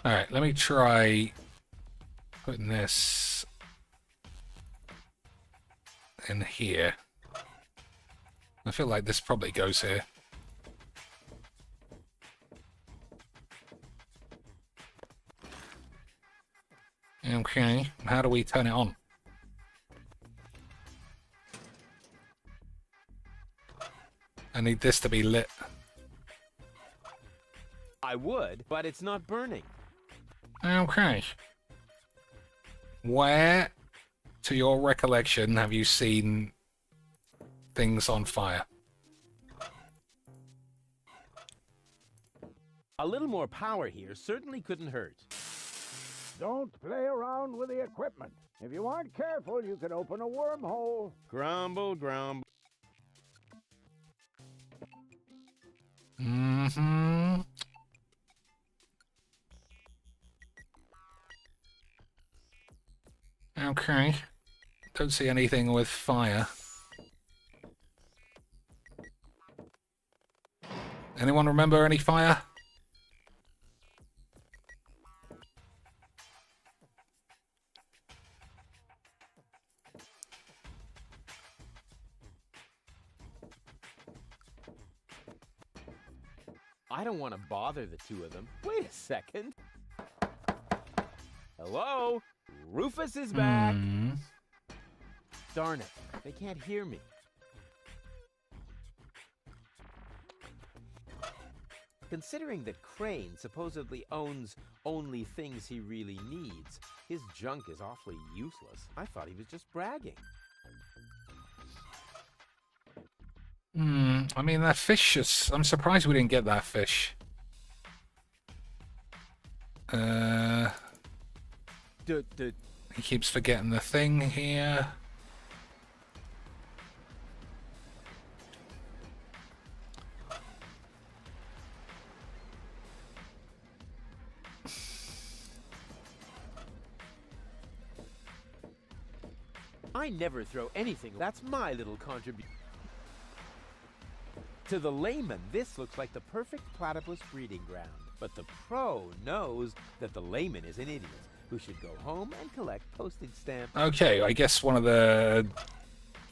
Speaker 1: Alright, let me try putting this in here. I feel like this probably goes here. Okay, how do we turn it on? I need this to be lit.
Speaker 13: I would, but it's not burning.
Speaker 1: Okay. Where, to your recollection, have you seen things on fire?
Speaker 13: A little more power here certainly couldn't hurt.
Speaker 3: Don't play around with the equipment. If you aren't careful, you can open a wormhole.
Speaker 13: Grumble, grumble.
Speaker 1: Mm-hmm. Okay. Don't see anything with fire. Anyone remember any fire?
Speaker 13: I don't want to bother the two of them. Wait a second. Hello? Rufus is back. Darn it. They can't hear me. Considering that Crane supposedly owns only things he really needs, his junk is awfully useless. I thought he was just bragging.
Speaker 1: I mean, that fish is... I'm surprised we didn't get that fish. He keeps forgetting the thing here.
Speaker 13: I never throw anything. That's my little contribution. To the layman, this looks like the perfect platypus breeding ground. But the pro knows that the layman is an idiot who should go home and collect postage stamps.
Speaker 1: Okay, I guess one of the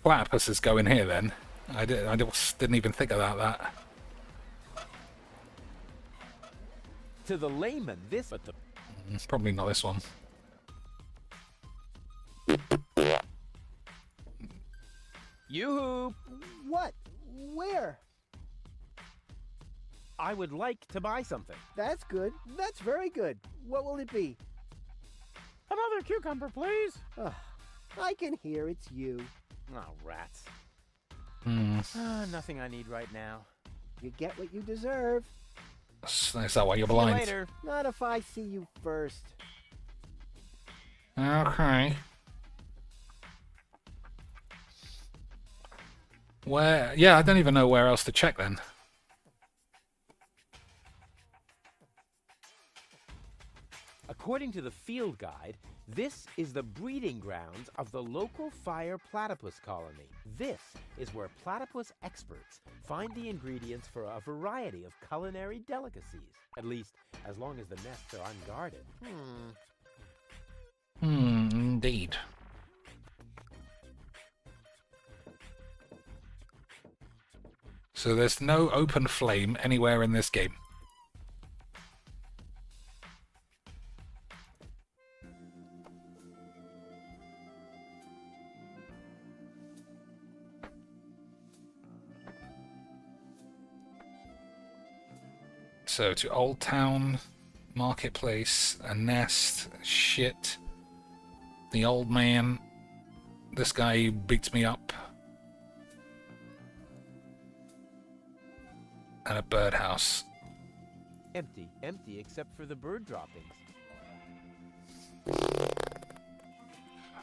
Speaker 1: platypuses go in here then. I didn't even think about that.
Speaker 13: To the layman, this... But the...
Speaker 1: Probably not this one.
Speaker 13: Yoo-hoo!
Speaker 15: What? Where?
Speaker 13: I would like to buy something.
Speaker 15: That's good. That's very good. What will it be?
Speaker 13: Another cucumber, please.
Speaker 15: I can hear it's you.
Speaker 13: Oh, rats.
Speaker 1: Hmm.
Speaker 13: Nothing I need right now.
Speaker 15: You get what you deserve.
Speaker 1: Is that why you're
Speaker 13: See you
Speaker 1: blind?
Speaker 13: later.
Speaker 15: Not if I see you first.
Speaker 1: Okay. Where? Yeah, I don't even know where else to check then.
Speaker 13: According to the field guide, this is the breeding grounds of the local fire platypus colony. This is where platypus experts find the ingredients for a variety of culinary delicacies. At least, as long as the nests are unguarded.
Speaker 1: Indeed. So there's no open flame anywhere in this game. So to Old Town, Marketplace, a nest, shit, the old man, this guy beats me up, and a birdhouse.
Speaker 13: Empty, empty except for the bird droppings.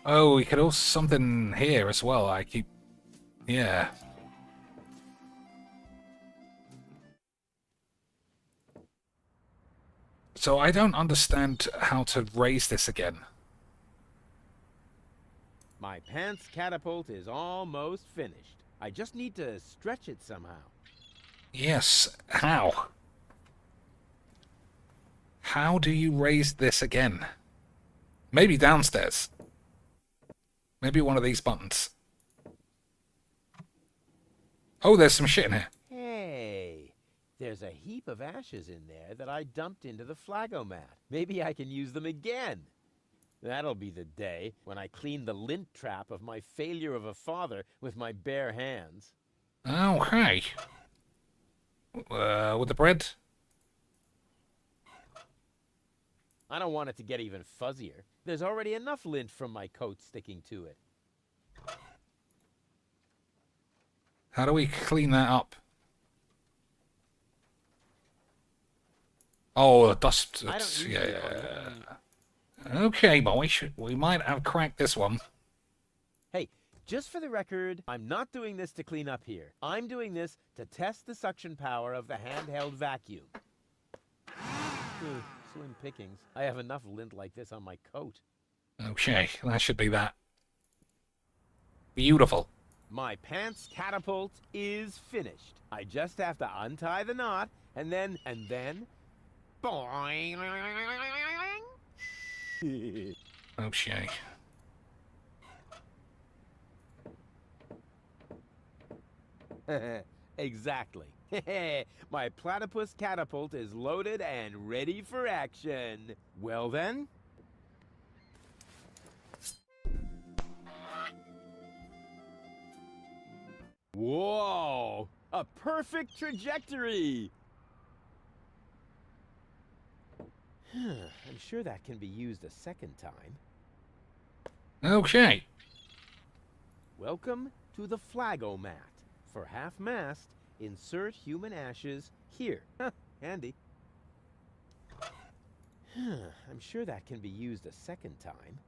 Speaker 1: Oh, we could also something here as well. Yeah. So I don't understand how to raise this again.
Speaker 13: My pants catapult is almost finished. I just need to stretch it somehow.
Speaker 1: Yes, how? How do you raise this again? Maybe downstairs. Maybe one of these buttons. Oh, there's some shit in here.
Speaker 13: Hey, there's a heap of ashes in there that I dumped into the flagomat. Maybe I can use them again. That'll be the day when I clean the lint trap of my failure of a father with my bare hands.
Speaker 1: Okay. With the bread?
Speaker 13: I don't want it to get even fuzzier. There's already enough lint from my coat sticking to it.
Speaker 1: How do we clean that up? Oh, the dust. Yeah. Okay, boys. We might have cracked this one.
Speaker 13: Hey, just for the record, I'm not doing this to clean up here. I'm doing this to test the suction power of the handheld vacuum. Slim pickings. I have enough lint like this on my coat.
Speaker 1: Okay, that should be that. Beautiful.
Speaker 13: My pants catapult is finished. I just have to untie the knot, and then, boing.
Speaker 1: Okay.
Speaker 13: Exactly. My platypus catapult is loaded and ready for action. Well then. Whoa! A perfect trajectory! I'm sure that can be used a second time.
Speaker 1: Okay.
Speaker 13: Welcome to the flagomat. For half-mast, insert human ashes here. Handy. I'm sure that can be used a second time.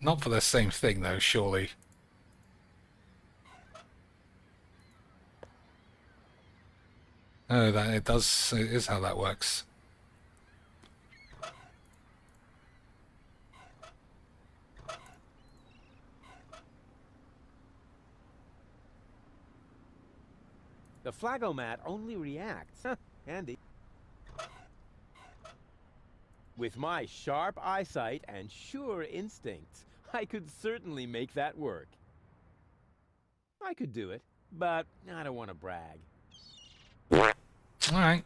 Speaker 1: Not for the same thing, though, surely. Oh, that it does. It is how that works.
Speaker 13: The flagomat only reacts. Handy. With my sharp eyesight and sure instincts, I could certainly make that work. I could do it, but I don't want to brag.
Speaker 1: Alright.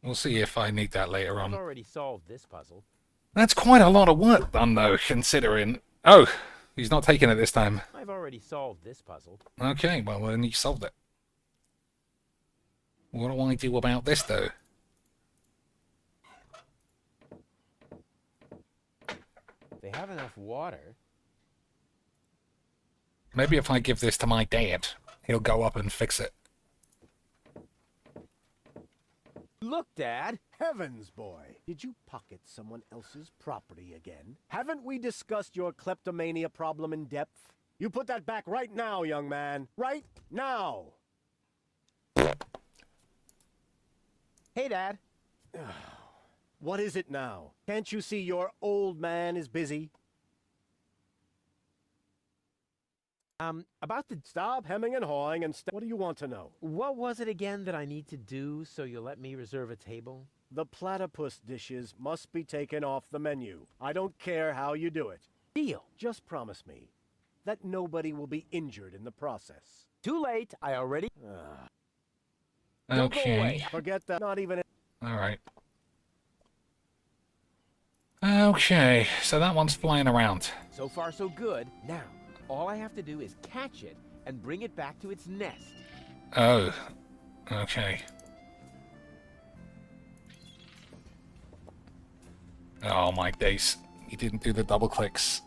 Speaker 1: We'll see if I need that later
Speaker 13: I've
Speaker 1: on.
Speaker 13: already solved this puzzle.
Speaker 1: That's quite a lot of work done, though, considering... Oh, he's not taking it this time.
Speaker 13: I've already solved this puzzle.
Speaker 1: Okay, well, then you solved it. What do I do about this, though?
Speaker 13: They have enough water.
Speaker 1: Maybe if I give this to my dad, he'll go up and fix it.
Speaker 13: Look, Dad.
Speaker 15: Heavens, boy. Did you pocket someone else's property again? Haven't we discussed your kleptomania problem in depth? You put that back right now, young man. Right now.
Speaker 13: Hey, Dad.
Speaker 15: What is it now? Can't you see your old man is busy?
Speaker 13: About the...
Speaker 15: Stop hemming and hawing and what do you want to know?
Speaker 13: What was it again that I need to do so you'll let me reserve a table?
Speaker 15: The platypus dishes must be taken off the menu. I don't care how you do it.
Speaker 13: Deal.
Speaker 15: Just promise me that nobody will be injured in the process.
Speaker 13: Too late. I already...
Speaker 15: Don't go
Speaker 1: Okay.
Speaker 15: away. Forget that. Not even...
Speaker 1: Alright. Okay, so that one's flying around.
Speaker 13: So far, so good. Now, all I have to do is catch it and bring it back to its nest.
Speaker 1: Oh, okay. Oh my days. He didn't do the double clicks.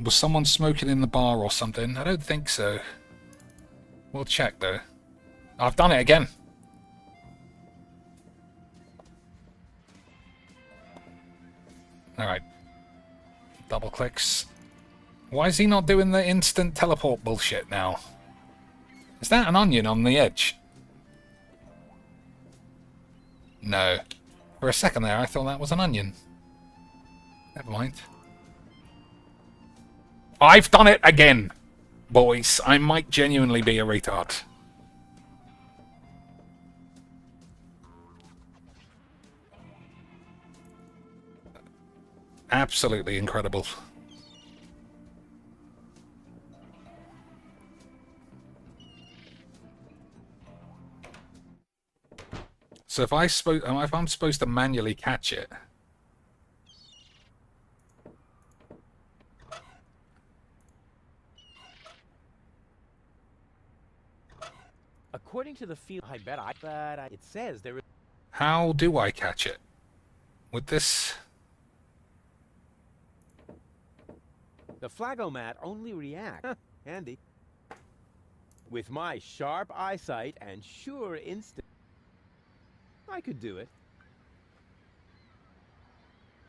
Speaker 1: Was someone smoking in the bar or something? I don't think so. We'll check though. I've done it again. Alright. Double clicks. Why is he not doing the instant teleport bullshit now? Is that an onion on the edge? No. For a second there, I thought that was an onion. Never mind. I've done it again! Boys, I might genuinely be a retard. Absolutely incredible. So if I'm supposed to manually catch it,
Speaker 13: According to the field, it says there is...
Speaker 1: how do I catch it? With this?
Speaker 13: The flagomat only reacts. Huh, handy. With my sharp eyesight and sure instinct, I could do it.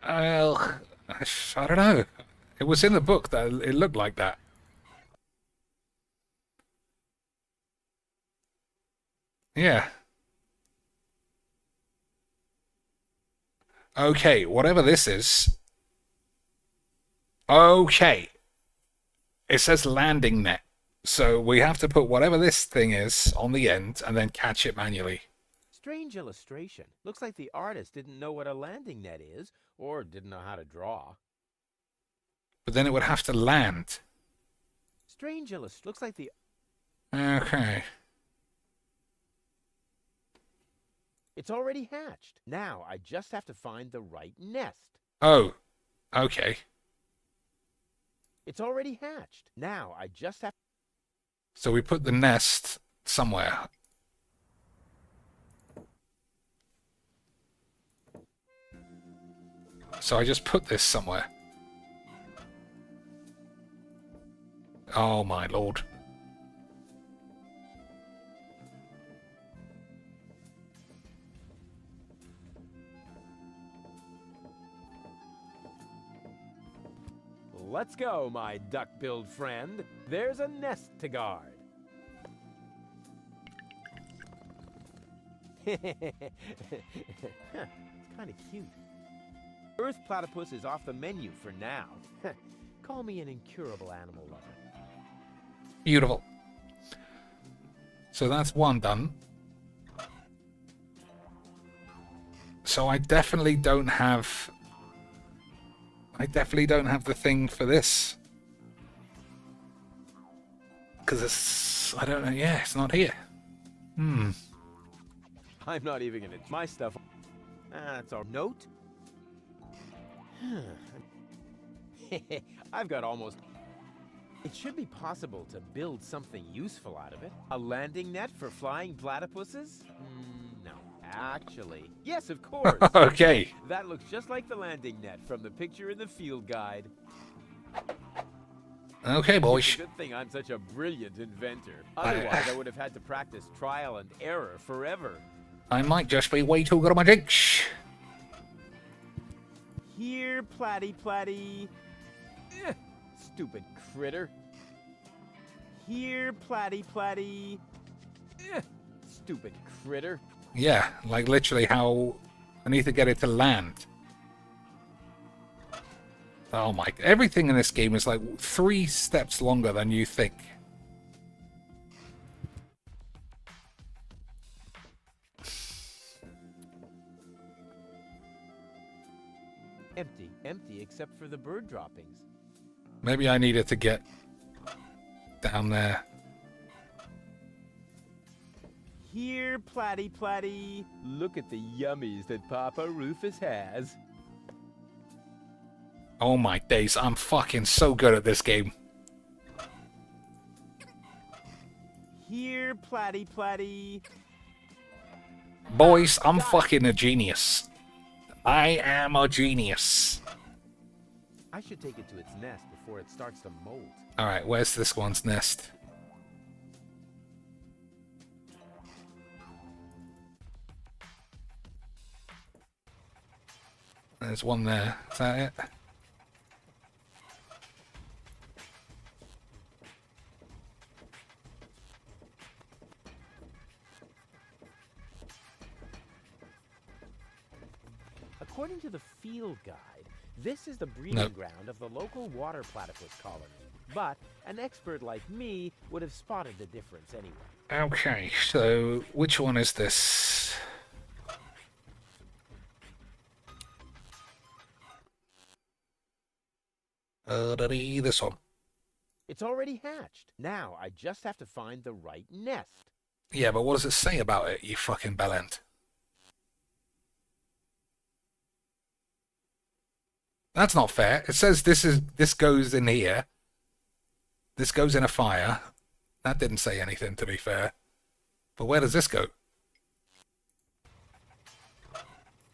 Speaker 1: Well, I don't know. It was in the book that it looked like that. Yeah. Okay, whatever this is. Okay. It says landing net. So we have to put whatever this thing is on the end and then catch it manually.
Speaker 13: Strange illustration. Looks like the artist didn't know what a landing net is, or didn't know how to draw.
Speaker 1: But then it would have to land.
Speaker 13: Strange illustration. Looks like the...
Speaker 1: Okay.
Speaker 13: It's already hatched. Now I just have to find the right nest.
Speaker 1: Oh. Okay.
Speaker 13: It's already hatched. Now I just have...
Speaker 1: So we put the nest somewhere. So I just put this somewhere. Oh my lord.
Speaker 13: Let's go, my duck-billed friend. There's a nest to guard. It's kind of cute. Earth platypus is off the menu for now. Call me an incurable animal lover.
Speaker 1: Beautiful. So that's one done. So I definitely don't have the thing for this. Because it's... I don't know. Yeah, it's not here.
Speaker 13: I'm not even gonna. My stuff. That's our note. I've got almost. It should be possible to build something useful out of it. A landing net for flying platypuses? No, actually. Yes, of course.
Speaker 1: Okay.
Speaker 13: That looks just like the landing net from the picture in the field guide.
Speaker 1: Okay, boys.
Speaker 13: It's a good thing I'm such a brilliant inventor. Otherwise, I would have had to practice trial and error forever.
Speaker 1: I might just be way too good at my jinx.
Speaker 13: Here, Platty. Stupid critter. Here, Platty. Stupid critter.
Speaker 1: Yeah, like literally how I need to get it to land. Oh my, everything in this game is like 3 steps longer than you think.
Speaker 13: Empty except for the bird droppings.
Speaker 1: Maybe I needed to get down there.
Speaker 13: Here, Platty. Look at the yummies that Papa Rufus has.
Speaker 1: Oh my days, I'm fucking so good at this game.
Speaker 13: Here, Platty.
Speaker 1: Boys, I'm fucking a genius. I am a genius.
Speaker 13: I should take it to its nest before it starts to molt.
Speaker 1: Alright, where's this one's nest? There's one there. Is that it?
Speaker 13: According to the field guide, this is the breeding ground of the local water platypus colony. But an expert like me would have spotted the difference anyway.
Speaker 1: Okay, so which one is this? This one.
Speaker 13: It's already hatched. Now I just have to find the right nest.
Speaker 1: Yeah, but what does it say about it, you fucking bellend? That's not fair. It says this goes in here. This goes in a fire. That didn't say anything, to be fair. But where does this go?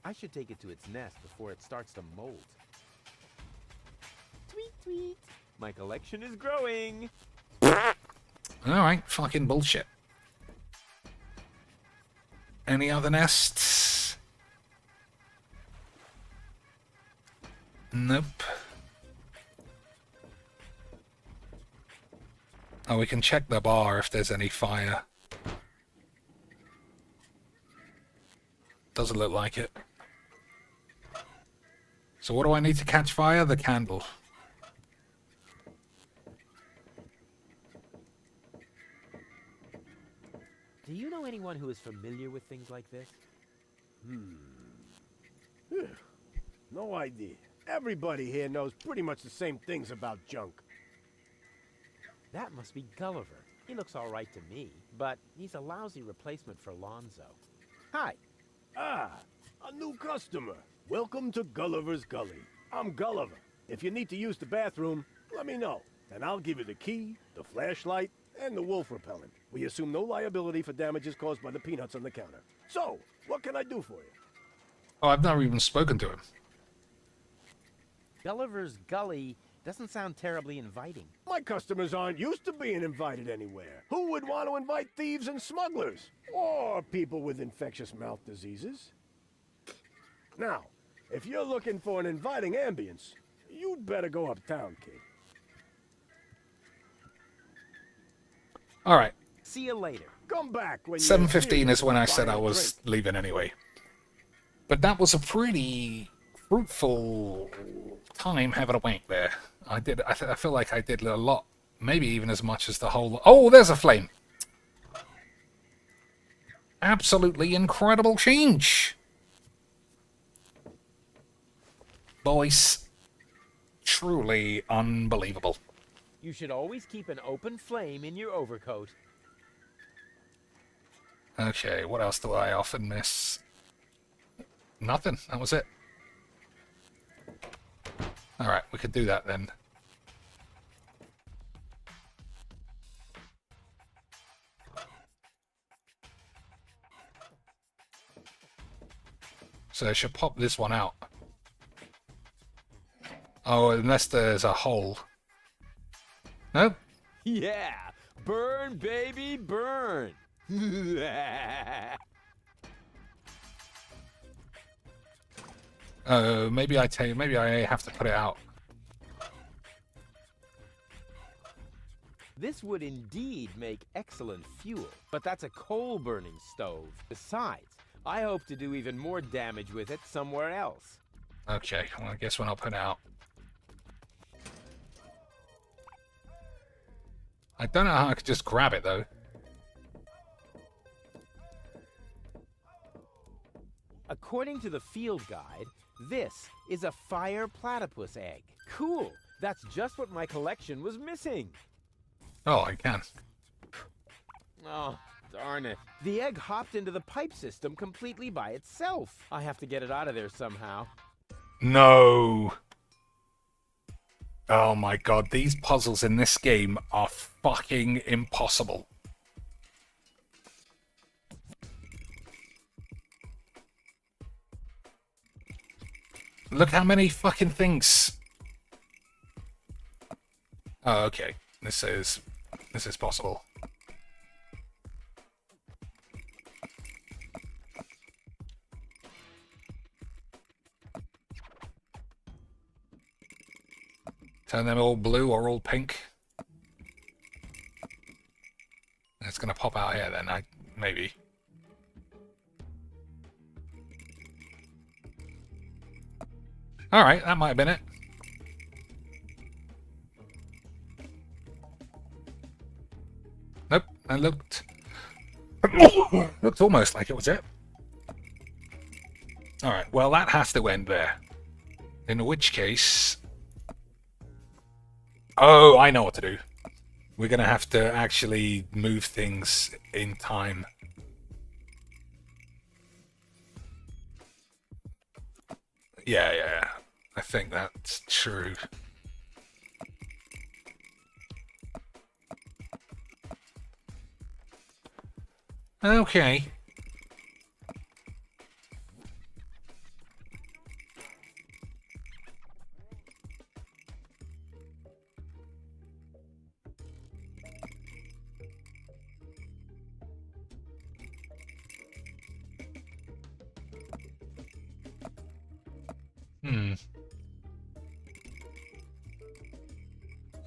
Speaker 13: I should take it to its nest before it starts to molt. Tweet. My collection is growing.
Speaker 1: Alright, fucking bullshit. Any other nests? Nope. Oh, we can check the bar if there's any fire. Doesn't look like it. So what do I need to catch fire? The candle.
Speaker 13: Do you know anyone who is familiar with things like this?
Speaker 15: No idea. Everybody here knows pretty much the same things about junk.
Speaker 13: That must be Gulliver. He looks all right to me, but he's a lousy replacement for Lonzo. Hi.
Speaker 15: Ah, a new customer. Welcome to Gulliver's Gully. I'm Gulliver. If you need to use the bathroom, let me know, and I'll give you the key, the flashlight, and the wolf repellent. We assume no liability for damages caused by the peanuts on the counter. So, what can I do for you?
Speaker 1: Oh, I've never even spoken to him.
Speaker 13: Gulliver's Gully doesn't sound terribly inviting.
Speaker 15: My customers aren't used to being invited anywhere. Who would want to invite thieves and smugglers? Or people with infectious mouth diseases? Now, if you're looking for an inviting ambience, you'd better go uptown, kid.
Speaker 1: Alright.
Speaker 13: See you later.
Speaker 15: Come back when
Speaker 1: 7:15 is when I said I was leaving anyway. But that was a pretty fruitful time having a wank there. I feel like I did a lot. Maybe even as much as the whole... Oh, there's a flame! Absolutely incredible change! Boys, truly unbelievable.
Speaker 13: You should always keep an open flame in your overcoat.
Speaker 1: Okay, what else do I often miss? Nothing. That was it. Alright, we could do that then. So I should pop this one out. Oh, unless there's a hole. Nope.
Speaker 13: Yeah, burn, baby, burn.
Speaker 1: Maybe I have to put it out.
Speaker 13: This would indeed make excellent fuel, but that's a coal-burning stove. Besides, I hope to do even more damage with it somewhere else.
Speaker 1: Okay, well, I guess when I'll put it out. I don't know how I could just grab it, though.
Speaker 13: According to the field guide, this is a fire platypus egg. Cool! That's just what my collection was missing.
Speaker 1: Oh, I can.
Speaker 13: Oh, darn it. The egg hopped into the pipe system completely by itself. I have to get it out of there somehow.
Speaker 1: No! Oh my god, these puzzles in this game are fucking impossible. Look how many fucking things. Oh, okay. This is possible. Turn them all blue or all pink. It's gonna pop out here then, maybe. Alright, that might have been it. Nope, that looked almost like it was it. Alright, well that has to end there. In which case... Oh, I know what to do. We're gonna have to actually move things in time. Yeah. I think that's true. Okay.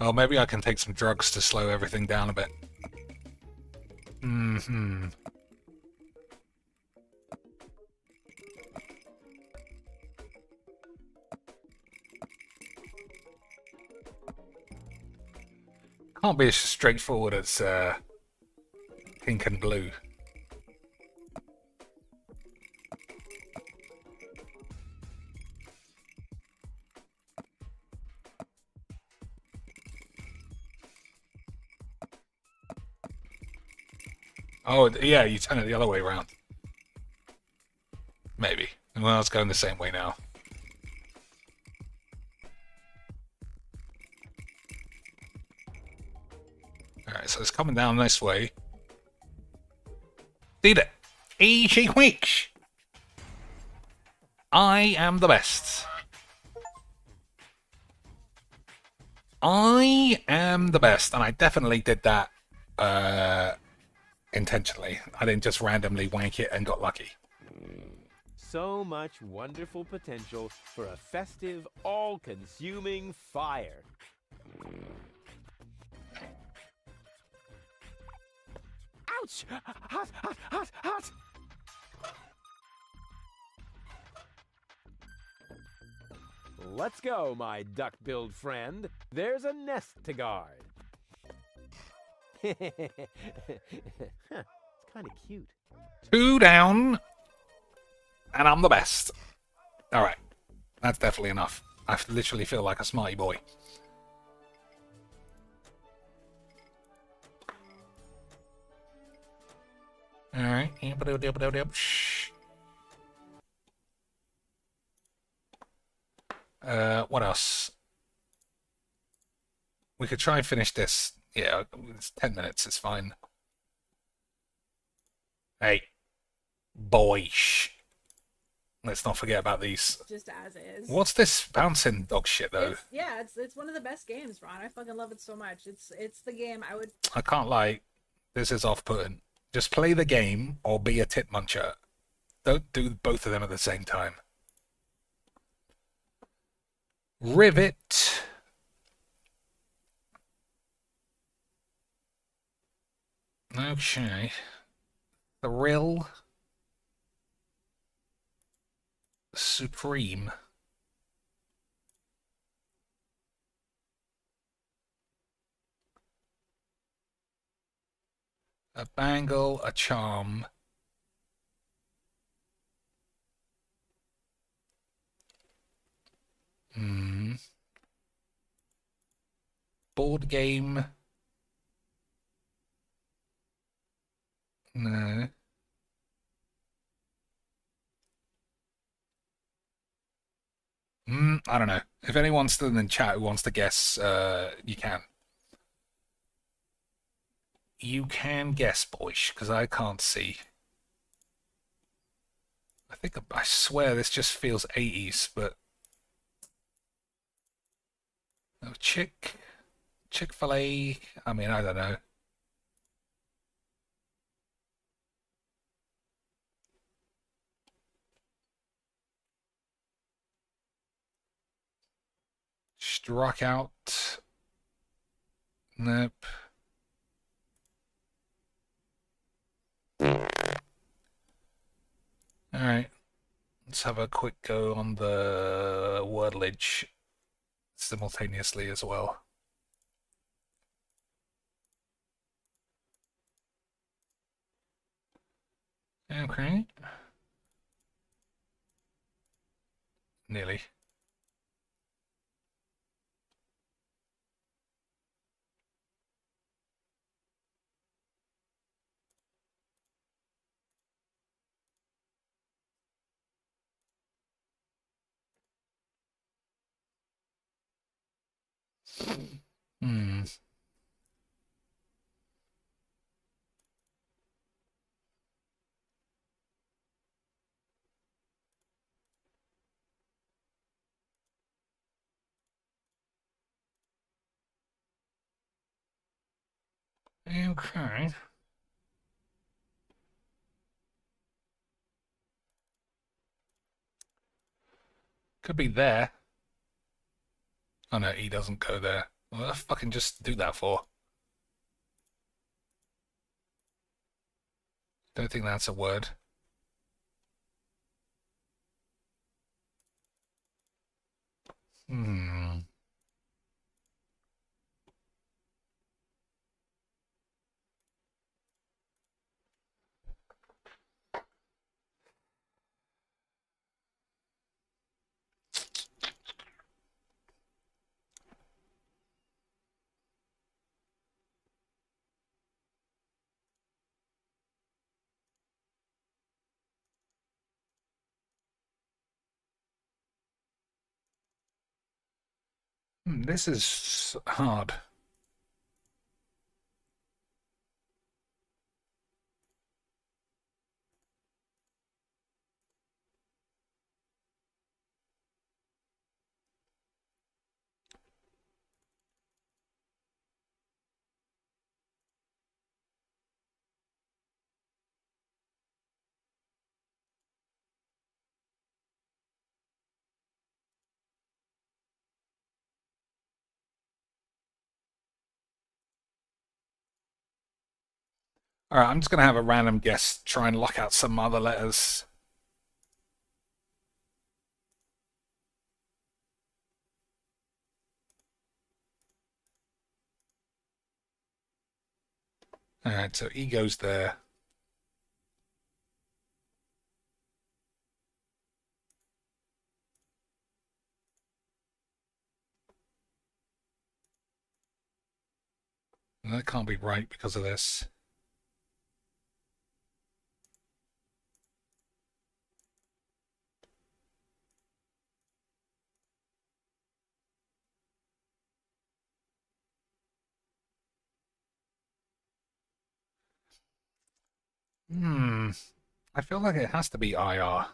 Speaker 1: Oh, maybe I can take some drugs to slow everything down a bit. Can't be as straightforward as pink and blue. Oh, yeah, you turn it the other way around. Maybe. Well, it's going the same way now. Alright, so it's coming down this way. Did it! Easy quick! I am the best. I am the best, and I definitely did that intentionally. I didn't just randomly wank it and got lucky.
Speaker 13: So much wonderful potential for a festive, all-consuming fire. Ouch! Hot, hot, hot, hot! Let's go, my duck-billed friend. There's a nest to guard. It's kind of cute.
Speaker 1: 2 down, and I'm the best. Alright, that's definitely enough. I literally feel like a smarty boy. Alright. Shh. What else? We could try and finish this. Yeah, it's 10 minutes, it's fine. Hey. Boyish. Let's not forget about these.
Speaker 12: Just as is.
Speaker 1: What's this bouncing dog shit, though?
Speaker 12: It's one of the best games, Ron. I fucking love it so much. It's the game I would...
Speaker 1: I can't lie. This is off-putting. Just play the game or be a tit muncher. Don't do both of them at the same time. Rivet. Okay. Thrill. Supreme. A bangle, a charm. Board game. No. I don't know. If anyone's still in chat who wants to guess, you can. You can guess, boys, because I can't see. I swear this just feels 80s, but... No, Chick-fil-A, I mean, I don't know. Struck out. Nope. Alright. Let's have a quick go on the wordage simultaneously as well. Okay. Nearly. Okay. Could be there. Oh no, he doesn't go there. Well, I fucking just do that for. Don't think that's a word. This is hard. Alright, I'm just going to have a random guess, try and lock out some other letters. Alright, so E goes there. That can't be right because of this. I feel like it has to be IR.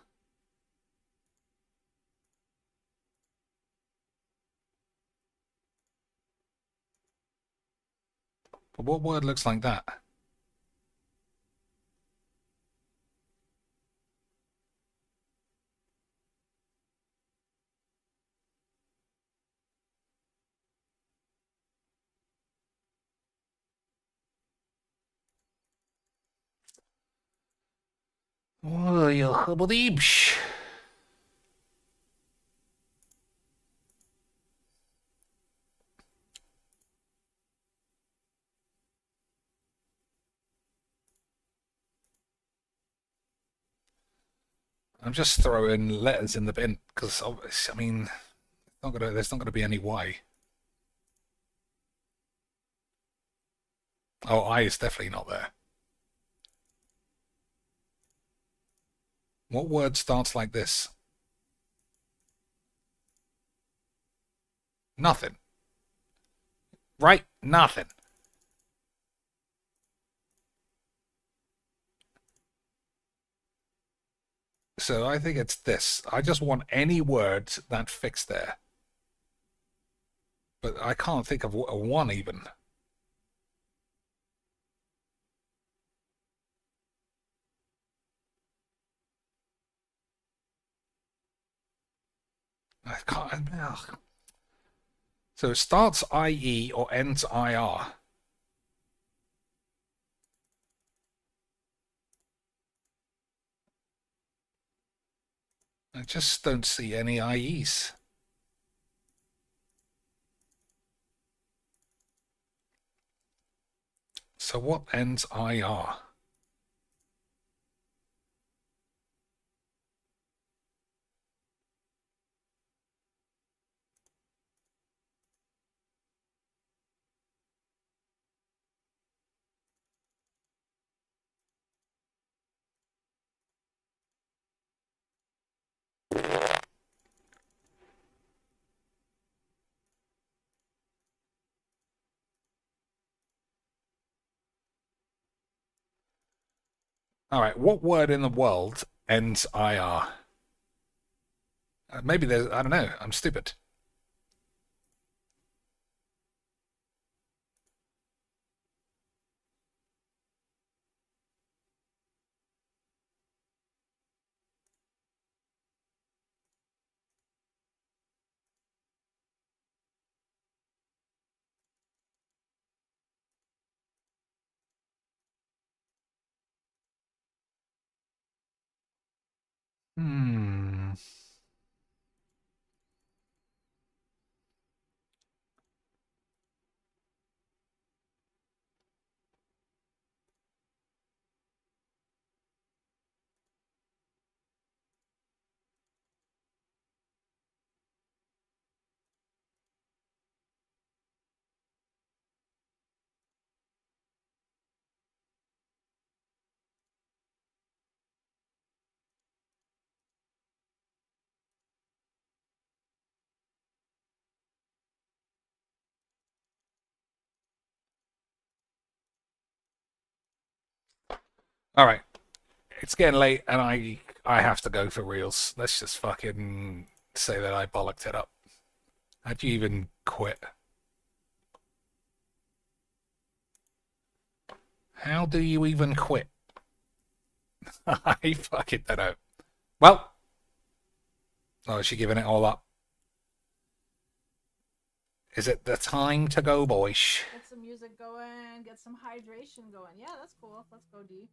Speaker 1: But what word looks like that? Oh, you hubble-deebsh. I'm just throwing letters in the bin because I mean, there's not gonna be any Y. Oh, I is definitely not there. What word starts like this? Nothing. Right? Nothing. So I think it's this. I just want any word that fits there. But I can't think of a one even. I can't. Ugh. So it starts IE or ends IR. I just don't see any IEs. So what ends IR? All right, what word in the world ends IR? Maybe there's, I don't know, I'm stupid. Hmm. All right. It's getting late and I have to go for reals. Let's just fucking say that I bollocked it up. How'd you even quit? How do you even quit? I fucking don't know. Well, oh, is she giving it all up? Is it the time to go, boys?
Speaker 12: Get some music going, get some hydration going. Yeah, that's cool. Let's go, D.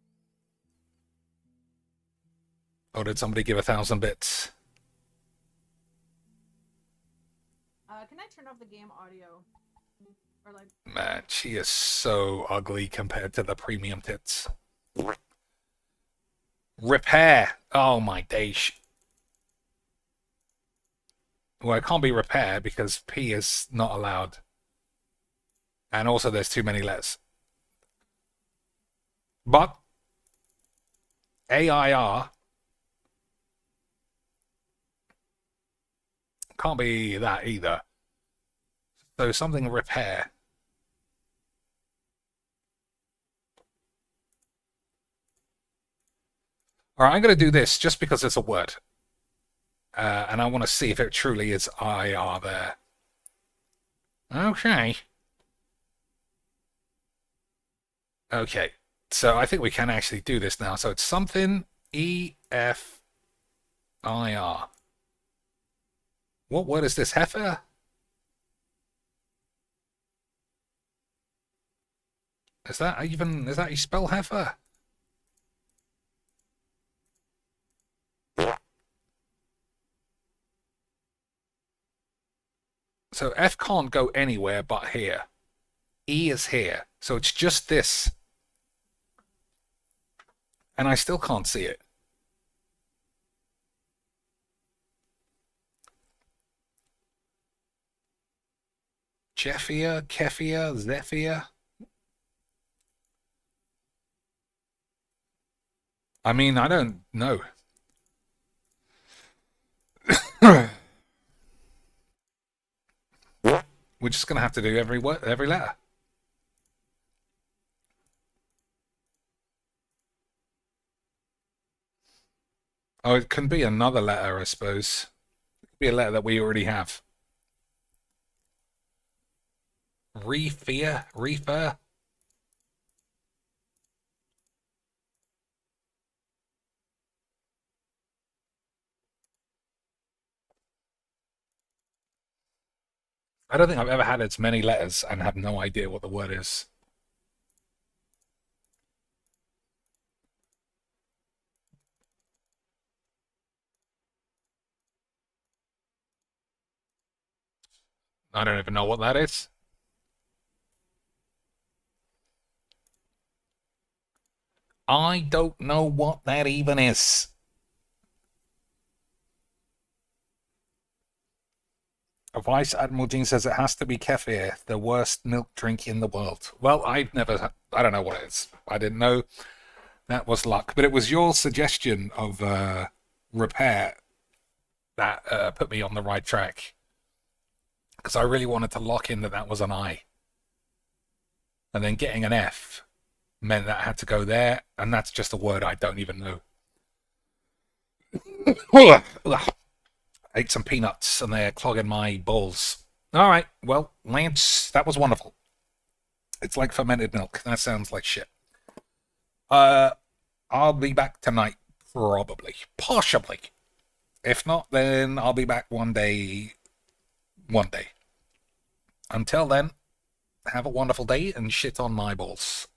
Speaker 1: Or did somebody give 1,000 bits?
Speaker 12: Can I turn off the game audio? Or like...
Speaker 1: Man, she is so ugly compared to the premium tits. Repair. Oh my days. Well, it can't be repair because P is not allowed. And also there's too many letters. But AIR can't be that either. So something repair. Alright, I'm going to do this just because it's a word. And I want to see if it truly is IR there. Okay. Okay. So I think we can actually do this now. So it's something E-F-I-R. What word is this? Heifer? Is that how you spell heifer? So F can't go anywhere but here. E is here. So it's just this. And I still can't see it. Jeffia, Kefia, Zephia. I mean, I don't know. We're just going to have to do every letter. Oh, it can be another letter, I suppose. It could be a letter that we already have. Reefer. I don't think I've ever had as many letters and have no idea what the word is. I don't even know what that is. I don't know what that even is. Vice Admiral Dean says it has to be kefir, the worst milk drink in the world. Well, I don't know what it is. I didn't know that was luck. But it was your suggestion of repair that put me on the right track. Because I really wanted to lock in that was an I. And then getting an F meant that I had to go there, and that's just a word I don't even know. Ate some peanuts and they're clogging my balls. All right, well, Lance, that was wonderful. It's like fermented milk. That sounds like shit. I'll be back tonight, probably. Possibly. If not, then I'll be back one day. Until then, have a wonderful day and shit on my balls.